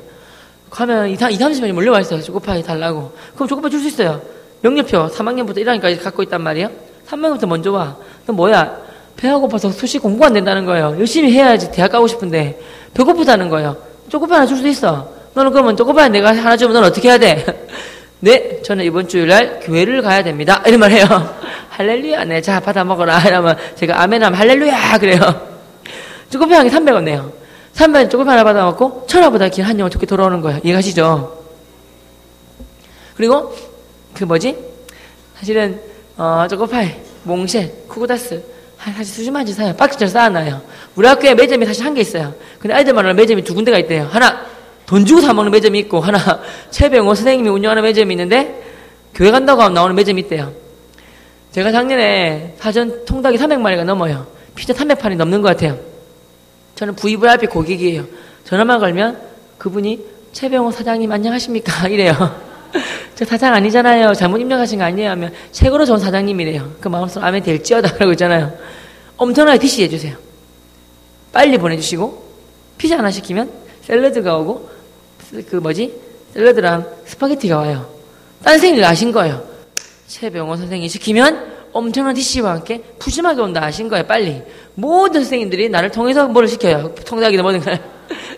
가면 20-30명이 몰려와 있어요. 초코파이 달라고. 그럼 초코파이 줄 수 있어요. 명료표 3학년부터 1학년까지 갖고 있단 말이에요. 3학년부터 먼저 와. 그럼 뭐야? 배가 고파서 수시 공부 안 된다는 거예요. 열심히 해야지 대학 가고 싶은데 배고프다는 거예요. 초코파이 하나 줄 수 있어. 너는 그러면 초코파이 내가 하나 주면 너는 어떻게 해야 돼? 네, 저는 이번 주일날 교회를 가야 됩니다. 이런 말 해요. 할렐루야. 네, 자 받아 먹어라. 이러면 제가 아멘 하면 할렐루야 그래요. 초코파이 한 개 300원 내요. 300원 조금 하나 받아먹고 천하보다 긴 한 영혼 좋게 돌아오는 거예요. 이해가시죠? 그리고 사실은 초코파이, 몽쉘, 쿠구다스 사실 수준만 사요. 박스처럼 쌓아놔요. 우리 학교에 매점이 사실 한 개 있어요. 근데 아이들만 하는 매점이 2군데가 있대요. 하나 돈 주고 사 먹는 매점이 있고 하나 최병호 선생님이 운영하는 매점이 있는데 교회 간다고 하면 나오는 매점이 있대요. 제가 작년에 사전 통닭이 300마리가 넘어요. 피자 300판이 넘는 것 같아요. 저는 VVIP 고객이에요. 전화만 걸면 그분이 최병호 사장님 안녕하십니까? 이래요. 저 사장 아니잖아요. 잘못 입력하신 거 아니에요? 하면 최고로 좋은 사장님이래요. 그 마음속으로 아멘 될지어다 그러고 있잖아요. 엄청나게 DC 해주세요. 빨리 보내주시고 피자 하나 시키면 샐러드가 오고 샐러드랑 스파게티가 와요. 딴 선생님들 아신 거예요. 최병호 선생님이 시키면 엄청난 DC와 함께 푸짐하게 온다 아신 거예요. 빨리. 모든 선생님들이 나를 통해서 뭐를 시켜요. 통닭이나 뭐든 걸.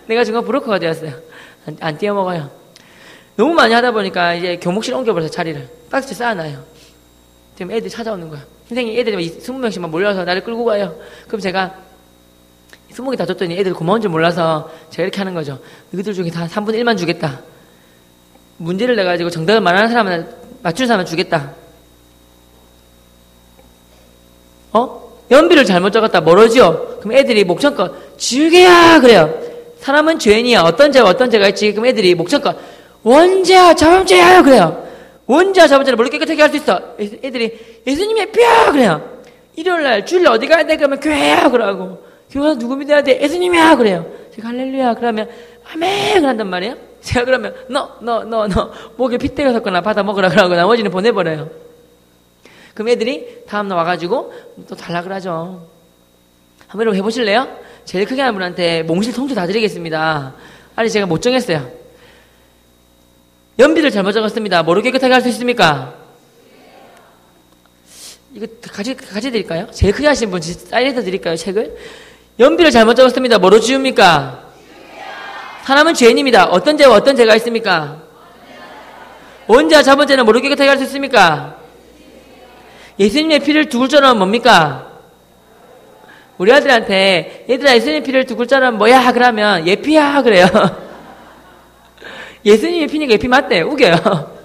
내가 중간 브로커가 되었어요. 안 띄어먹어요. 너무 많이 하다 보니까 이제 교목실 옮겨버려서 자리를. 박스에 쌓아놔요. 지금 애들이 찾아오는 거야. 선생님 애들이 20명씩만 몰려서 나를 끌고 가요. 그럼 제가 20개 다 줬더니 애들 고마운 줄 몰라서 제가 이렇게 하는 거죠. 너희들 중에 다 3분의 1만 주겠다. 문제를 내가지고 정답을 말하는 사람은 맞추는 사람은 주겠다. 연비를 잘못 적었다. 멀어지요. 그럼 애들이 목청껏 지우개야 그래요. 사람은 죄인이야. 어떤 죄와 어떤 죄가 있지. 그럼 애들이 목청껏 원죄야 자범죄야 그래요. 원죄야 자범죄를 머리 깨끗하게 할 수 있어. 애들이 예수님의 뼈 그래요. 일요일날 주일날 어디 가야 돼? 그러면 교회야 그러고 교회 가서 누구 믿어야 돼? 예수님이야 그래요. 제가 할렐루야 그러면 아멘 그런단 말이에요. 제가 그러면 너 목에 핏대가 섰거나 받아 먹으라 그러고 나머지는 보내버려요. 그럼 애들이 다음날 와가지고 또 달라 그러죠. 한번 여러분 해보실래요? 제일 크게 하는 분한테 몽실 통째 다 드리겠습니다. 아니 제가 못 정했어요. 연비를 잘못 적었습니다. 뭐로 깨끗하게 할 수 있습니까? 이거 같이 드릴까요? 제일 크게 하신 분 사인해서 드릴까요? 책을? 연비를 잘못 적었습니다. 뭐로 지웁니까? 사람은 죄인입니다. 어떤 죄와 어떤 죄가 있습니까? 원죄와 자본죄는 뭐로 깨끗하게 할 수 있습니까? 예수님의 피를 두 글자로는 뭡니까? 우리 아들한테 얘들아 예수님의 피를 두 글자로는 뭐야? 그러면 예피야 그래요. 예수님이 피니까 피 맞대. 우겨요.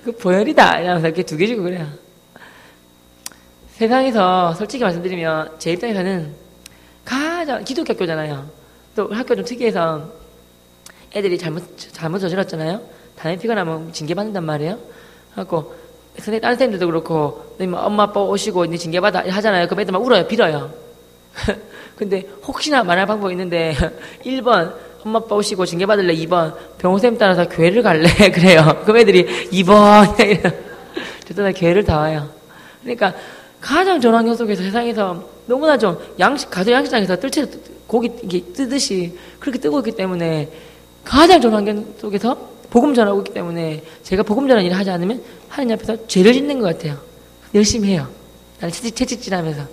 그 보혈이다. 이러면서 이렇게 두 개 주고 그래요. 세상에서 솔직히 말씀드리면 제 입장에서는 가장 기독교 학교잖아요. 또 학교 좀 특이해서 애들이 잘못 저질렀잖아요. 담배 피고 나면 징계받는단 말이에요. 그래갖고 다른 선생님들도 그렇고 엄마 아빠 오시고 이제 징계받아 하잖아요. 그럼 애들 막 울어요. 빌어요. 근데 혹시나 말할 방법이 있는데 1번 엄마 아빠 오시고 징계받을래? 2번 병호쌤 따라서 교회를 갈래? 그래요. 그럼 애들이 2번 저도 나 교회를 다 와요. 그러니까 가장 좋은 환경 속에서 세상에서 너무나 좀 가족 양식장에서 뜰채 고기 이렇게 뜨듯이 그렇게 뜨고 있기 때문에 가장 좋은 환경 속에서 복음 전하고 있기 때문에 제가 복음 전하는 일을 하지 않으면 하나님 앞에서 죄를 짓는 것 같아요. 열심히 해요. 나는 채찍질하면서.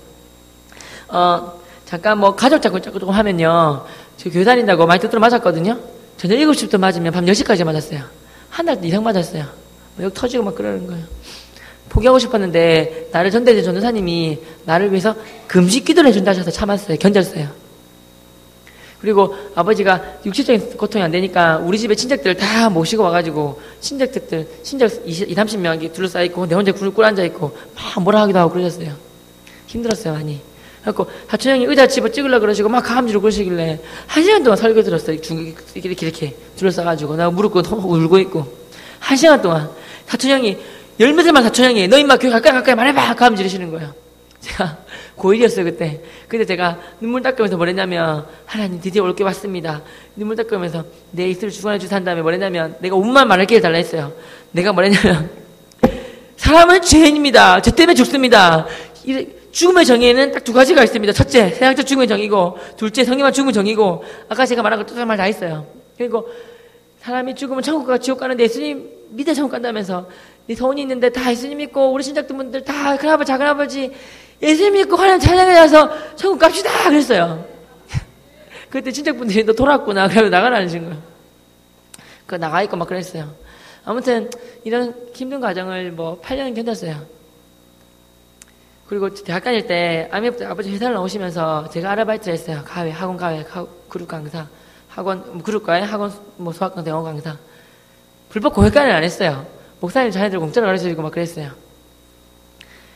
잠깐 뭐 가족 자꾸 조금 하면요. 저 교회 다닌다고 많이 두드러 맞았거든요. 저녁 7시부터 맞으면 밤 10시까지 맞았어요. 한 달 이상 맞았어요. 여기 터지고 막 그러는 거예요. 포기하고 싶었는데 나를 전대제 전도사님이 나를 위해서 금식 기도를 해준다 하셔서 참았어요. 견뎠어요. 그리고 아버지가 육체적인 고통이 안 되니까 우리 집에 친척들 다 모시고 와가지고 친척 20, 30명 둘러싸여있고 내 혼자 꿀 앉아있고 막 뭐라 하기도 하고 그러셨어요. 힘들었어요 많이. 그래갖고 사촌형이 의자 집어 찍으려고 그러시고 막 감지로 그러시길래 1시간 동안 설교 들었어요. 이렇게 둘러싸가지고 나 무릎 꿇고 울고 있고 1시간 동안 사촌형이 10몇 살만 사촌형이 너 임마 교회 가까이 말해봐 감지르시는 거예요. 제가 고1이었어요 그때. 근데 제가 눈물 닦으면서 뭐랬냐면 하나님 드디어 올 게 왔습니다. 눈물 닦으면서 내 입술을 주관해 주사 한 다음에 뭐랬냐면 내가 운만 말할 기회 달라 했어요. 내가 뭐랬냐면 사람은 죄인입니다. 죄 때문에 죽습니다. 죽음의 정의에는 딱 두 가지가 있습니다. 첫째, 세상적 죽음의 정의고, 둘째, 성경만 죽음의 정의고, 아까 제가 말한 거 똑같은 말 다 있어요. 그리고 사람이 죽으면 천국 가 지옥 가는데 예수님 믿어 천국 간다면서 네 돈이 있는데 다 예수님 믿고 우리 친척분들 다 큰아버지 작은아버지 예수님 믿고 하나님 찬양해 가서 천국 갑시다 그랬어요. 그때 친척분들이 너 돌았구나 그러면 나가라는 거예요. 그 나가 있고 막 그랬어요. 아무튼 이런 힘든 과정을 뭐 8년 견뎠어요. 그리고 대학 다닐 때 아버지 회사를 나오시면서 제가 아르바이트를 했어요. 학원 그룹 강사, 그룹 과외, 학원 수학 강사, 영어 강사. 불법 고액까지는 안 했어요. 목사님 자녀들 공짜로 가르쳐주고 막 그랬어요.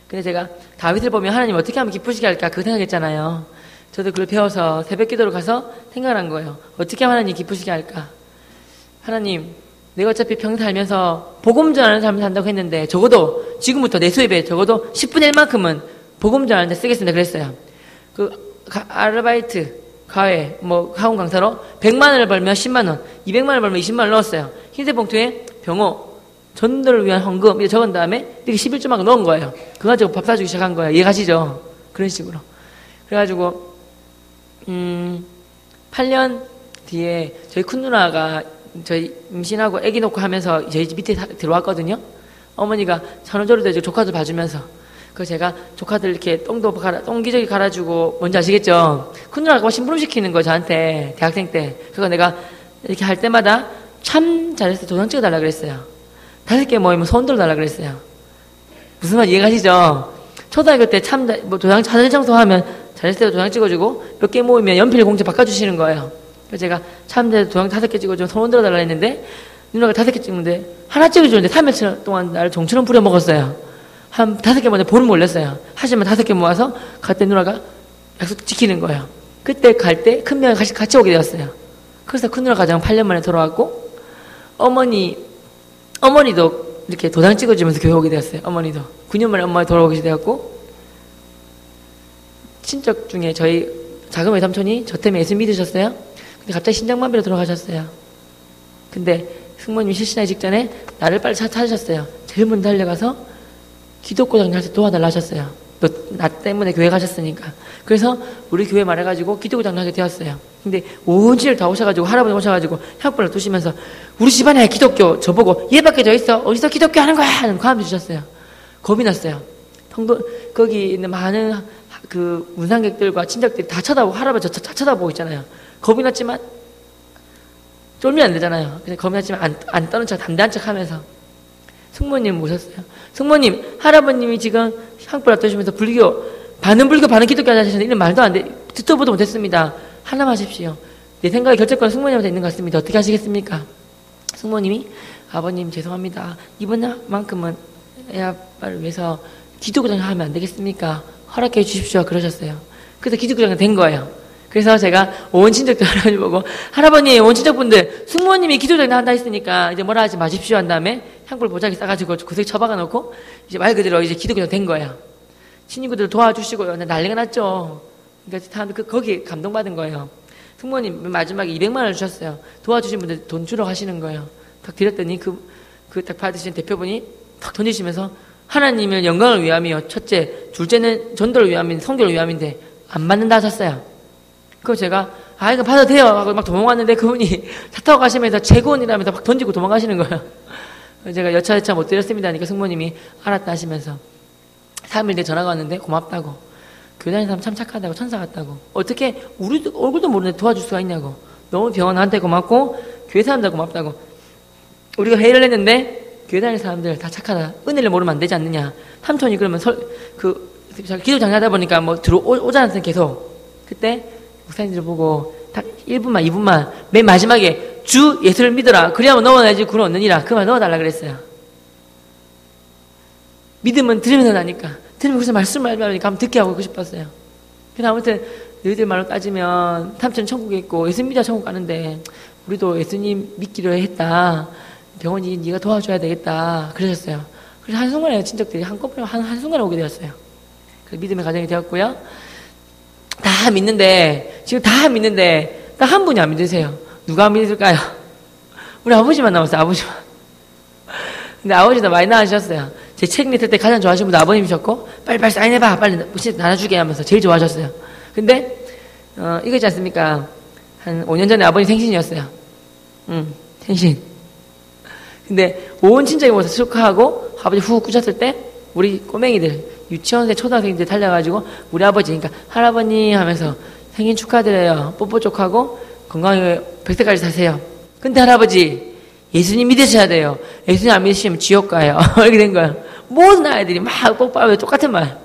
근데 제가 다윗을 보면 하나님 어떻게 하면 기쁘시게 할까 그 생각했잖아요. 저도 그걸 배워서 새벽 기도를 가서 생각을 한 거예요. 어떻게 하면 하나님 기쁘시게 할까? 하나님, 내가 어차피 평생 살면서 복음 전하는 삶을 산다고 했는데 적어도 지금부터 내 수입에 적어도 10분의 1만큼은 복음 전하는 데 쓰겠습니다. 그랬어요. 아르바이트, 과외, 학원 강사로 100만 원을 벌면 10만 원, 200만 원을 벌면 20만 원 넣었어요. 흰색 봉투에 병호, 전도를 위한 헌금 이렇게 적은 다음에 이렇게 11조만 넣은 거예요. 그거 가지고 밥 사주기 시작한 거예요. 이해가시죠? 그런 식으로. 그래가지고 8년 뒤에 저희 큰 누나가 저희 임신하고 아기 놓고 하면서 저희 집 밑에 들어왔거든요. 어머니가 산후조리도 해주고 조카들 봐주면서. 그래서 제가 조카들 이렇게 똥기저귀 갈아주고 뭔지 아시겠죠? 큰 누나가 심부름 시키는 거 저한테 대학생 때. 그거 내가 이렇게 할 때마다 참 잘했어 도장 찍어달라 그랬어요. 5개 모이면 손 들어달라 그랬어요. 무슨 말 이해가시죠? 초등학교 때 도장 자전 청소하면 잘했어요 도장 찍어주고 몇 개 모이면 연필 공지 바꿔주시는 거예요. 그래서 제가 참대 도장 5개 찍어주면 손 들어달라 했는데 누나가 5개 찍는데 하나 찍어주는데 3일 동안 나를 종처럼 부려먹었어요. 한 5개 먼저 보름 걸렸어요. 하지만 5개 모아서 갈 때 누나가 약속 지키는 거예요. 그때 갈 때 큰 명이 같이 오게 되었어요. 그래서 큰 누나 가정 8년 만에 돌아왔고 어머니도 이렇게 도장 찍어주면서 교회 오게 되었어요. 어머니도 9년 만에 엄마가 돌아오게 되었고 친척 중에 저희 작은 외삼촌이 저 때문에 예수 믿으셨어요. 근데 갑자기 심장마비로 돌아가셨어요. 근데 승모님이 실신하기 직전에 나를 빨리 찾으셨어요. 제일 먼저 달려가서 기독교 장로한테 도와달라 하셨어요. 나 때문에 교회 가셨으니까. 그래서 우리 교회 말해가지고 기독교 장로하게 되었어요. 근데 온 집을 다 오셔가지고 할아버지 오셔가지고 혁불을 두시면서 우리 집안에 기독교 저보고 얘밖에 더 있어 어디서 기독교 하는 거야 하는 과함 주셨어요. 겁이 났어요. 거기 있는 많은 그 문상객들과 친척들이 다 쳐다보고 할아버지 다 쳐다보고 있잖아요. 겁이 났지만 쫄면 안 되잖아요. 그래서 겁이 났지만 안 떠는 척 담대한 척 하면서 승모님 모셨어요. 승모님 할아버님이 지금 향불 앞두시면서 반은 불교 반은 기독교 하셨는데 이런 말도 안 돼. 듣도 보도 못했습니다. 하나만 하십시오. 내 생각의 결정권 승모님한테 있는 것 같습니다. 어떻게 하시겠습니까? 승모님이 아버님 죄송합니다. 이번만큼은 애 아빠를 위해서 기도구장 하면 안 되겠습니까? 허락해 주십시오. 그러셨어요. 그래서 기도구장이 된 거예요. 그래서 제가 온 친척들 할아버지 보고 할아버님 온 친척분들 승모님이 기도구장 한다 했으니까 이제 뭐라 하지 마십시오 한 다음에 향불 보자기 싸가지고 구석에 처박아 놓고 이제 말 그대로 이제 기도구장 된 거예요. 친구들 도와주시고요. 난리가 났죠. 그러니까 사람들 거기 감동받은 거예요. 승모님 마지막에 200만 원을 주셨어요. 도와주신 분들 돈 주러 가시는 거예요. 딱 드렸더니 그 딱 받으신 대표분이 탁 던지시면서 하나님을 영광을 위함이요. 첫째, 둘째는 전도를 위함인 성교를 위함인데 안 받는다 하셨어요. 그거 제가 이거 받아도 돼요 하고 막 도망갔는데 그분이 차 타고 가시면서 재고원이라면서 막 던지고 도망가시는 거예요. 제가 여차여차 못 드렸습니다 하니까 승모님이 알았다 하시면서 3일 뒤에 전화가 왔는데 고맙다고, 교회 다니는 사람 참 착하다고, 천사 같다고, 어떻게 우리도 얼굴도 모르는데 도와줄 수가 있냐고, 너무 병원한테 고맙고 교회 사람들 고맙다고, 우리가 회의를 했는데 교회 다니는 사람들 다 착하다, 은혜를 모르면 안 되지 않느냐. 삼촌이 그러면 기도장 하다 보니까 뭐 들어오잖아요 계속. 그때 목사님들 보고 딱 1분만 2분만 맨 마지막에 주 예수를 믿어라 그래야만 넣어야지 구원 얻느니라 그 말 넣어달라 그랬어요. 믿음은 들으면서 나니까, 들으면서 말씀을 하니까 한번 듣게 하고 싶었어요. 그래서 아무튼 너희들 말로 따지면 삼촌 천국에 있고 예수 믿어 천국 가는데 우리도 예수님 믿기로 했다, 병원이 네가 도와줘야 되겠다 그러셨어요. 그래서 한순간에 친척들이 한꺼번에 한순간에 오게 되었어요. 그래서 믿음의 가정이 되었고요. 다 믿는데 지금 다 믿는데 딱 한 분이 안 믿으세요. 누가 안 믿을까요? 우리 아버지만 남았어요. 아버지만. 근데 아버지도 많이 나아지셨어요. 제 책 냈을 때 가장 좋아하시는 분도 아버님이셨고, 빨리 사인해봐, 빨리 나눠주게 하면서 제일 좋아하셨어요. 근데 이거 있지 않습니까? 한 5년 전에 아버님 생신이었어요. 생신. 근데 온 친척이 모여서 축하하고 아버지 훅 꾸셨을 때 우리 꼬맹이들, 유치원생 초등학생들 달려가지고 우리 아버지, 그러니까 할아버님 하면서 생일 축하드려요. 뽀뽀 쪽하고 건강하게 100세까지 사세요. 근데 할아버지 예수님 믿으셔야 돼요. 예수님 안 믿으시면 지옥 가요. 이렇게 된 거예요. 모든 아이들이 막 뽀뽀하고 똑같은 말.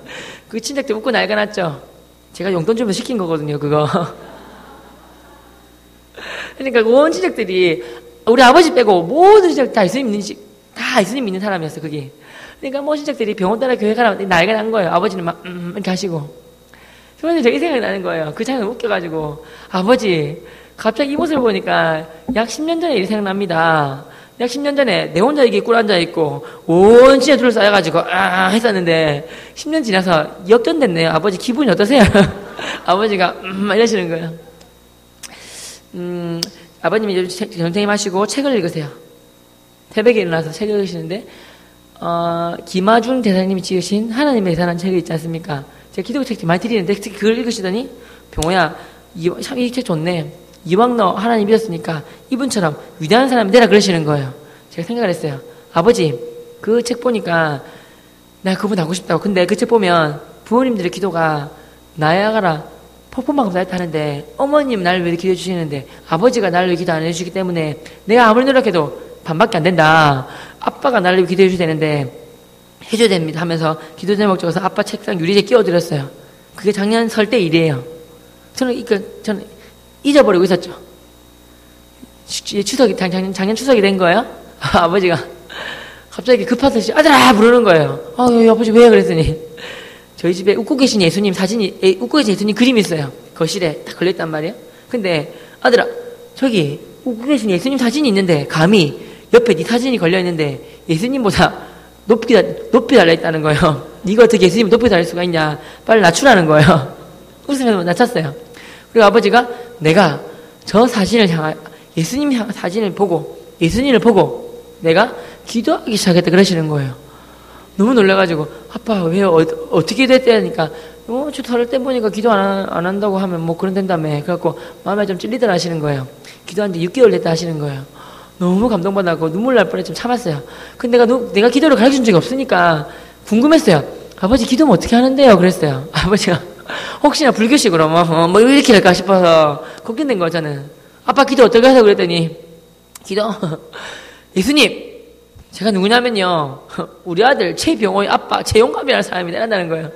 그 친척들 웃고 난리가 났죠. 제가 용돈 주면서 시킨 거거든요, 그거. 그러니까 온 친척들이 우리 아버지 빼고 모든 친척 다 예수님 믿는 사람이었어, 그게. 그러니까 뭐 친척들이 병원 따라 교회 가라고 난리가 난 거예요. 아버지는 막 이렇게 하시고. 그런데 되게 생각이 나는 거예요. 그 장면 웃겨가지고, 아버지 갑자기 이 모습을 보니까 약 10년 전에 일이 생각납니다. 약 10년 전에 내 혼자 여기 꿀 앉아있고 온 친척 둘러싸여가지고 했었는데 10년 지나서 역전됐네요. 아버지 기분이 어떠세요? 아버지가 이러시는 거예요. 아버님이 전생님 하시고 책을 읽으세요. 새벽에 일어나서 책을 읽으시는데 김아중 대사님이 지으신 하나님의 대사라는 책이 있지 않습니까? 제가 기독교 책 많이 드리는데 특히 그걸 읽으시더니, 병호야 참 이 책 좋네, 이왕 너 하나님 믿었으니까 이분처럼 위대한 사람이 되라 그러시는 거예요. 제가 생각을 했어요. 아버지 그 책 보니까 나 그분 하고 싶다고. 근데 그 책 보면 부모님들의 기도가 나야가라 폭포만큼 쌓였다는데 어머님 나를 위해 기도해 주시는데 아버지가 나를 위해 기도 안 해주시기 때문에 내가 아무리 노력해도 반밖에 안 된다. 아빠가 나를 위해 기도해 주셔야 되는데 해줘야 됩니다 하면서 기도 제목 적어서 아빠 책상 유리재 끼워드렸어요. 그게 작년 설 때 일이에요. 저는 잊어버리고 있었죠. 작년 추석이 된 거예요. 아버지가 갑자기 급하듯이 아들아 부르는 거예요. 아버지 왜? 그랬더니 저희 집에 웃고 계신 예수님 사진이, 웃고 계신 예수님 그림이 있어요. 거실에 딱 걸려있단 말이에요. 근데 아들아 저기 웃고 계신 예수님 사진이 있는데 감히 옆에 네 사진이 걸려있는데 예수님보다 높이 달려있다는 거예요. 네가 어떻게 예수님을 높이 달릴 수가 있냐, 빨리 낮추라는 거예요. 웃으면서 낮췄어요. 그리고 아버지가 내가 저 사진을 예수님 사진을 보고 예수님을 보고 내가 기도하기 시작했다 그러시는 거예요. 너무 놀라가지고 아빠 왜 어떻게 됐다니까 저 저럴 때 보니까 기도 안 한다고 하면 뭐 그런 된다며. 그래갖고 마음에 좀 찔리더라 하시는 거예요. 기도한 지 6개월 됐다 하시는 거예요. 너무 감동받아서 눈물 날 뻔해 좀 참았어요. 근데 내가 기도를 가르쳐준 적이 없으니까 궁금했어요. 아버지 기도면 어떻게 하는데요? 그랬어요. 아버지가 혹시나 불교식으로 뭐 이렇게 할까 싶어서 걱정된 거 저는. 아빠 기도 어떻게 하세요? 그랬더니 기도 예수님 제가 누구냐면요 우리 아들 최병호의 아빠 최용감이라는 사람이 내란다는 거예요.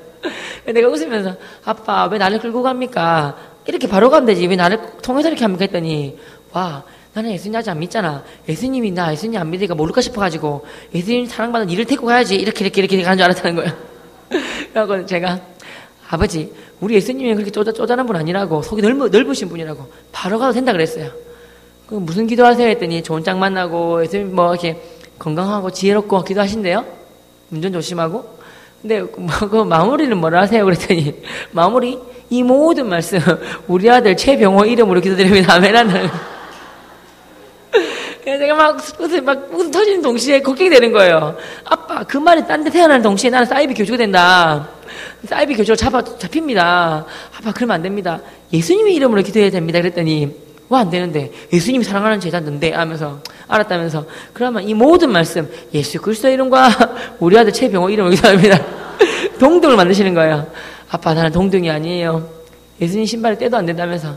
내가 웃으면서 아빠 왜 나를 끌고 갑니까? 이렇게 바로 가면 되지 왜 나를 통해서 이렇게 합니까? 했더니 와 나는 예수님 아직 안 믿잖아. 예수님이 나 예수님 안 믿으니까 모를까 싶어가지고 예수님 사랑받는 일을 데리고 가야지. 이렇게 가는 줄 알았다는 거야. 그래서 제가 아버지, 우리 예수님이 그렇게 쪼잔한 분 아니라고, 속이 넓으신 분이라고, 바로 가도 된다 그랬어요. 그 무슨 기도하세요 했더니 좋은 짝 만나고 예수님 뭐 이렇게 건강하고 지혜롭고 기도하신대요. 운전 조심하고. 근데 그 마무리는 뭐라 하세요 그랬더니 마무리 이 모든 말씀 우리 아들 최병호 이름으로 기도드립니다. 아멘하는. 제가 막 웃음 터지는 동시에 걱정이 되는 거예요. 아빠, 그 말이 딴 데 태어나는 동시에 나는 사이비 교주가 된다. 사이비 교주로 잡힙니다. 아빠, 그러면 안 됩니다. 예수님의 이름으로 기도해야 됩니다. 그랬더니, 와, 안 되는데. 예수님이 사랑하는 제자인데 하면서, 알았다면서. 그러면 이 모든 말씀, 예수 그리스도 이름과 우리 아들 최병호 이름으로 기도합니다. 동등을 만드시는 거예요. 아빠, 나는 동등이 아니에요. 예수님 신발에 때도 안 된다면서.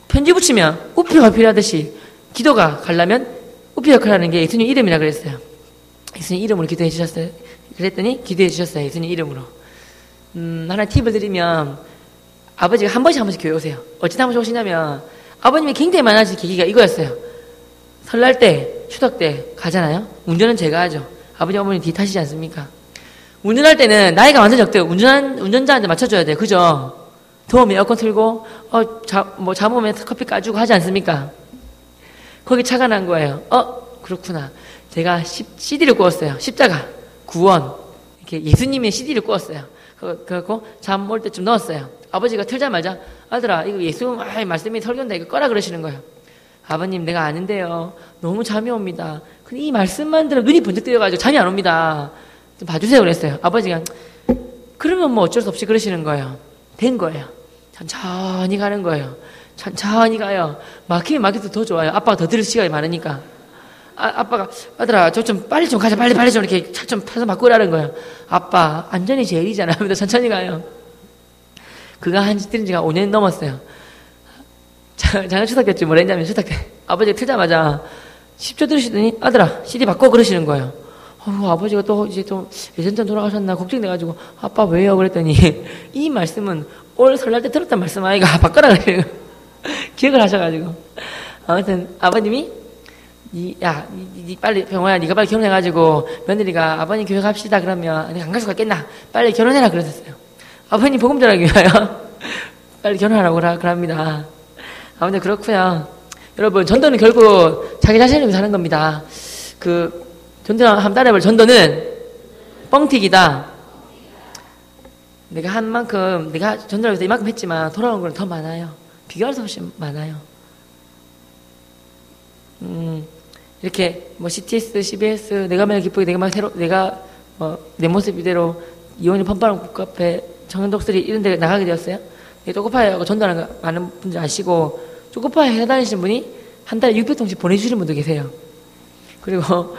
편지 붙이면 우표가 필요하듯이 기도가 가려면 우표 역할을 하는 게 예수님 이름이라 그랬어요. 예수님 이름으로 기도해 주셨어요. 그랬더니 기도해 주셨어요. 예수님 이름으로. 하나 팁을 드리면 아버지가 한 번씩 교회 오세요. 어찌 한 번씩 오시냐면 아버님이 굉장히 많아진 계기가 이거였어요. 설날 때, 추석 때 가잖아요. 운전은 제가 하죠. 아버지 어머니 뒤 타시지 않습니까? 운전할 때는 나이가 완전 적대요. 운전자한테 맞춰줘야 돼요. 그죠? 더우면 에어컨 틀고 잠오면 커피 까주고 하지 않습니까? 거기 차가 난 거예요. 그렇구나. 제가 CD를 구웠어요. 십자가, 구원. 이렇게 예수님의 CD를 구웠어요. 그래갖고 잠 올 때쯤 넣었어요. 아버지가 틀자마자, 아들아, 이거 예수 말씀이 설교인데 이거 꺼라 그러시는 거예요. 아버님, 내가 아는데요. 너무 잠이 옵니다. 근데 이 말씀만 들으면 눈이 번쩍 뜨여가지고 잠이 안 옵니다. 좀 봐주세요. 그랬어요. 아버지가, 그러면 뭐 어쩔 수 없이 그러시는 거예요. 된 거예요. 천천히 가는 거예요. 천천히 가요. 막히면 막혀도 더 좋아요. 아빠가 더 들을 시간이 많으니까. 아빠가, 아들아, 저 좀 빨리 좀 가자. 빨리 좀 이렇게 차 좀 타서 바꾸라는 거예요. 아빠, 안전이 제일이잖아. 하면서 천천히 가요. 그가 들은 지가 5년 넘었어요. 작년 추석 때쯤 뭐라 했냐면, 추석 때 아버지가 틀자마자 10초 들으시더니, 아들아, CD 바꿔 그러시는 거예요. 아버지가 또 이제 또 예전처럼 돌아가셨나 걱정돼가지고, 아빠 왜요? 그랬더니, 이 말씀은 올 설날 때 들었던 말씀 아이가 바꿔라 그래요. 기억을 하셔가지고. 아무튼 아버님이 빨리 병호야 네가 빨리 결혼해가지고 며느리가 아버님 교회 갑시다 그러면 내가 안 갈 수가 있겠나? 빨리 결혼해라 그러셨어요. 아버님 복음 전하기 위하여 빨리 결혼하라고 그럽니다. 아무튼 그렇고요. 여러분 전도는 결국 자기 자신을 위해서 하는 겁니다. 전도 한번 따라해볼 전도는 뻥튀기다. 내가 한 만큼 내가 전도를 위해서 이만큼 했지만 돌아온 건 더 많아요. 비교할 수 없이 많아요. 이렇게 CTS, CBS, 내가 만약 기쁘게 내가 내 모습 이대로 이혼이 펀파른 국카페, 청년독서리 이런 데 나가게 되었어요. 쪼꼬파이하고 전도하는 거 많은 분들 아시고 쪼꼬파이 해다니시는 분이 한 달에 600통씩 보내주시는 분도 계세요. 그리고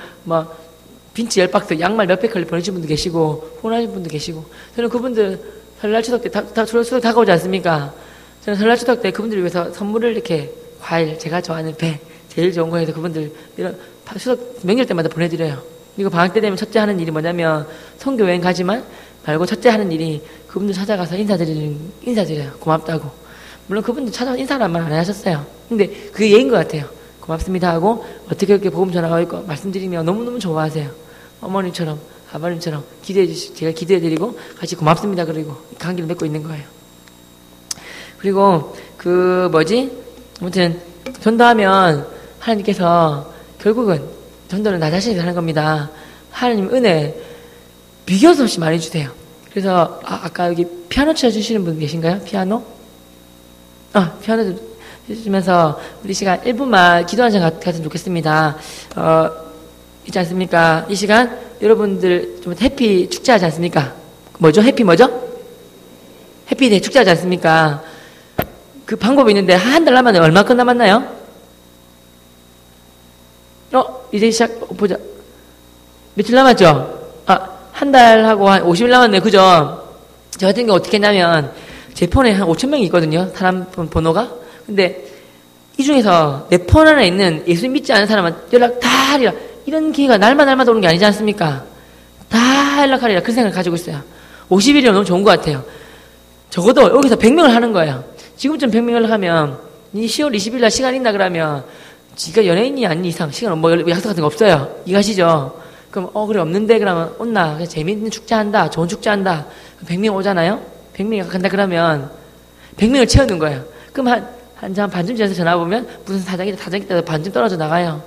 빈치 10박스, 양말 몇백 켤레 보내주신 분도 계시고 후원하신 분도 계시고 저는 그분들 설날 추석 때 추석 다가오지 않습니까? 저는 설날 추석 때 그분들을 위해서 선물을 이렇게 과일, 제가 좋아하는 배, 제일 좋은 거 해서 그분들 이런 추석 명절 때마다 보내드려요. 그리고 방학 때 되면 첫째 하는 일이 뭐냐면 선교 여행 가지만 말고 첫째 하는 일이 그분들 찾아가서 인사드려요. 고맙다고. 물론 그분들 찾아가서 인사를 한 번 안 하셨어요. 근데 그게 예인 것 같아요. 고맙습니다 하고 어떻게 이렇게 복음 전하고 있고 말씀드리면 너무너무 좋아하세요. 어머님처럼 아버님처럼 제가 기대해드리고 같이 고맙습니다 그리고 관계를 맺고 있는 거예요. 그리고 아무튼 전도하면 하나님께서 결국은 전도는 나 자신이 하는 겁니다. 하나님 은혜 비교 수 없이 많이 주세요. 그래서 아까 여기 피아노 쳐주시는 분 계신가요? 피아노 좀 해주시면서 우리 시간 1분만 기도 한 시간 갔으면 좋겠습니다. 있지 않습니까? 이 시간 여러분들 좀 해피 축제하지 않습니까? 뭐죠? 해피 뭐죠? 해피데이 축제하지 않습니까? 그 방법이 있는데 한 달 남았나요? 얼마큼 남았나요? 이제 보자. 며칠 남았죠? 한 달하고 한 50일 남았네요. 그죠? 저 같은 경우 어떻게 했냐면 제 폰에 한 5,000명이 있거든요. 사람 번호가. 근데 이 중에서 내 폰 안에 있는 예수 믿지 않은 사람한테 연락 다 하리라. 이런 기회가 날마다 오는 게 아니지 않습니까? 다 연락하리라. 그 생각을 가지고 있어요. 50일이면 너무 좋은 것 같아요. 적어도 여기서 100명을 하는 거예요. 지금쯤 100명을 하면 이 10월 20일 날 시간 있나 그러면 지가 연예인이 아닌 이상 시간 뭐 약속 같은 거 없어요. 이해하시죠? 그럼 그래 없는데 그러면 온나 그냥 재미있는 축제 한다, 좋은 축제 한다. 100명 오잖아요. 100명이 간다 그러면 100명을 채우는 거예요. 그럼 한 반쯤 지나서 전화 보면 무슨 사장이다 반쯤 떨어져 나가요.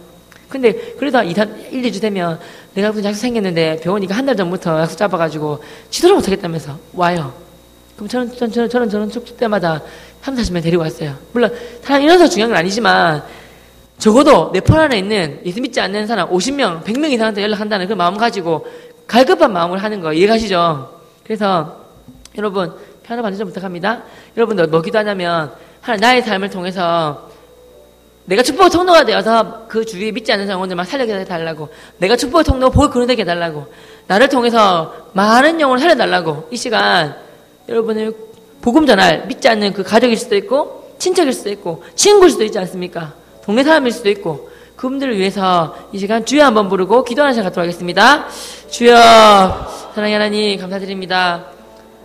근데 그래도 1, 2주 되면 내가 무슨 약속 생겼는데 병원이가 한 달 전부터 약속 잡아가지고 지도를 못하겠다면서 와요. 그럼 저는 축제 때마다 3, 40명 데리고 왔어요. 물론 사람 인원수가 중요한 건 아니지만 적어도 내 폰 안에 있는 예수 믿지 않는 사람 50명, 100명 이상한테 연락한다는 그 마음 가지고 갈급한 마음을 하는 거 이해가시죠? 그래서 여러분 편한 반주 좀 부탁합니다. 여러분들 뭐 기도하냐면 나의 삶을 통해서 내가 축복의 통로가 되어서 그 주위에 믿지 않는 영혼들 막 살려게 해달라고, 내가 축복의 통로 복을 거론되게 해달라고, 나를 통해서 많은 영혼을 살려달라고. 이 시간 여러분을 복음 전할 믿지 않는 그 가족일 수도 있고 친척일 수도 있고 친구일 수도 있지 않습니까? 동네 사람일 수도 있고 그분들을 위해서 이 시간 주여 한번 부르고 기도하는 시간 갖도록 하겠습니다. 주여 사랑의 하나님 감사드립니다.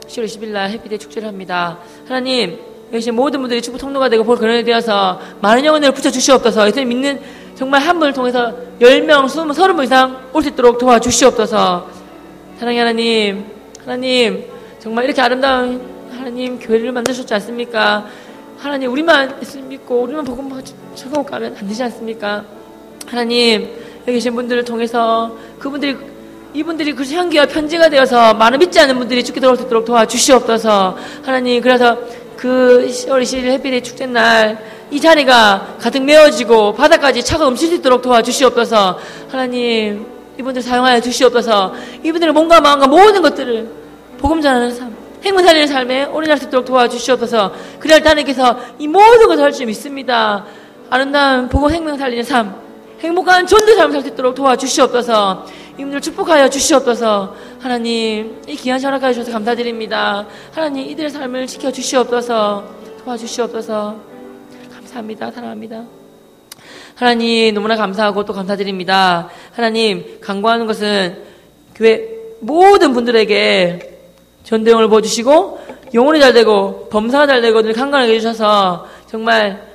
10월 20일 날 해피데이 축제를 합니다. 하나님 역시 모든 분들이 축복 통로가 되고 볼 그런에 되어서 많은 영혼을 붙여주시옵소서. 예수님 믿는 정말 한 분을 통해서 10명, 20, 30분 이상 올 수 있도록 도와주시옵소서. 사랑의 하나님 정말 이렇게 아름다운 하나님 교회를 만드셨지 않습니까? 하나님 우리만 예수님 믿고 우리만 복음 전하고 가면 안 되지 않습니까? 하나님 여기 계신 분들을 통해서 이분들이 그 향기와 편지가 되어서 많은 믿지 않는 분들이 죽게 돌아올 수 있도록 도와주시옵소서. 하나님 그래서 그 10월 20일 해피데이 축제 날 이 자리가 가득 메워지고 바닥까지 차가 넘칠 수 있도록 도와주시옵소서. 하나님 이분들 사용하여 주시옵소서. 이분들의 몸과 마음과 모든 것들을 복음 전하는 삶, 행운 살리는 삶에 올인할 수 있도록 도와주시옵소서. 그래야 하나님께서 이 모든 것을 할 줄 믿습니다. 아름다운 복음 생명 살리는 삶, 행복한 존재 삶을 살 수 있도록 도와주시옵소서. 이분들 축복하여 주시옵소서. 하나님 이 귀한 시간 허락하여 주셔서 감사드립니다. 하나님 이들의 삶을 지켜주시옵소서. 도와주시옵소서. 감사합니다. 사랑합니다. 하나님 너무나 감사하고 또 감사드립니다. 하나님 간구하는 것은 교회 모든 분들에게 전도용을 보여주시고 영혼이 잘되고 범사가 잘되고 늘 강건하게 해주셔서 정말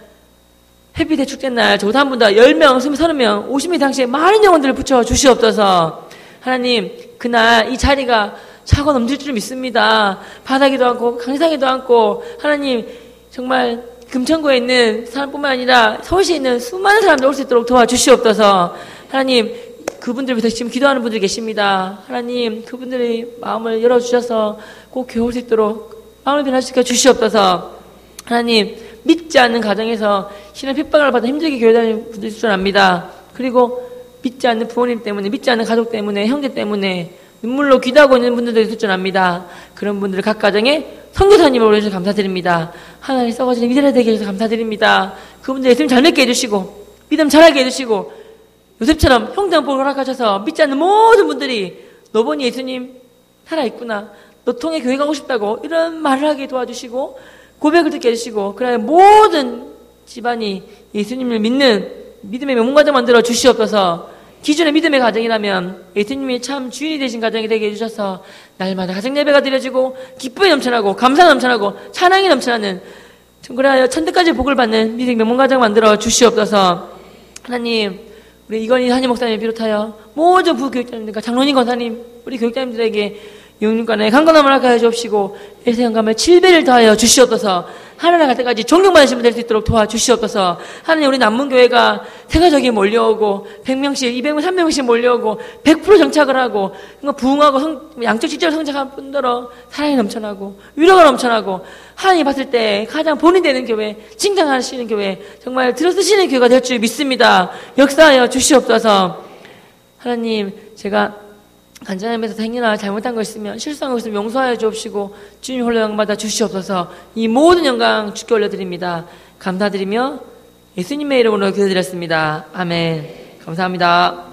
해피데이 축제날 적어도 한 분도 10명, 20, 30명, 50명 당시에 많은 영혼들을 붙여 주시옵소서. 하나님 그날 이 자리가 차고 넘칠 줄 믿습니다. 바다기도 않고 강상이도 않고 하나님 정말 금천구에 있는 사람뿐만 아니라 서울시에 있는 수많은 사람들 올 수 있도록 도와주시옵소서. 하나님 그분들 위해서 지금 기도하는 분들이 계십니다. 하나님 그분들의 마음을 열어주셔서 꼭 교회 올 수 있도록 마음을 변화시켜 주시옵소서. 하나님 믿지 않는 가정에서 신의 핍박을 받아 힘들게 교회 다니는 분들이 줄 압니다. 그리고 믿지 않는 부모님 때문에, 믿지 않는 가족 때문에, 형제 때문에 눈물로 기도하고 있는 분들도 있을 줄 압니다. 그런 분들 각 가정에 선교사님을 올려주셔서 감사드립니다. 하나님 썩어지는 이들에 되게 해주셔서 감사드립니다. 그분들 예수님 잘 믿게 해주시고 믿음 잘하게 해주시고 요셉처럼 형제한 복을 허락하셔서 믿지 않는 모든 분들이 너 보니 예수님 살아있구나, 너 통해 교회 가고 싶다고 이런 말을 하게 도와주시고 고백을 듣게 해주시고 그래야 모든 집안이 예수님을 믿는 믿음의 명문가정 만들어 주시옵소서. 기존의 믿음의 가정이라면 예수님이 참 주인이 되신 가정이 되게 해주셔서 날마다 가정 예배가 드려지고 기쁨이 넘쳐나고 감사가 넘쳐나고 찬양이 넘쳐나는 그래야 천대까지 복을 받는 믿음의 명문가정 만들어 주시옵소서. 하나님 우리 이건희 한임 목사님 비롯하여 모든 부교육자님들과 장로님 권사님 우리 교육자님들에게 영육간에 강건함을 허락하여 주옵시고 일세 영감을 7배를 더하여 주시옵소서. 하늘에 갈 때까지 존경받으신 분 될 수 있도록 도와주시옵소서. 하나님 우리 남문교회가 세가적이 몰려오고 100명씩 200명 300명씩 몰려오고 100% 정착을 하고 부흥하고 양적 질적으로 성장한 분들로 사랑이 넘쳐나고 위로가 넘쳐나고 하나님이 봤을 때 가장 본이 되는 교회, 칭찬하시는 교회, 정말 들어쓰시는 교회가 될 줄 믿습니다. 역사하여 주시옵소서. 하나님 제가 간절함에서 행여나 잘못한 거 있으면 실수한 거 있으면 용서하여 주옵시고 주님 홀로 영광받아 주시옵소서. 이 모든 영광 주께 올려드립니다. 감사드리며 예수님의 이름으로 기도드렸습니다. 아멘. 감사합니다.